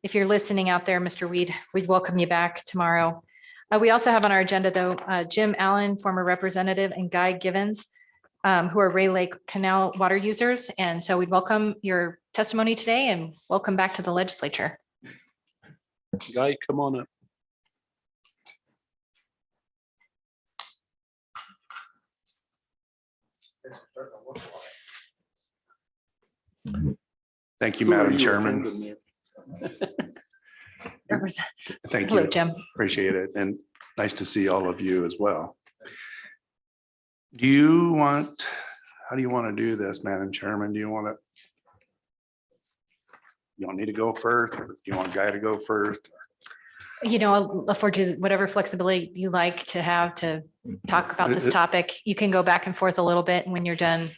if you're listening out there, Mr. Weed, we'd welcome you back tomorrow. We also have on our agenda, though, Jim Allen, former representative, and Guy Givens, who are Ray Lake Canal water users. And so we'd welcome your testimony today and welcome back to the legislature. Guy, come on up. Thank you, Who are Madam you Chairman. attending Thank Hello, you. Jim. Appreciate it. And nice to see all of you as well. Do you want, how do you want to do this, Madam Chairman? Do you want to? You want me to go first, or do you want Guy to go first? I'll afford you whatever flexibility you like to have to talk about this topic. You can go back and forth a little bit, and when you're done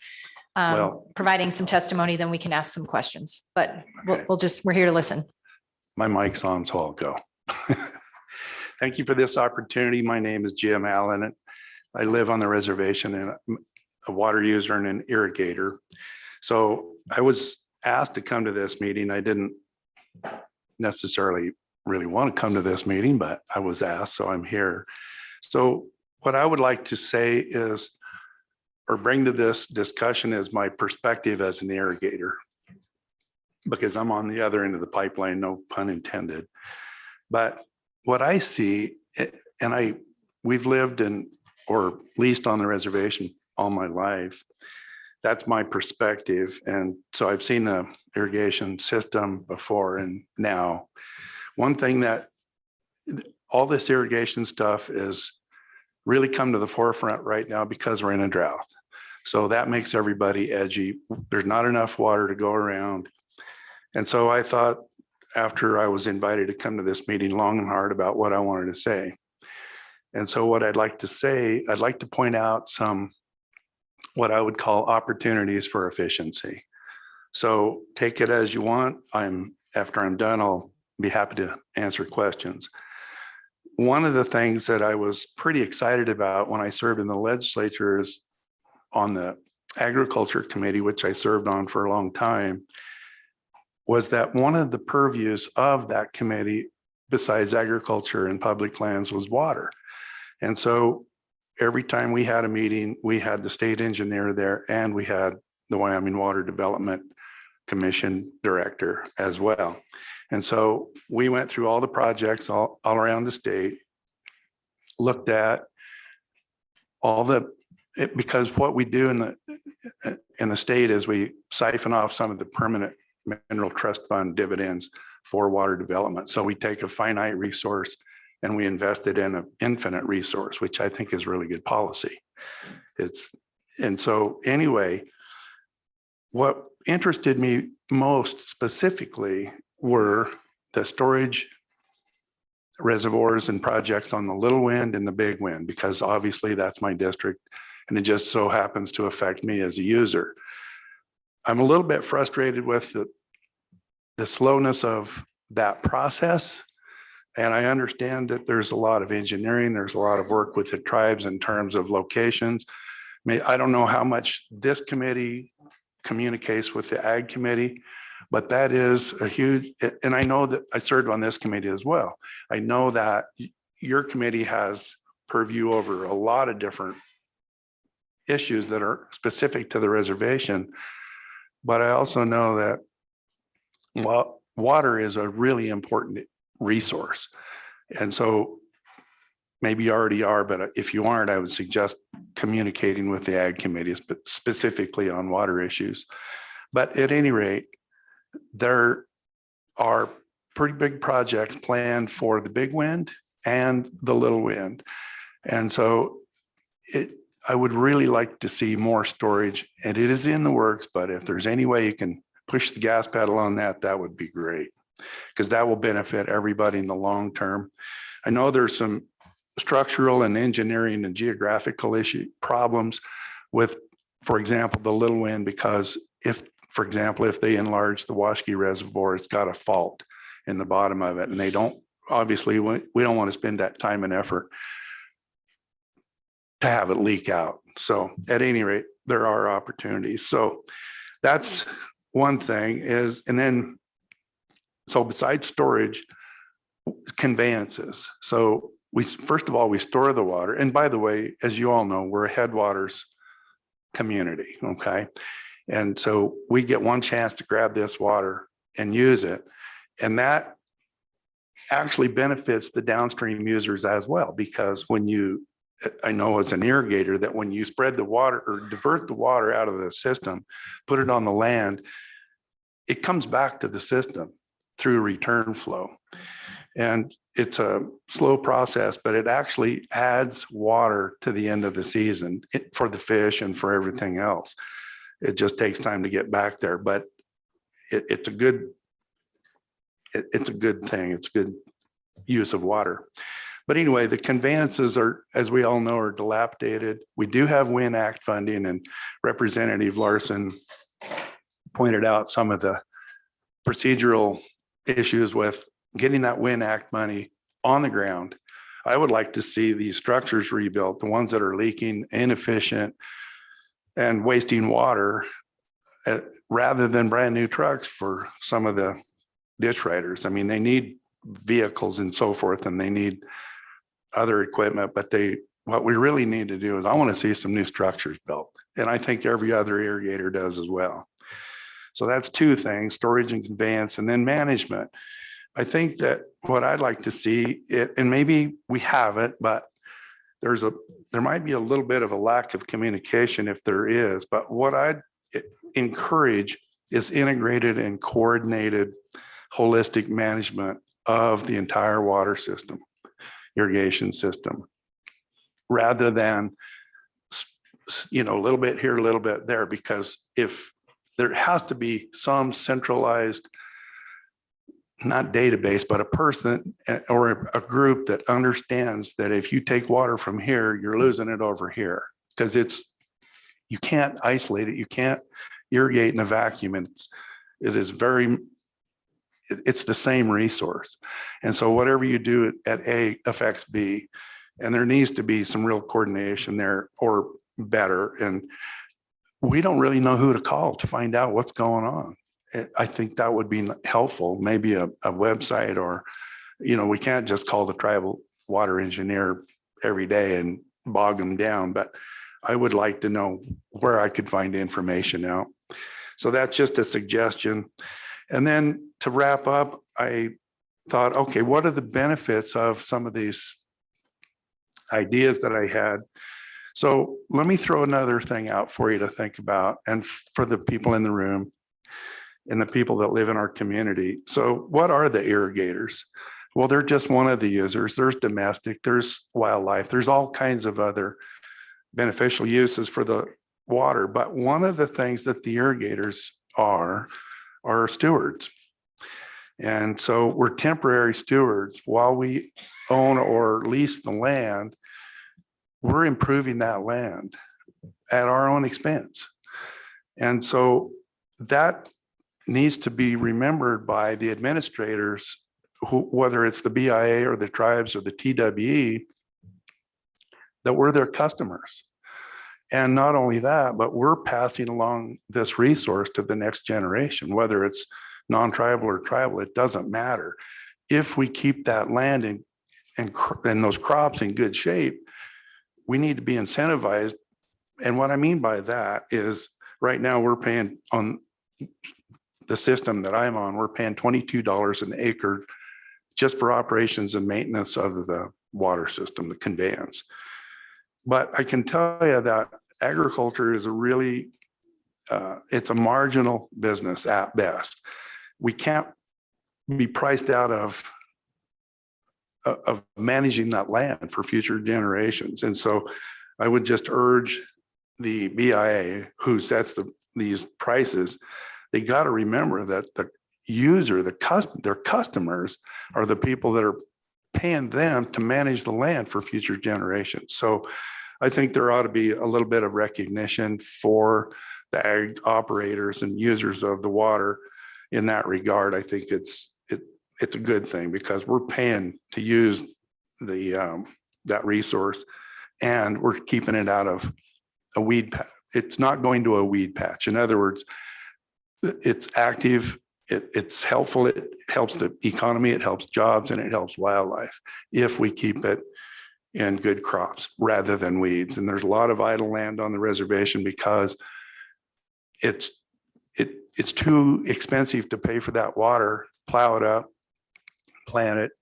providing some testimony, then we can ask some questions. But we're here to listen. My mic's on, so I'll go. Thank you for this opportunity. My name is Jim Allen, and I live on the reservation and I'm a water user and an irrigator. So I was asked to come to this meeting. I didn't necessarily really want to come to this meeting, but I was asked, so I'm here. So what I would like to say is, or bring to this discussion, is my perspective as an irrigator, because I'm on the other end of the pipeline, no pun intended. But what I see, and we've lived in, or leased on the reservation all my life. That's my perspective. And so I've seen the irrigation system before and now. One thing that all this irrigation stuff is really come to the forefront right now because we're in a drought. So that makes everybody edgy. There's not enough water to go around. And so I thought, after I was invited to come to this meeting, long and hard about what I wanted to say. And so what I'd like to say, I'd like to point out some, what I would call opportunities for efficiency. So take it as you want. After I'm done, I'll be happy to answer questions. One of the things that I was pretty excited about when I served in the legislature is on the Agriculture Committee, which I served on for a long time, was that one of the purviews of that committee, besides agriculture and public lands, was water. And so every time we had a meeting, we had the state engineer there and we had the Wyoming Water Development Commission director as well. And so we went through all the projects all around the state, looked at all because what we do in the state is we siphon off some of the permanent mineral trust fund dividends for water development. So we take a finite resource and we invest it in an infinite resource, which I think is really good policy. And so anyway, what interested me most specifically were the storage reservoirs and projects on the Little Wind and the Big Wind, because obviously that's my district and it just so happens to affect me as a user. I'm a little bit frustrated with the slowness of that process. And I understand that there's a lot of engineering, there's a lot of work with the tribes in terms of locations. I don't know how much this committee communicates with the Ag Committee, but that is a huge, and I know that I served on this committee as well. I know that your committee has purview over a lot of different issues that are specific to the reservation. But I also know that water is a really important resource. And so maybe you already are, but if you aren't, I would suggest communicating with the Ag Committee, specifically on water issues. But at any rate, there are pretty big projects planned for the Big Wind and the Little Wind. And so I would really like to see more storage, and it is in the works, but if there's any way you can push the gas pedal on that, that would be great, because that will benefit everybody in the long term. I know there's some structural and engineering and geographical problems with, for example, the Little Wind, because for example, if they enlarge the Wasky Reservoir, it's got a fault in the bottom of it, and they don't, obviously, we don't want to spend that time and effort to have it leak out. So at any rate, there are opportunities. So that's one thing is, and then, so besides storage, conveyances. So we, first of all, we store the water. And by the way, as you all know, we're a headwaters community, okay? And so we get one chance to grab this water and use it. And that actually benefits the downstream users as well, because when you, I know as an irrigator that when you spread the water or divert the water out of the system, put it on the land, it comes back to the system through return flow. And it's a slow process, but it actually adds water to the end of the season for the fish and for everything else. It just takes time to get back there, but it's a good thing. It's good use of water. But anyway, the conveyances are, as we all know, are dilapidated. We do have WIN Act funding, and Representative Larson pointed out some of the procedural issues with getting that WIN Act money on the ground. I would like to see these structures rebuilt, the ones that are leaking, inefficient, and wasting water, rather than brand new trucks for some of the ditch riders. I mean, they need vehicles and so forth, and they need other equipment, but what we really need to do is I want to see some new structures built. And I think every other irrigator does as well. So that's two things, storage and conveyance, and then management. I think that what I'd like to see, and maybe we have it, but there might be a little bit of a lack of communication if there is, but what I'd encourage is integrated and coordinated holistic management of the entire water system, irrigation system, rather than, a little bit here, a little bit there, because if there has to be some centralized, not database, but a person or a group that understands that if you take water from here, you're losing it over here, because you can't isolate it. You can't irrigate in a vacuum. It's the same resource. And so whatever you do at A affects B, and there needs to be some real coordination there or better. And we don't really know who to call to find out what's going on. I think that would be helpful, maybe a website, or, we can't just call the tribal water engineer every day and bog them down, but I would like to know where I could find information out. So that's just a suggestion. And then to wrap up, I thought, okay, what are the benefits of some of these ideas that I had? So let me throw another thing out for you to think about, and for the people in the room and the people that live in our community. So what are the irrigators? Well, they're just one of the users. There's domestic, there's wildlife, there's all kinds of other beneficial uses for the water. But one of the things that the irrigators are stewards. And so we're temporary stewards. While we own or lease the land, we're improving that land at our own expense. And so that needs to be remembered by the administrators, whether it's the BIA or the tribes or the TWE, that we're their customers. And not only that, but we're passing along this resource to the next generation, whether it's non-tribal or tribal, it doesn't matter. If we keep that land and those crops in good shape, we need to be incentivized. And what I mean by that is right now we're paying on the system that I'm on, we're paying $22 an acre just for operations and maintenance of the water system, the conveyance. But I can tell you that agriculture is it's a marginal business at best. We can't be priced out of managing that land for future generations. And so I would just urge the BIA, who sets these prices, they got to remember that the user, their customers are the people that are paying them to manage the land for future generations. So I think there ought to be a little bit of recognition for the ag operators and users of the water in that regard. I think it's a good thing, because we're paying to use that resource, and we're keeping it out of a weed, it's not going to a weed patch. In other words, it's active, it's helpful, it helps the economy, it helps jobs, and it helps wildlife if we keep it in good crops rather than weeds. And there's a lot of idle land on the reservation because it's too expensive to pay for that water, plow it up, plant it,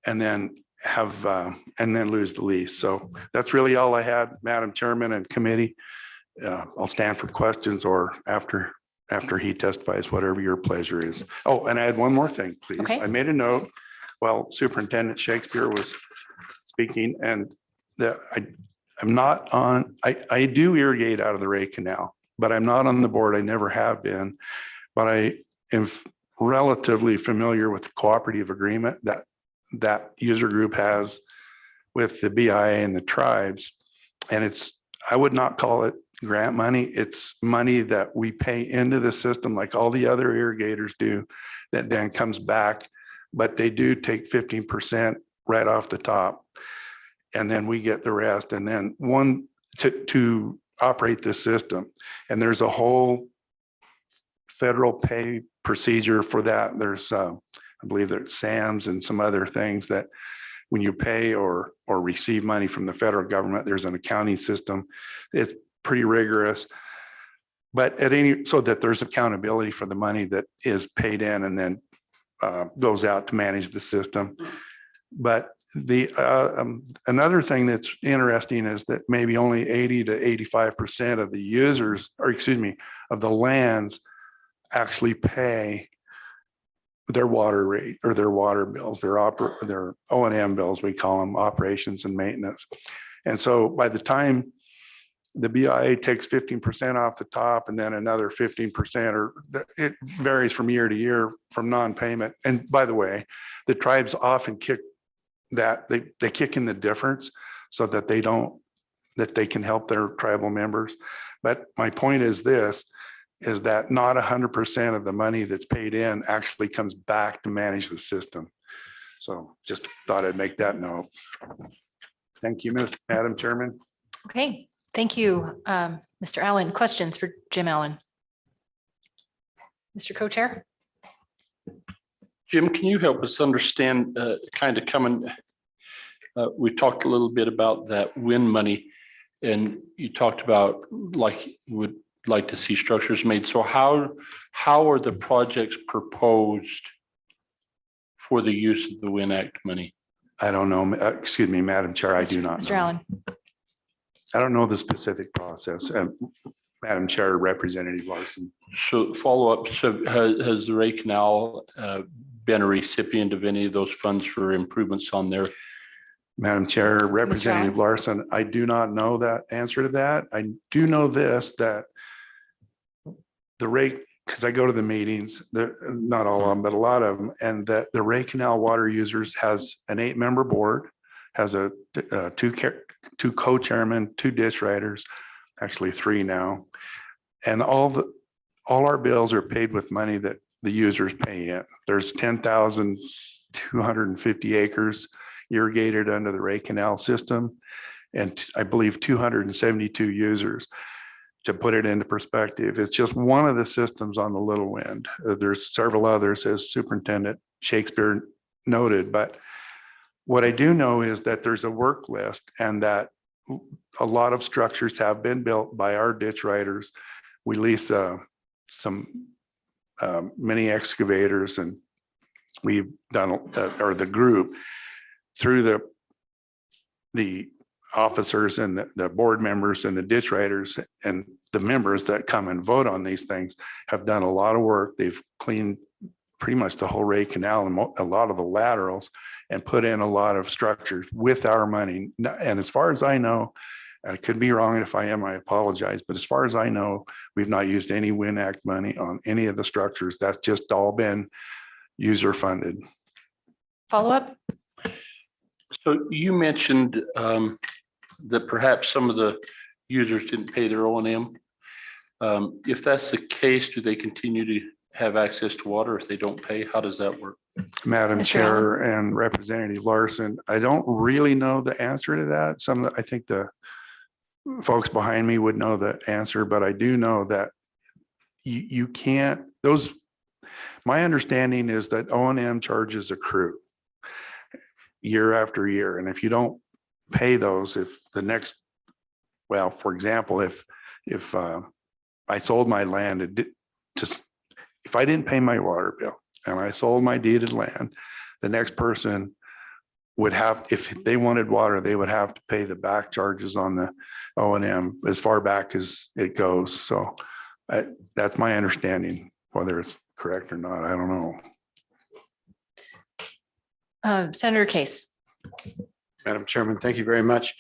and then and then lose the lease. So that's really all I had, Madam Chairman and committee. I'll stand for questions or after he testifies, whatever your pleasure is. Oh, and I had one more thing, please. Okay. I made a note while Superintendent Shakespeare was speaking, and that I'm not on, I do irrigate out of the Ray Canal, but I'm not on the board. I never have been, but I am relatively familiar with the cooperative agreement that user group has with the BIA and the tribes. And I would not call it grant money. It's money that we pay into the system like all the other irrigators do, that then comes back, but they do take 15% right off the top. And then we get the rest. And then to operate this system. And there's a whole federal pay procedure for that. There's, I believe there's SAMs and some other things that when you pay or receive money from the federal government, there's an accounting system. It's pretty rigorous, but so that there's accountability for the money that is paid in and then goes out to manage the system. But another thing that's interesting is that maybe only 80 to 85% of the users, or excuse me, of the lands actually pay their water rate or their water bills, their O&M bills, we call them, operations and maintenance. And so by the time the BIA takes 15% off the top and then another 15%, or it varies from year to year from non-payment. And by the way, the tribes often kick that, they kick in the difference so that they can help their tribal members. But my point is this, is that not 100% of the money that's paid in actually comes back to manage the system. So just thought I'd make that note. Thank you, Madam Chairman. Okay, thank you, Mr. Allen. Questions for Jim Allen? Mr. Co-Chair? Jim, can you help us understand kind of coming, we talked a little bit about that WIN money, and you talked about would like to see structures made. So how are the projects proposed for the use of the WIN Act money? I don't know. Excuse me, Madam Chair, I do not know. Mr. Allen? I don't know the specific process. Madam Chair, Representative Larson. So follow up, so has the Ray Canal been a recipient of any of those funds for improvements on there? Madam Chair, Representative Larson, I do not know that answer to that. I do know this, that the Ray, because I go to the meetings, not all of them, but a lot of them, and that the Ray Canal Water Users has an 8-member board, has two co-chairmen, 2 ditch riders, actually 3 now. And all our bills are paid with money that the users pay in. There's 10,250 acres irrigated under the Ray Canal system, and I believe 272 users. To put it into perspective, it's just one of the systems on the Little Wind. There's several others, as Superintendent Shakespeare noted, but what I do know is that there's a work list and that a lot of structures have been built by our ditch riders. We lease some mini excavators, and we've done, or the group, through the officers and the board members and the ditch riders and the members that come and vote on these things have done a lot of work. They've cleaned pretty much the whole Ray Canal and a lot of the laterals and put in a lot of structures with our money. And as far as I know, I could be wrong, and if I am, I apologize. But as far as I know, we've not used any WIN Act money on any of the structures. That's just all been user funded. Follow up? So you mentioned that perhaps some of the users didn't pay their O&M. If that's the case, do they continue to have access to water if they don't pay? How does that work? Madam Chair and Representative Larson, I don't really know the answer to that. I think the folks behind me would know the answer, but I do know that you can't, my understanding is that O&M charges accrue year after year. And if you don't pay those, if the next, well, for example, if I sold my land, if I didn't pay my water bill and I sold my deeded land, the next person would have, if they wanted water, they would have to pay the back charges on the O&M as far back as it goes. So that's my understanding. Whether it's correct or not, I don't know. Senator Case. Madam Chairman, thank you very much.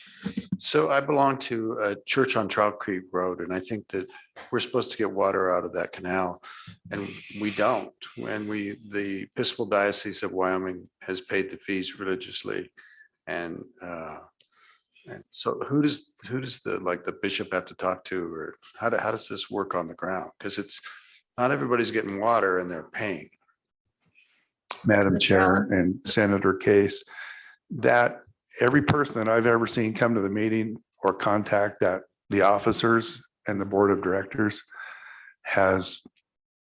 So I belong to a church on Trout Creek Road, and I think that we're supposed to get water out of that canal, and we don't. When the Episcopal Diocese of Wyoming has paid the fees religiously, and so who does the bishop have to talk to, or how does this work on the ground? Because it's not everybody's getting water and they're paying. Madam Chair and Senator Case, that every person that I've ever seen come to the meeting or contact that the officers and the board of directors has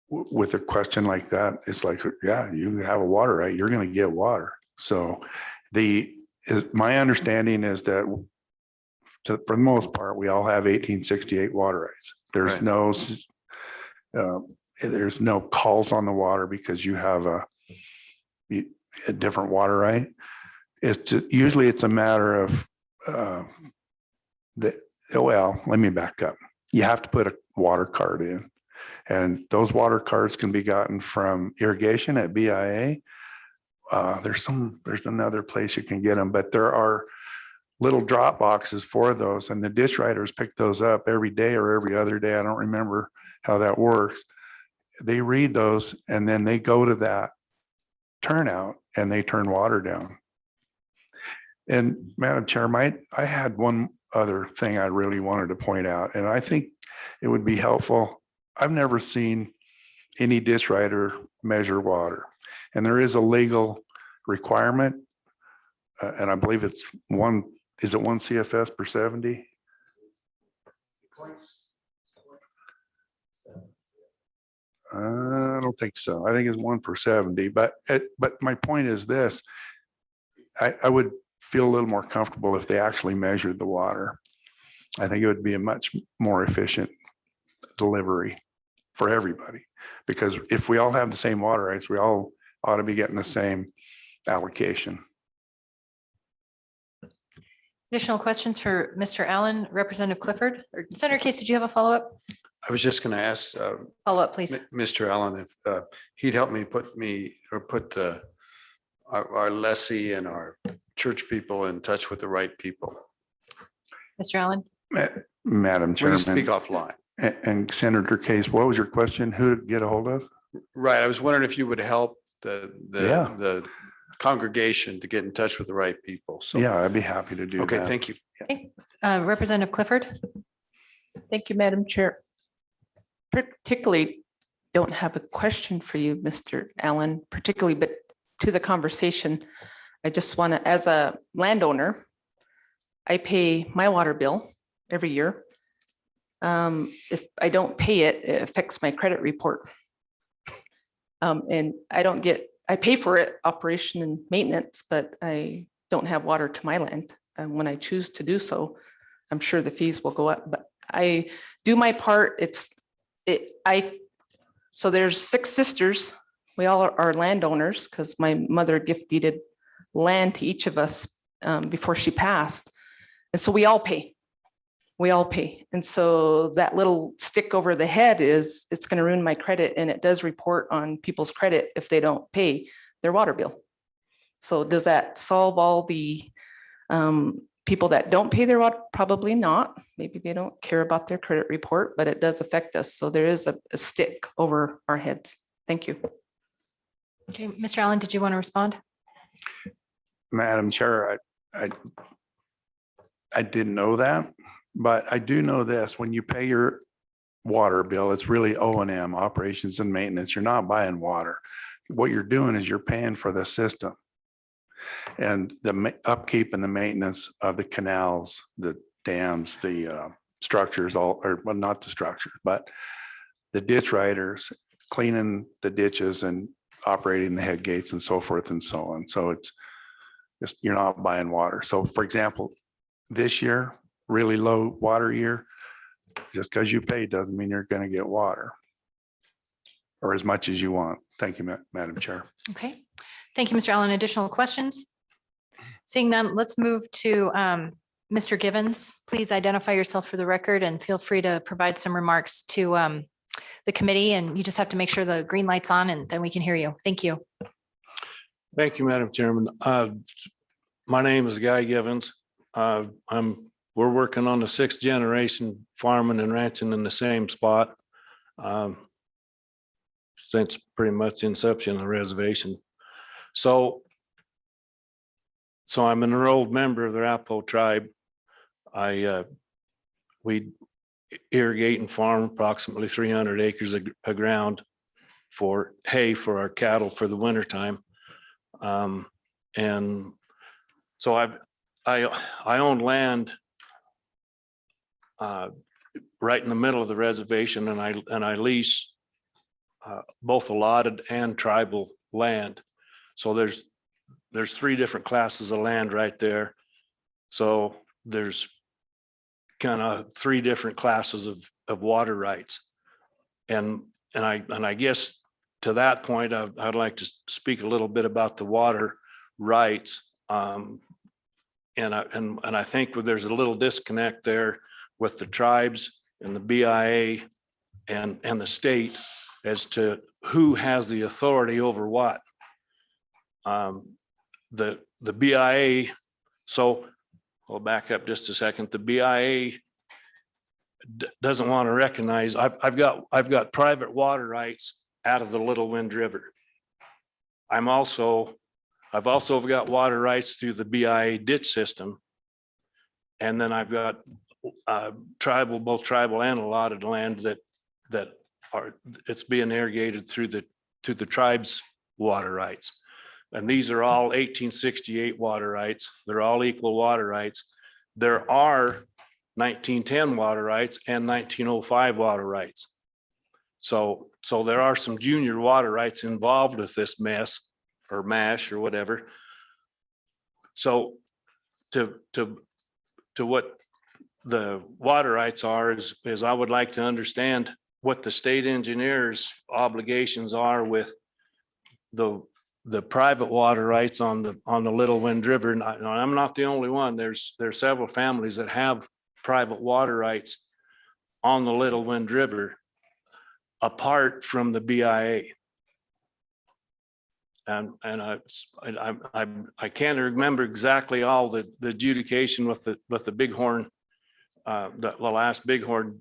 with a question like that, it's like, yeah, you have a water right, you're going to get water. So my understanding is that for the most part, we all have 1868 water rights. There's right. There's no calls on the water because you have a different water right. Usually it's a matter of well, let me back up. You have to put a water card in, and those water cards can be gotten from Irrigation at BIA. There's another place you can get them, but there are little drop boxes for those, and the dish writers pick those up every day or every other day. I don't remember how that works. They read those and then they go to that turnout and they turn water down. And Madam Chair, I had one other thing I really wanted to point out, and I think it would be helpful. I've never seen any dish writer measure water, and there is a legal requirement, and I believe it's one CFS per 70? I don't think so. I think it's 1 per 70. But my point is this: I would feel a little more comfortable if they actually measured the water. I think it would be a much more efficient delivery for everybody. Because if we all have the same water rights, we all ought to be getting the same allocation. Additional questions for Mr. Allen, Representative Clifford, or Senator Case, did you have a follow-up? I was just going to ask Follow-up, please. Mr. Allen if he'd help me put our lessee and our church people in touch with the right people. Mr. Allen? Madam Chairman. Please speak offline. And Senator Case, what was your question? Who to get a hold of? Right. I was wondering if you would help the congregation to get in touch with the right people. So yeah, I'd be happy to do that. Okay, thank you. Okay. Representative Clifford? Thank you, Madam Chair. Particularly don't have a question for you, Mr. Allen, particularly, but to the conversation, I just want to, as a landowner, I pay my water bill every year. If I don't pay it, it affects my credit report. And I pay for it, operation and maintenance, but I don't have water to my land. And when I choose to do so, I'm sure the fees will go up, but I do my part. So there's 6 sisters. We all are landowners because my mother gift deeded land to each of us before she passed. And so we all pay. And so that little stick over the head it's going to ruin my credit. And it does report on people's credit if they don't pay their water bill. So does that solve all the people that don't pay their water? Probably not. Maybe they don't care about their credit report, but it does affect us. So there is a stick over our heads. Thank you. Okay, Mr. Allen, did you want to respond? Madam Chair, I didn't know that, but I do know this: when you pay your water bill, it's really O&M, operations and maintenance. You're not buying water. What you're doing is you're paying for the system and the upkeep and the maintenance of the canals, the dams, the structures, well, not the structures, but the ditch riders cleaning the ditches and operating the head gates and so forth and so on. So it's you're not buying water. So for example, this year, really low water year, just because you pay doesn't mean you're going to get water or as much as you want. Thank you, Madam Chair. Okay, thank you, Mr. Allen. Additional questions? Seeing none, let's move to Mr. Givens. Please identify yourself for the record and feel free to provide some remarks to the committee. And you just have to make sure the green light's on and then we can hear you. Thank you. Thank you, Madam Chairman. My name is Guy Givens. We're working on the 6th generation farming and ranching in the same spot since pretty much the inception of the reservation. So I'm an enrolled member of the Arapaho tribe. We irrigate and farm approximately 300 acres of ground for hay for our cattle for the wintertime. And so I own land right in the middle of the reservation, and I lease both allotted and tribal land. So there's 3 different classes of land right there. So there's kind of 3 different classes of water rights. And I guess to that point, I'd like to speak a little bit about the water rights. And I think there's a little disconnect there with the tribes and the BIA and the state as to who has the authority over what. The BIA, so I'll back up just a second. The BIA doesn't want to recognize, I've got private water rights out of the Little Wind River. I've also got water rights through the BIA ditch system. And then I've got both tribal and allotted land that it's being irrigated through the tribe's water rights. And these are all 1868 water rights. They're all equal water rights. There are 1910 water rights and 1905 water rights. So there are some junior water rights involved with this mess or mash or whatever. So to what the water rights are is I would like to understand what the state engineer's obligations are with the private water rights on the Little Wind River. And I'm not the only one. There's several families that have private water rights on the Little Wind River apart from the BIA. And I can't remember exactly all the adjudication with the Bighorn, the last Bighorn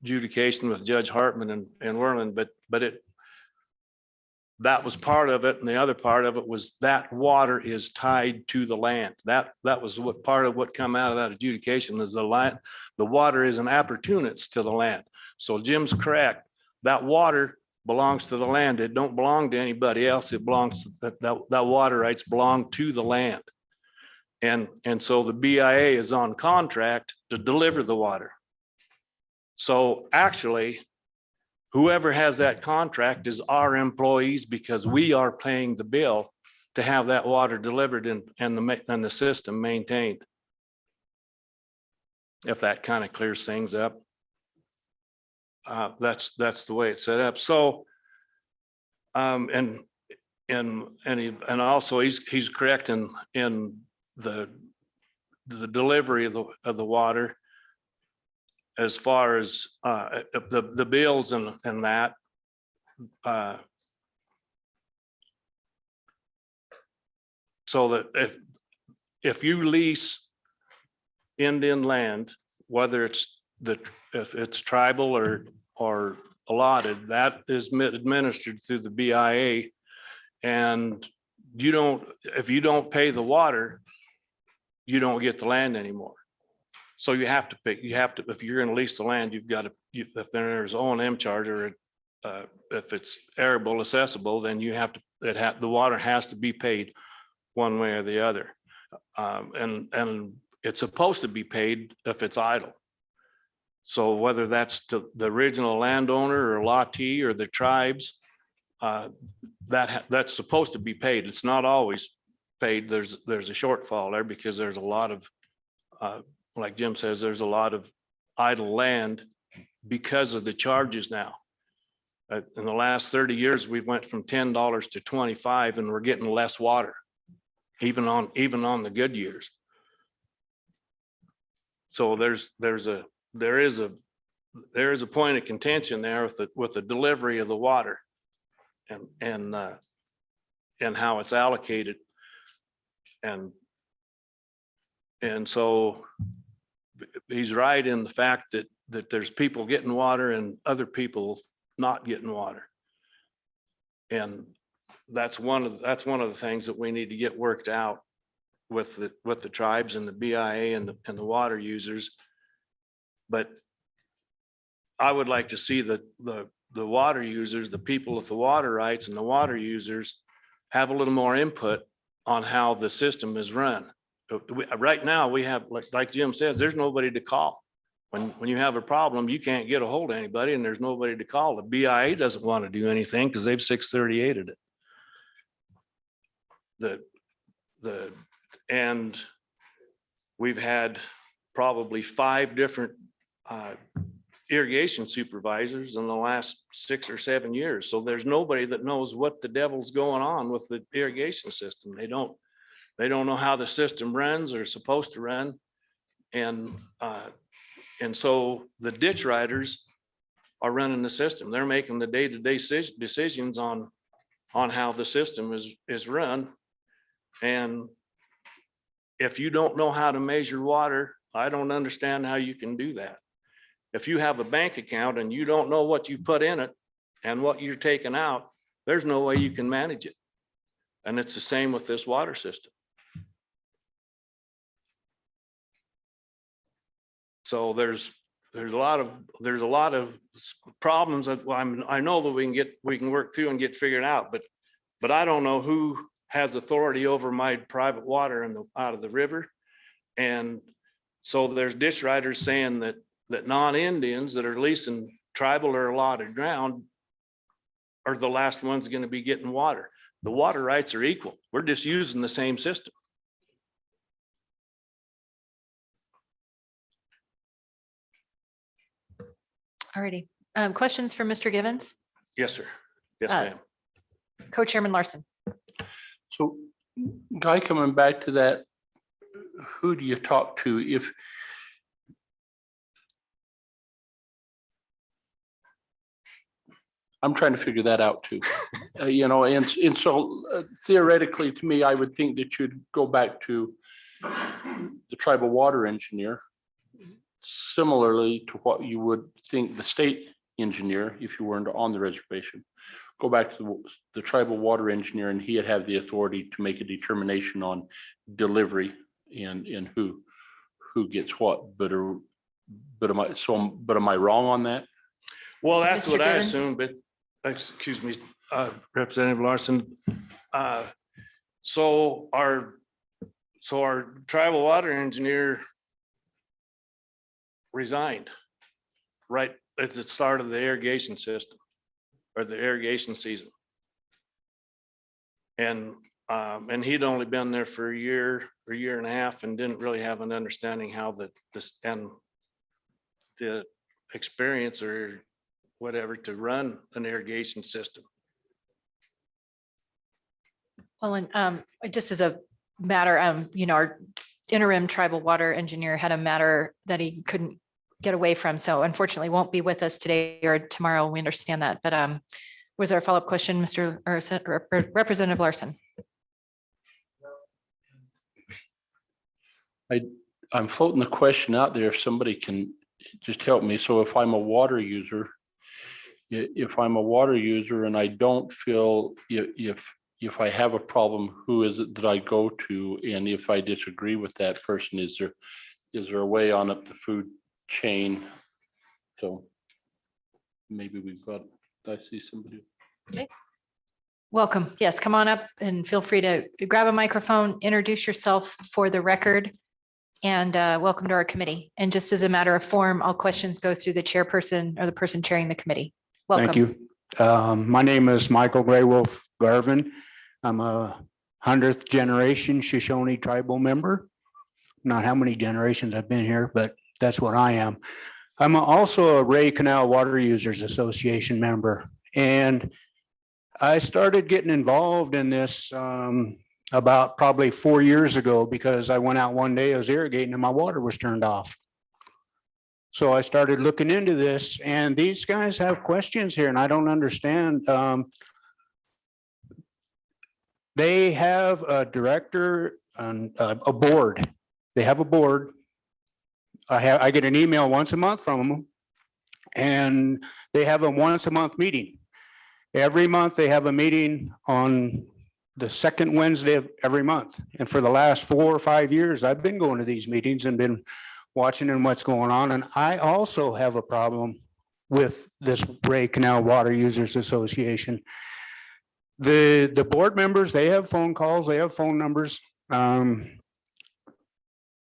adjudication with Judge Hartman and Werland, but that was part of it, and the other part of it was that water is tied to the land. That was what part of what come out of that adjudication is the water is an appurtenance to the land. So Jim's correct. That water belongs to the land. It don't belong to anybody else. It belongs to that water rights belong to the land. And so the BIA is on contract to deliver the water. So actually, whoever has that contract is our employees because we are paying the bill to have that water delivered and the system maintained. If that kind of clears things up. That's the way it's set up. So and also he's correct in the delivery of the water as far as the bills and that. So that if you lease Indian land, whether if it's tribal or allotted, that is administered through the BIA. And if you don't pay the water, you don't get the land anymore. So you have to pay, if you're going to lease the land, you've got to, if there's O&M charge or if it's arable accessible, then you have to, the water has to be paid one way or the other. And it's supposed to be paid if it's idle. So whether that's the original landowner or lottie or the tribes, that's supposed to be paid. It's not always paid. There's a shortfall there because there's a lot of, like Jim says, there's a lot of idle land because of the charges now. In the last 30 years, we've went from $10 to 25, and we're getting less water, even on the good years. So there is a point of contention there with the delivery of the water and how it's allocated. And so he's right in the fact that there's people getting water and other people not getting water. And that's one of the things that we need to get worked out with the tribes and the BIA and the water users. But I would like to see the water users, the people with the water rights and the water users have a little more input on how the system is run. Right now, we have, like Jim says, there's nobody to call. When you have a problem, you can't get a hold of anybody and there's nobody to call. The BIA doesn't want to do anything because they've 638'd it. And we've had probably 5 different irrigation supervisors in the last 6 or 7 years. So there's nobody that knows what the devil's going on with the irrigation system. They don't know how the system runs or is supposed to run. And so the ditch riders are running the system. They're making the day-to-day decisions on how the system is run. And if you don't know how to measure water, I don't understand how you can do that. If you have a bank account and you don't know what you put in it and what you're taking out, there's no way you can manage it. And it's the same with this water system. So there's a lot of problems that I know that we can work through and get figured out, but I don't know who has authority over my private water out of the river. And so there's ditch riders saying that non-Indians that are leasing tribal or allotted ground are the last ones going to be getting water. The water rights are equal. We're just using the same system. Alrighty. Questions for Mr. Givens? Yes, sir. Yes, ma'am. Co-Chairman Larson. So, Guy, coming back to that, who do you talk to if I'm trying to figure that out too, and so theoretically to me, I would think that you'd go back to the tribal water engineer, similarly to what you would think the state engineer, if you weren't on the reservation, go back to the tribal water engineer and he'd have the authority to make a determination on delivery and who gets what, but am I wrong on that? Well, that's Mr. what I Givens? assume, but excuse me, Representative Larson. So our tribal water engineer resigned right at the start of the irrigation system or the irrigation season. And he'd only been there for a year and a half and didn't really have an understanding how the experience or whatever to run an irrigation system. Well, and just as a matter, our interim tribal water engineer had a matter that he couldn't get away from. So unfortunately won't be with us today or tomorrow. We understand that. But was there a follow-up question, Representative Larson? I'm floating the question out there if somebody can just help me. So if I'm a water user, and I don't feel if I have a problem, who is it that I go to? And if I disagree with that person, is there a way on up the food chain? So maybe we've got, I see somebody. Okay. Welcome. Yes, come on up and feel free to grab a microphone, introduce yourself for the record, and welcome to our committee. And just as a matter of form, all questions go through the chairperson or the person chairing the committee. Welcome. Thank you. My name is Michael Graywolf Garvin. I'm a 100th generation Shoshone tribal member. Not how many generations I've been here, but that's what I am. I'm also a Ray Canal Water Users Association member. And I started getting involved in this about probably 4 years ago because I went out one day, I was irrigating and my water was turned off. So I started looking into this, and these guys have questions here and I don't understand. They have a director and a board. They have a board. I get an email once a month from them, and they have a once a month meeting. Every month they have a meeting on the second Wednesday of every month. And for the last 4 or 5 years, I've been going to these meetings and been watching and what's going on. And I also have a problem with this Ray Canal Water Users Association. The board members, they have phone calls, they have phone numbers.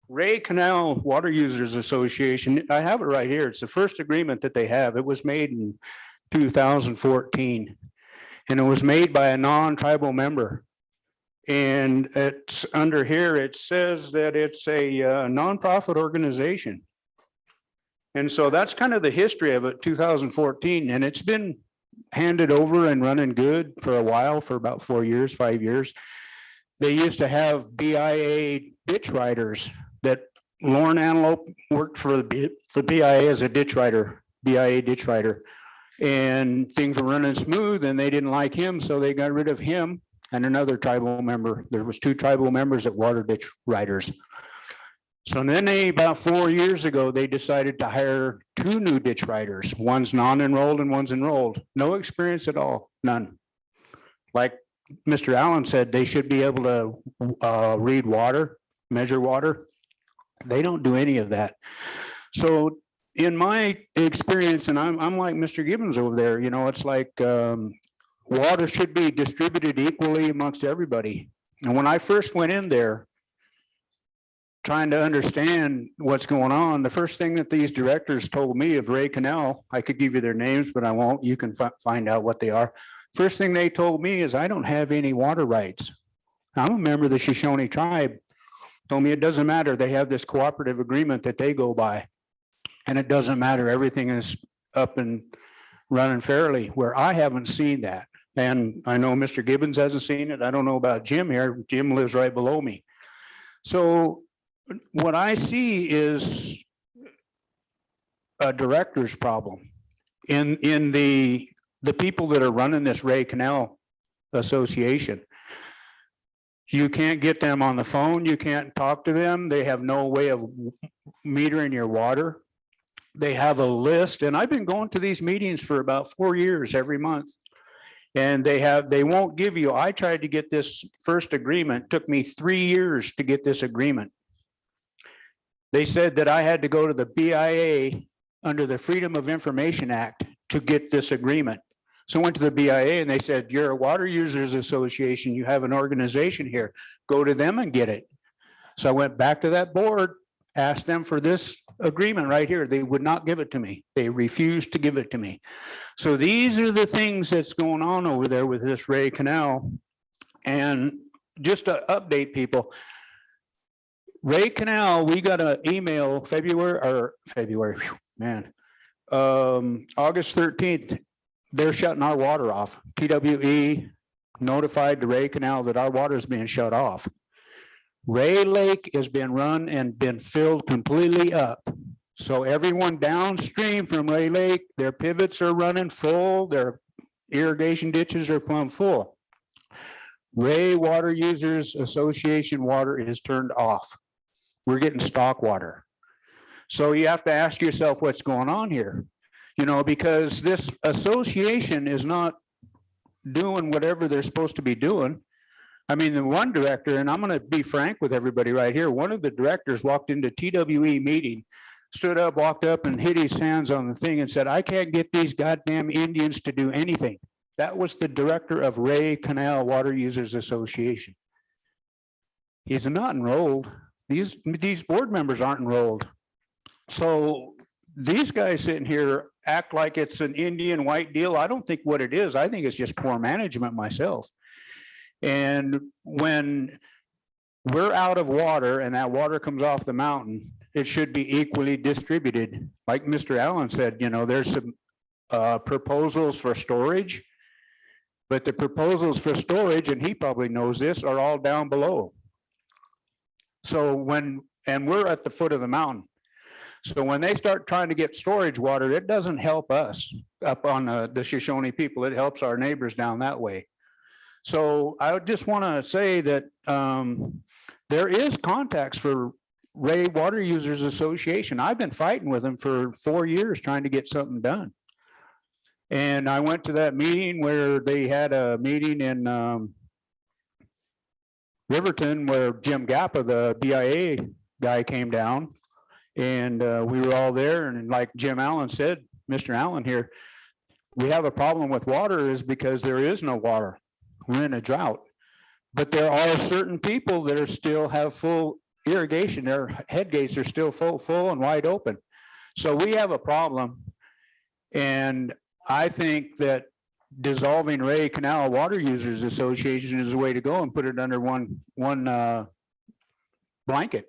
Ray Canal Water Users Association, I have it right here. It's the first agreement that they have. It was made in 2014, and it was made by a non-tribal member. And it's under here, it says that it's a nonprofit organization. And so that's kind of the history of it, 2014, and it's been handed over and running good for a while, for about 4 years, 5 years. They used to have BIA ditch riders that Lauren Antelope worked for the BIA as a ditch rider, BIA ditch rider. And things were running smooth and they didn't like him, so they got rid of him and another tribal member. There was 2 tribal members at water ditch riders. So then they, about 4 years ago, they decided to hire 2 new ditch riders. One's non-enrolled and one's enrolled. No experience at all, none. Like Mr. Allen said, they should be able to read water, measure water. They don't do any of that. So in my experience, and I'm like Mr. Gibbons over there, you know, it's like water should be distributed equally amongst everybody. And when I first went in there, trying to understand what's going on, the first thing that these directors told me of Ray Canal, I could give you their names, but I won't. You can find out what they are. First thing they told me is I don't have any water rights. I'm a member of the Shoshone tribe. Told me it doesn't matter. They have this cooperative agreement that they go by. And it doesn't matter. Everything is up and running fairly, where I haven't seen that. And I know Mr. Gibbons hasn't seen it. I don't know about Jim here. Jim lives right below me. So what I see is a director's problem in the people that are running this Ray Canal Association. You can't get them on the phone. You can't talk to them. They have no way of metering your water. They have a list, and I've been going to these meetings for about 4 years every month. And they won't give you, I tried to get this first agreement, took me 3 years to get this agreement. They said that I had to go to the BIA under the Freedom of Information Act to get this agreement. So I went to the BIA and they said, you're a Water Users Association, you have an organization here, go to them and get it. So I went back to that board, asked them for this agreement right here. They would not give it to me. They refused to give it to me. So these are the things that's going on over there with this Ray Canal. And just to update people, Ray Canal, we got an email August 13th, they're shutting our water off. TWE notified the Ray Canal that our water is being shut off. Ray Lake has been run and been filled completely up. So everyone downstream from Ray Lake, their pivots are running full, their irrigation ditches are plumb full. Ray Water Users Association water is turned off. We're getting stock water. So you have to ask yourself what's going on here, you know, because this association is not doing whatever they're supposed to be doing. I mean, the one director, and I'm going to be frank with everybody right here, one of the directors walked into TWE meeting, stood up, walked up and hit his hands on the thing and said, I can't get these goddamn Indians to do anything. That was the director of Ray Canal Water Users Association. He's not enrolled. These board members aren't enrolled. So these guys sitting here act like it's an Indian white deal. I don't think what it is. I think it's just poor management myself. And when we're out of water and that water comes off the mountain, it should be equally distributed. Like Mr. Allen said, you know, there's some proposals for storage, but the proposals for storage, and he probably knows this, are all down below. So and we're at the foot of the mountain. So when they start trying to get storage water, it doesn't help us up on the Shoshone people. It helps our neighbors down that way. So I just want to say that there is contacts for Ray Water Users Association. I've been fighting with them for 4 years trying to get something done. And I went to that meeting where they had a meeting in Riverton where Jim Gappa, the BIA guy, came down. And we were all there. And like Jim Allen said, Mr. Allen here, we have a problem with water is because there is no water. We're in a drought. But there are certain people that are still have full irrigation. Their head gates are still full and wide open. So we have a problem. And I think that dissolving Ray Canal Water Users Association is the way to go and put it under one blanket.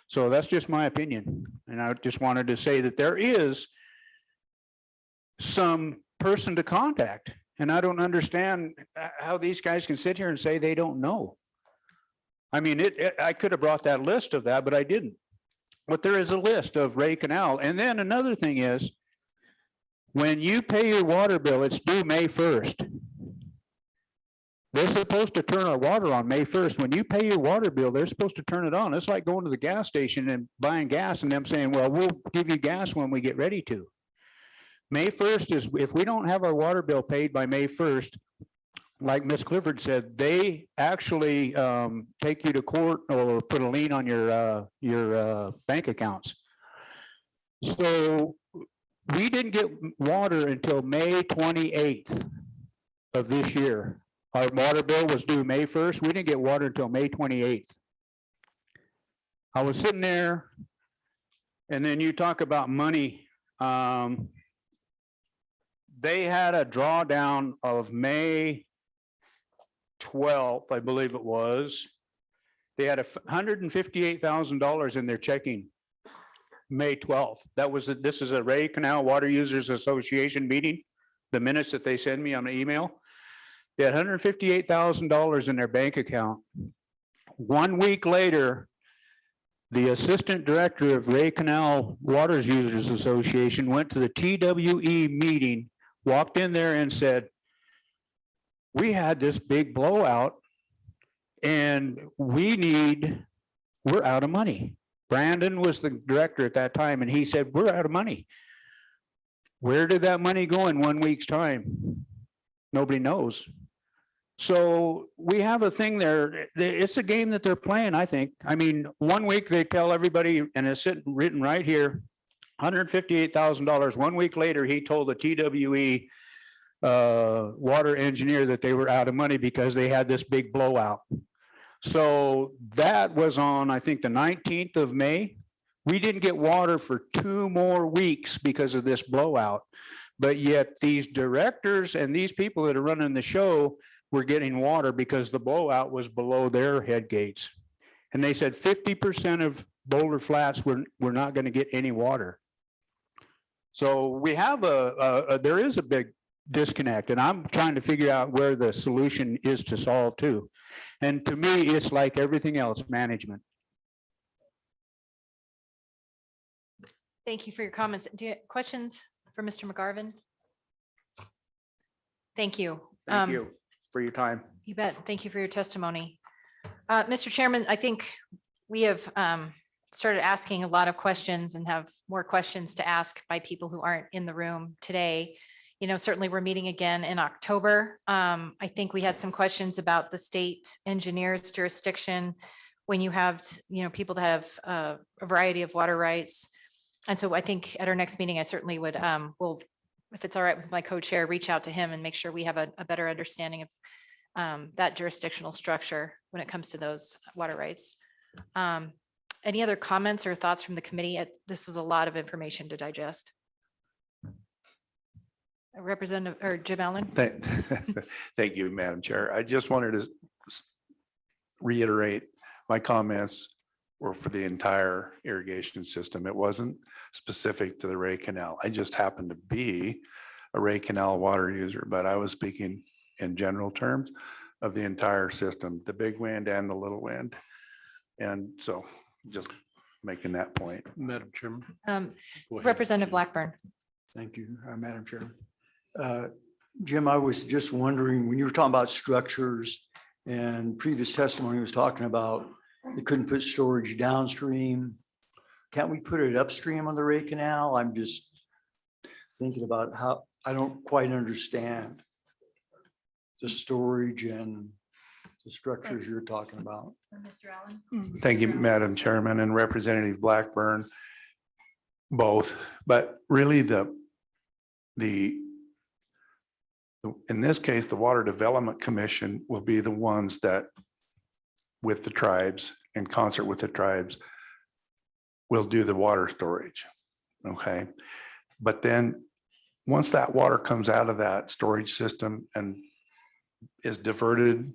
So that's just my opinion. And I just wanted to say that there is some person to contact. And I don't understand how these guys can sit here and say they don't know. I mean, I could have brought that list of that, but I didn't. But there is a list of Ray Canal. And then another thing is, when you pay your water bill, it's due May 1st. They're supposed to turn our water on May 1st. When you pay your water bill, they're supposed to turn it on. It's like going to the gas station and buying gas and them saying, well, we'll give you gas when we get ready to. May 1st is, if we don't have our water bill paid by May 1st, like Ms. Clifford said, they actually take you to court or put a lien on your bank accounts. So we didn't get water until May 28th of this year. Our water bill was due May 1st. We didn't get water until May 28th. I was sitting there, and then you talk about money. They had a drawdown of May 12th, I believe it was. They had $158,000 in their checking, May 12th. This is a Ray Canal Water Users Association meeting, the minutes that they send me on the email. They had $158,000 in their bank account. 1 week later, the assistant director of Ray Canal Water Users Association went to the TWE meeting, walked in there and said, we had this big blowout and we're out of money. Brandon was the director at that time, and he said, we're out of money. Where did that money go in 1 week's time? Nobody knows. So we have a thing there. It's a game that they're playing, I think. I mean, 1 week they tell everybody, and it's written right here, $158,000. 1 week later, he told the TWE water engineer that they were out of money because they had this big blowout. So that was on, I think, the 19th of May. We didn't get water for 2 more weeks because of this blowout. But yet these directors and these people that are running the show were getting water because the blowout was below their head gates. And they said 50% of Boulder Flats were not going to get any water. So we have there is a big disconnect, and I'm trying to figure out where the solution is to solve too. And to me, it's like everything else, management. Thank you for your comments. Do you have questions for Mr. McGarvin? Thank you. Thank you for your time. You bet. Thank you for your testimony. Mr. Chairman, I think we have started asking a lot of questions and have more questions to ask by people who aren't in the room today. You know, certainly we're meeting again in October. I think we had some questions about the state engineer's jurisdiction when you have, you know, people that have a variety of water rights. And so I think at our next meeting, I certainly would, we'll if it's all right with my co-chair, reach out to him and make sure we have a better understanding of that jurisdictional structure when it comes to those water rights. Any other comments or thoughts from the committee? This was a lot of information to digest. Representative or Jim Allen. Thank you, Madam Chair. I just wanted to reiterate my comments were for the entire irrigation system. It wasn't specific to the Ray Canal. I just happened to be a Ray Canal water user, but I was speaking in general terms of the entire system, the big wind and the little wind. And so just making that point. Madam Chairman. Go ahead. Representative Blackburn. Thank you, Madam Chair. Jim, I was just wondering, when you were talking about structures and previous testimony was talking about they couldn't put storage downstream. Can't we put it upstream on the Ray Canal? I'm just thinking about how, I don't quite understand the storage and the structures you're talking about. Mr. Allen. Thank you, Madam Chairman and Representative Blackburn. Both, but really in this case, the Water Development Commission will be the ones that, with the tribes, in concert with the tribes, will do the water storage. Okay. But then once that water comes out of that storage system and is diverted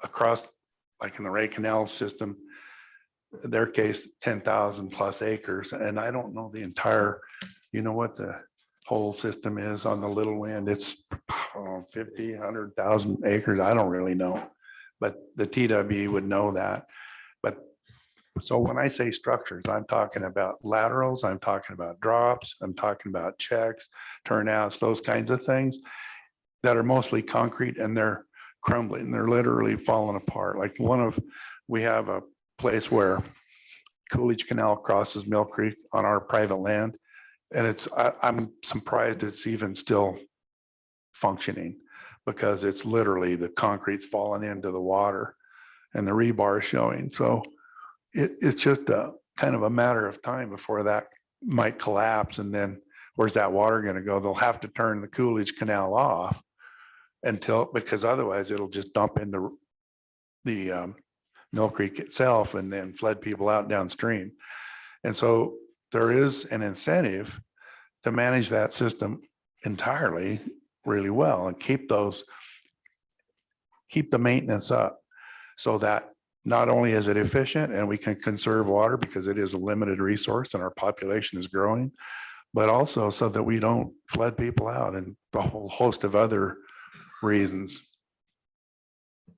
across, like in the Ray Canal system, their case, 10,000 plus acres. And I don't know the entire, you know what the whole system is on the Little Wind. It's 50, 100,000 acres. I don't really know, but the TWE would know that. But so when I say structures, I'm talking about laterals, I'm talking about drops, I'm talking about checks, turnouts, those kinds of things that are mostly concrete and they're crumbling. They're literally falling apart. Like we have a place where Coolidge Canal crosses Mill Creek on our private land. And I'm surprised it's even still functioning because it's literally the concrete's falling into the water and the rebar is showing. So it's just a kind of a matter of time before that might collapse. And then where's that water going to go? They'll have to turn the Coolidge Canal off because otherwise it'll just dump into the Mill Creek itself and then flood people out downstream. And so there is an incentive to manage that system entirely really well and keep the maintenance up so that not only is it efficient and we can conserve water because it is a limited resource and our population is growing, but also so that we don't flood people out and a whole host of other reasons.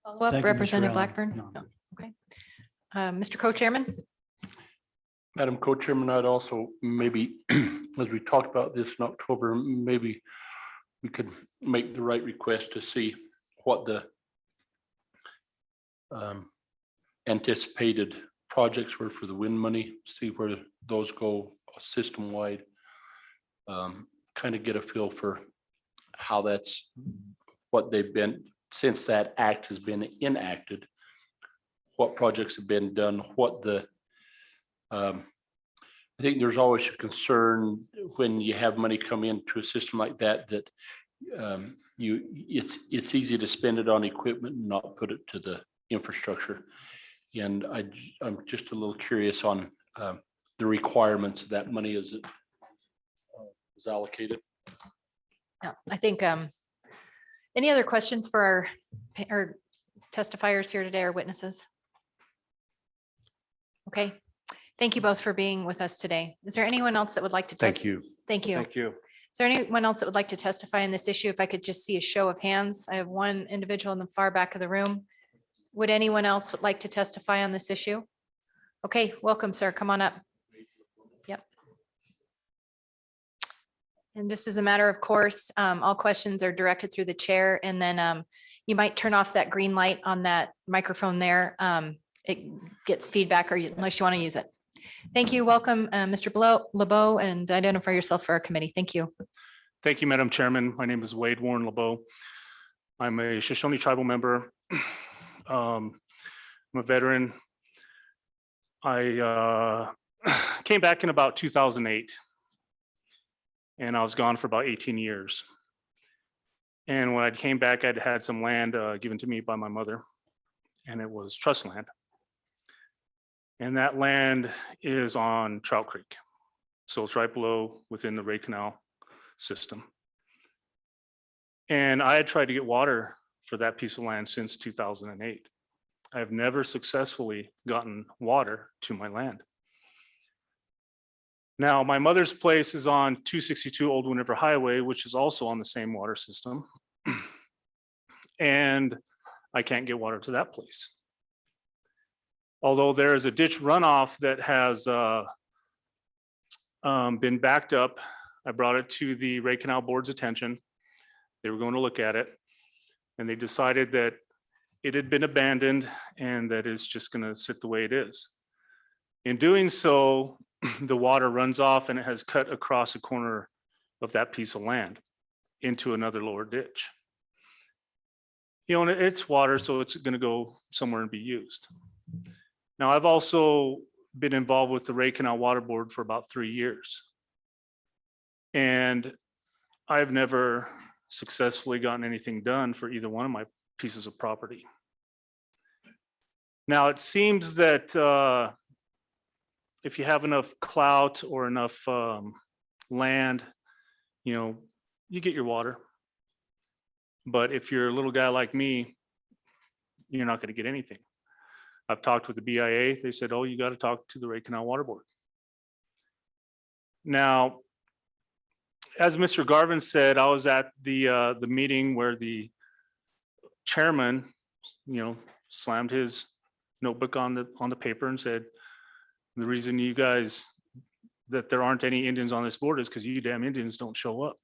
Follow up, Representative Blackburn. No. Okay. Mr. Co-Chairman. Madam Co-Chairman, I'd also maybe, as we talked about this in October, maybe we could make the right request to see what the anticipated projects were for the wind money, see where those go system-wide, kind of get a feel for how that's what they've been, since that act has been enacted, what projects have been done, what the I think there's always a concern when you have money come into a system like that, that it's easy to spend it on equipment and not put it to the infrastructure. And I'm just a little curious on the requirements of that money as it is allocated. No, I think any other questions for our testifiers here today or witnesses? Okay. Thank you both for being with us today. Is there anyone else that would like to Thank you. Thank you. Thank you. Is there anyone else that would like to testify in this issue? If I could just see a show of hands. I have one individual in the far back of the room. Would anyone else would like to testify on this issue? Okay, welcome, sir. Come on up. Yep. And just as a matter of course, all questions are directed through the chair, and then you might turn off that green light on that microphone there. It gets feedback, or unless you want to use it. Thank you. Welcome, Mr. LeBeau, and identify yourself for our committee. Thank you. Thank you, Madam Chairman. My name is Wade Warren LeBeau. I'm a Shoshone tribal member. I'm a veteran. I came back in about 2008. and I was gone for about 18 years. And when I came back, I'd had some land given to me by my mother, and it was trust land. And that land is on Trout Creek. So it's right below within the Ray Canal system. And I had tried to get water for that piece of land since 2008. I have never successfully gotten water to my land. Now, my mother's place is on 262 Old Wind River Highway, which is also on the same water system. And I can't get water to that place. Although there is a ditch runoff that has been backed up. I brought it to the Ray Canal Board's attention. They were going to look at it, and they decided that it had been abandoned and that it's just going to sit the way it is. In doing so, the water runs off and it has cut across a corner of that piece of land into another lower ditch. You know, and it's water, so it's going to go somewhere and be used. Now, I've also been involved with the Ray Canal Water Board for about 3 years. And I've never successfully gotten anything done for either one of my pieces of property. Now, it seems that if you have enough clout or enough land, you know, you get your water. But if you're a little guy like me, you're not going to get anything. I've talked with the BIA. They said, oh, you got to talk to the Ray Canal Water Board. Now, as Mr. Garvin said, I was at the meeting where the chairman, you know, slammed his notebook on the paper and said, the reason you guys, that there aren't any Indians on this board is because you damn Indians don't show up.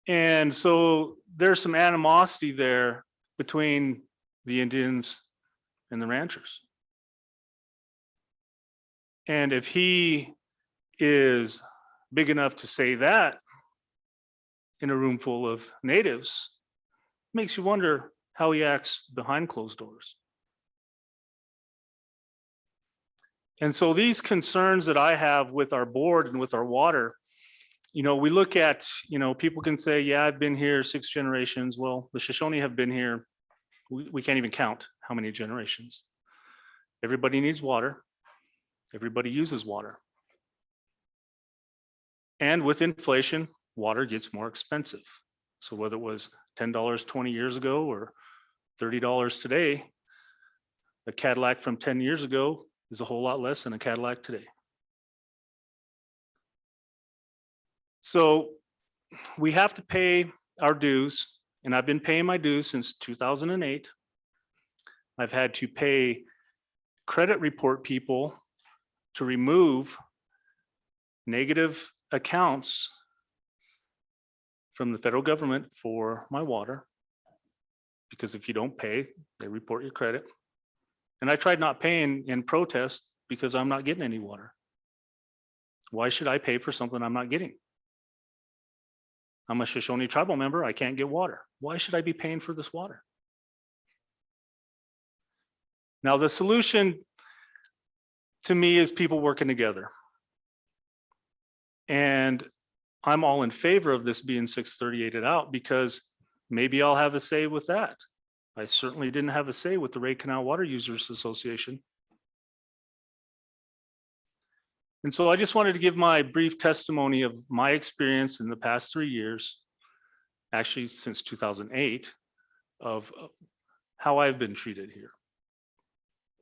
And so there's some animosity there between the Indians and the ranchers. And if he is big enough to say that in a room full of natives, makes you wonder how he acts behind closed doors. And so these concerns that I have with our board and with our water, you know, we look at, you know, people can say, yeah, I've been here 6 generations. Well, the Shoshone have been here. We can't even count how many generations. Everybody needs water. Everybody uses water. And with inflation, water gets more expensive. So whether it was $10 20 years ago or $30 today, a Cadillac from 10 years ago is a whole lot less than a Cadillac today. So we have to pay our dues, and I've been paying my dues since 2008. I've had to pay credit report people to remove negative accounts from the federal government for my water, because if you don't pay, they report your credit. And I tried not paying in protest because I'm not getting any water. Why should I pay for something I'm not getting? I'm a Shoshone tribal member. I can't get water. Why should I be paying for this water? Now, the solution to me is people working together. And I'm all in favor of this being 638'd out because maybe I'll have a say with that. I certainly didn't have a say with the Ray Canal Water Users Association. And so I just wanted to give my brief testimony of my experience in the past 3 years, actually since 2008, of how I've been treated here.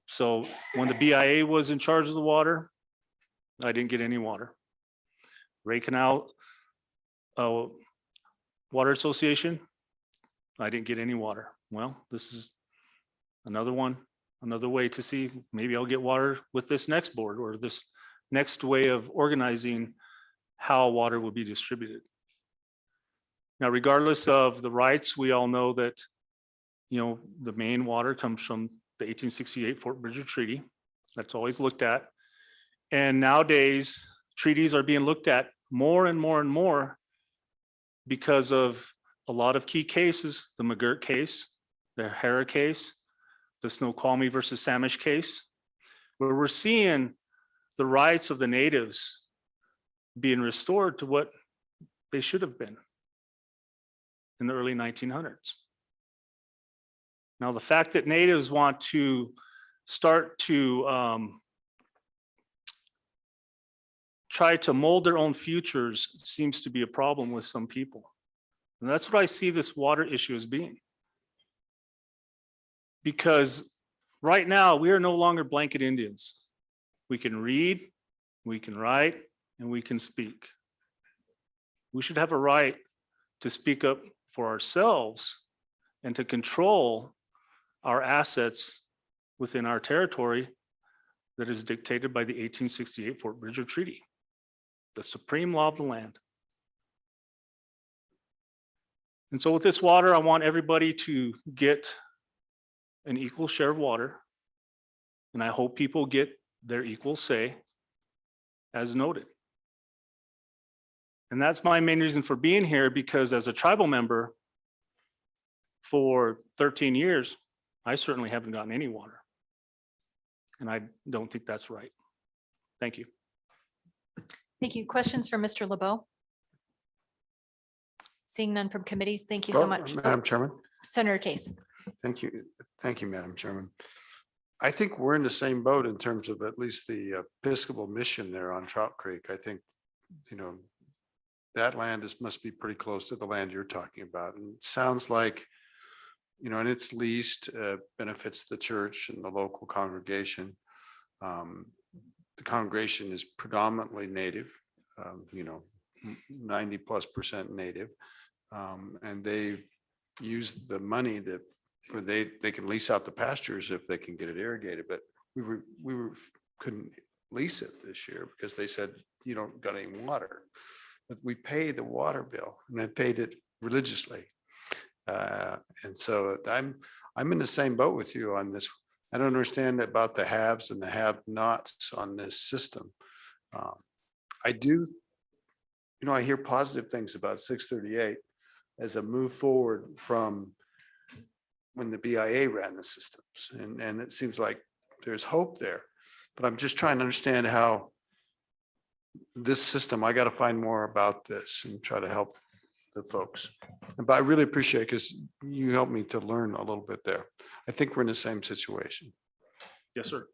So when the BIA was in charge of the water, I didn't get any water. Ray Canal Water Association, I didn't get any water. Well, this is another one, another way to see maybe I'll get water with this next board or this next way of organizing how water will be distributed. Now, regardless of the rights, we all know that, you know, the main water comes from the 1868 Fort Bridger Treaty. That's always looked at. And nowadays, treaties are being looked at more and more and more because of a lot of key cases, the McGirt case, the Hara case, the Snoqualmie versus Samish case, where we're seeing the rights of the natives being restored to what they should have been in the early 1900s. Now, the fact that natives want to start to try to mold their own futures seems to be a problem with some people. And that's what I see this water issue as being. Because right now, we are no longer blanket Indians. We can read, we can write, and we can speak. We should have a right to speak up for ourselves and to control our assets within our territory that is dictated by the 1868 Fort Bridger Treaty, the supreme law of the land. And so with this water, I want everybody to get an equal share of water. And I hope people get their equal say as noted. And that's my main reason for being here, because as a tribal member for 13 years, I certainly haven't gotten any water. And I don't think that's right. Thank you. Thank you. Questions for Mr. LeBeau? Seeing none from committees, thank you so much. Madam Chairman. Senator Case. Thank you. Thank you, Madam Chairman. I think we're in the same boat in terms of at least the Episcopal mission there on Trout Creek. I think, that land must be pretty close to the land you're talking about. And it sounds like, and it's leased, benefits the church and the local congregation. The congregation is predominantly native, 90+% native. And they use the money that they can lease out the pastures if they can get it irrigated, but we couldn't lease it this year because they said you don't got any water. But we pay the water bill, and I paid it religiously, and so I'm in the same boat with you on this. I don't understand about the haves and the have-nots on this system. I do, I hear positive things about 638 as a move forward from when the BIA ran the systems, and it seems like there's hope there. But I'm just trying to understand how this system, I got to find more about this and try to help the folks. But I really appreciate it because you helped me to learn a little bit there. I think we're in the same situation. Yes, sir.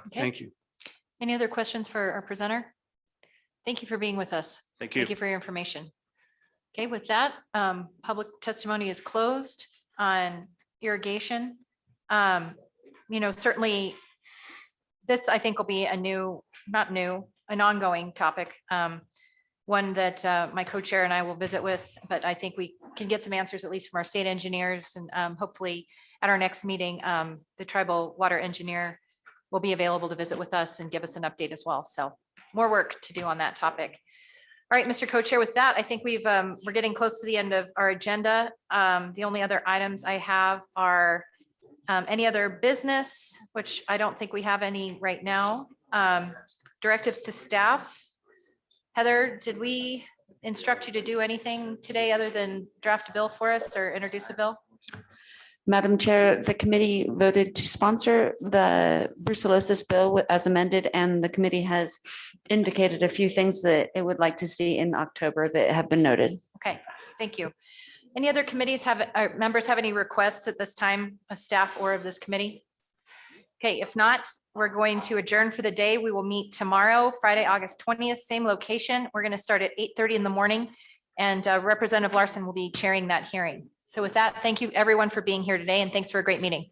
Okay. Thank you. Any other questions for our presenter? Thank you for being with us. Thank you. Thank you for your information. Okay, with that, public testimony is closed on irrigation. Certainly this, I think, will be an ongoing topic. One that my co-chair and I will visit with, but I think we can get some answers at least from our state engineers, and hopefully at our next meeting, the tribal water engineer will be available to visit with us and give us an update as well. So more work to do on that topic. All right, Mr. Co-Chair, with that, I think we're getting close to the end of our agenda. The only other items I have are any other business, which I don't think we have any right now. Directives to staff. Heather, did we instruct you to do anything today other than draft a bill for us or introduce a bill? Madam Chair, the committee voted to sponsor the brucellosis bill as amended, and the committee has indicated a few things that it would like to see in October that have been noted. Okay, thank you. Any other committees members have any requests at this time of staff or of this committee? Okay, if not, we're going to adjourn for the day. We will meet tomorrow, Friday, August 20th, same location. We're going to start at 8:30 in the morning, and Representative Larson will be chairing that hearing. So with that, thank you everyone for being here today, and thanks for a great meeting.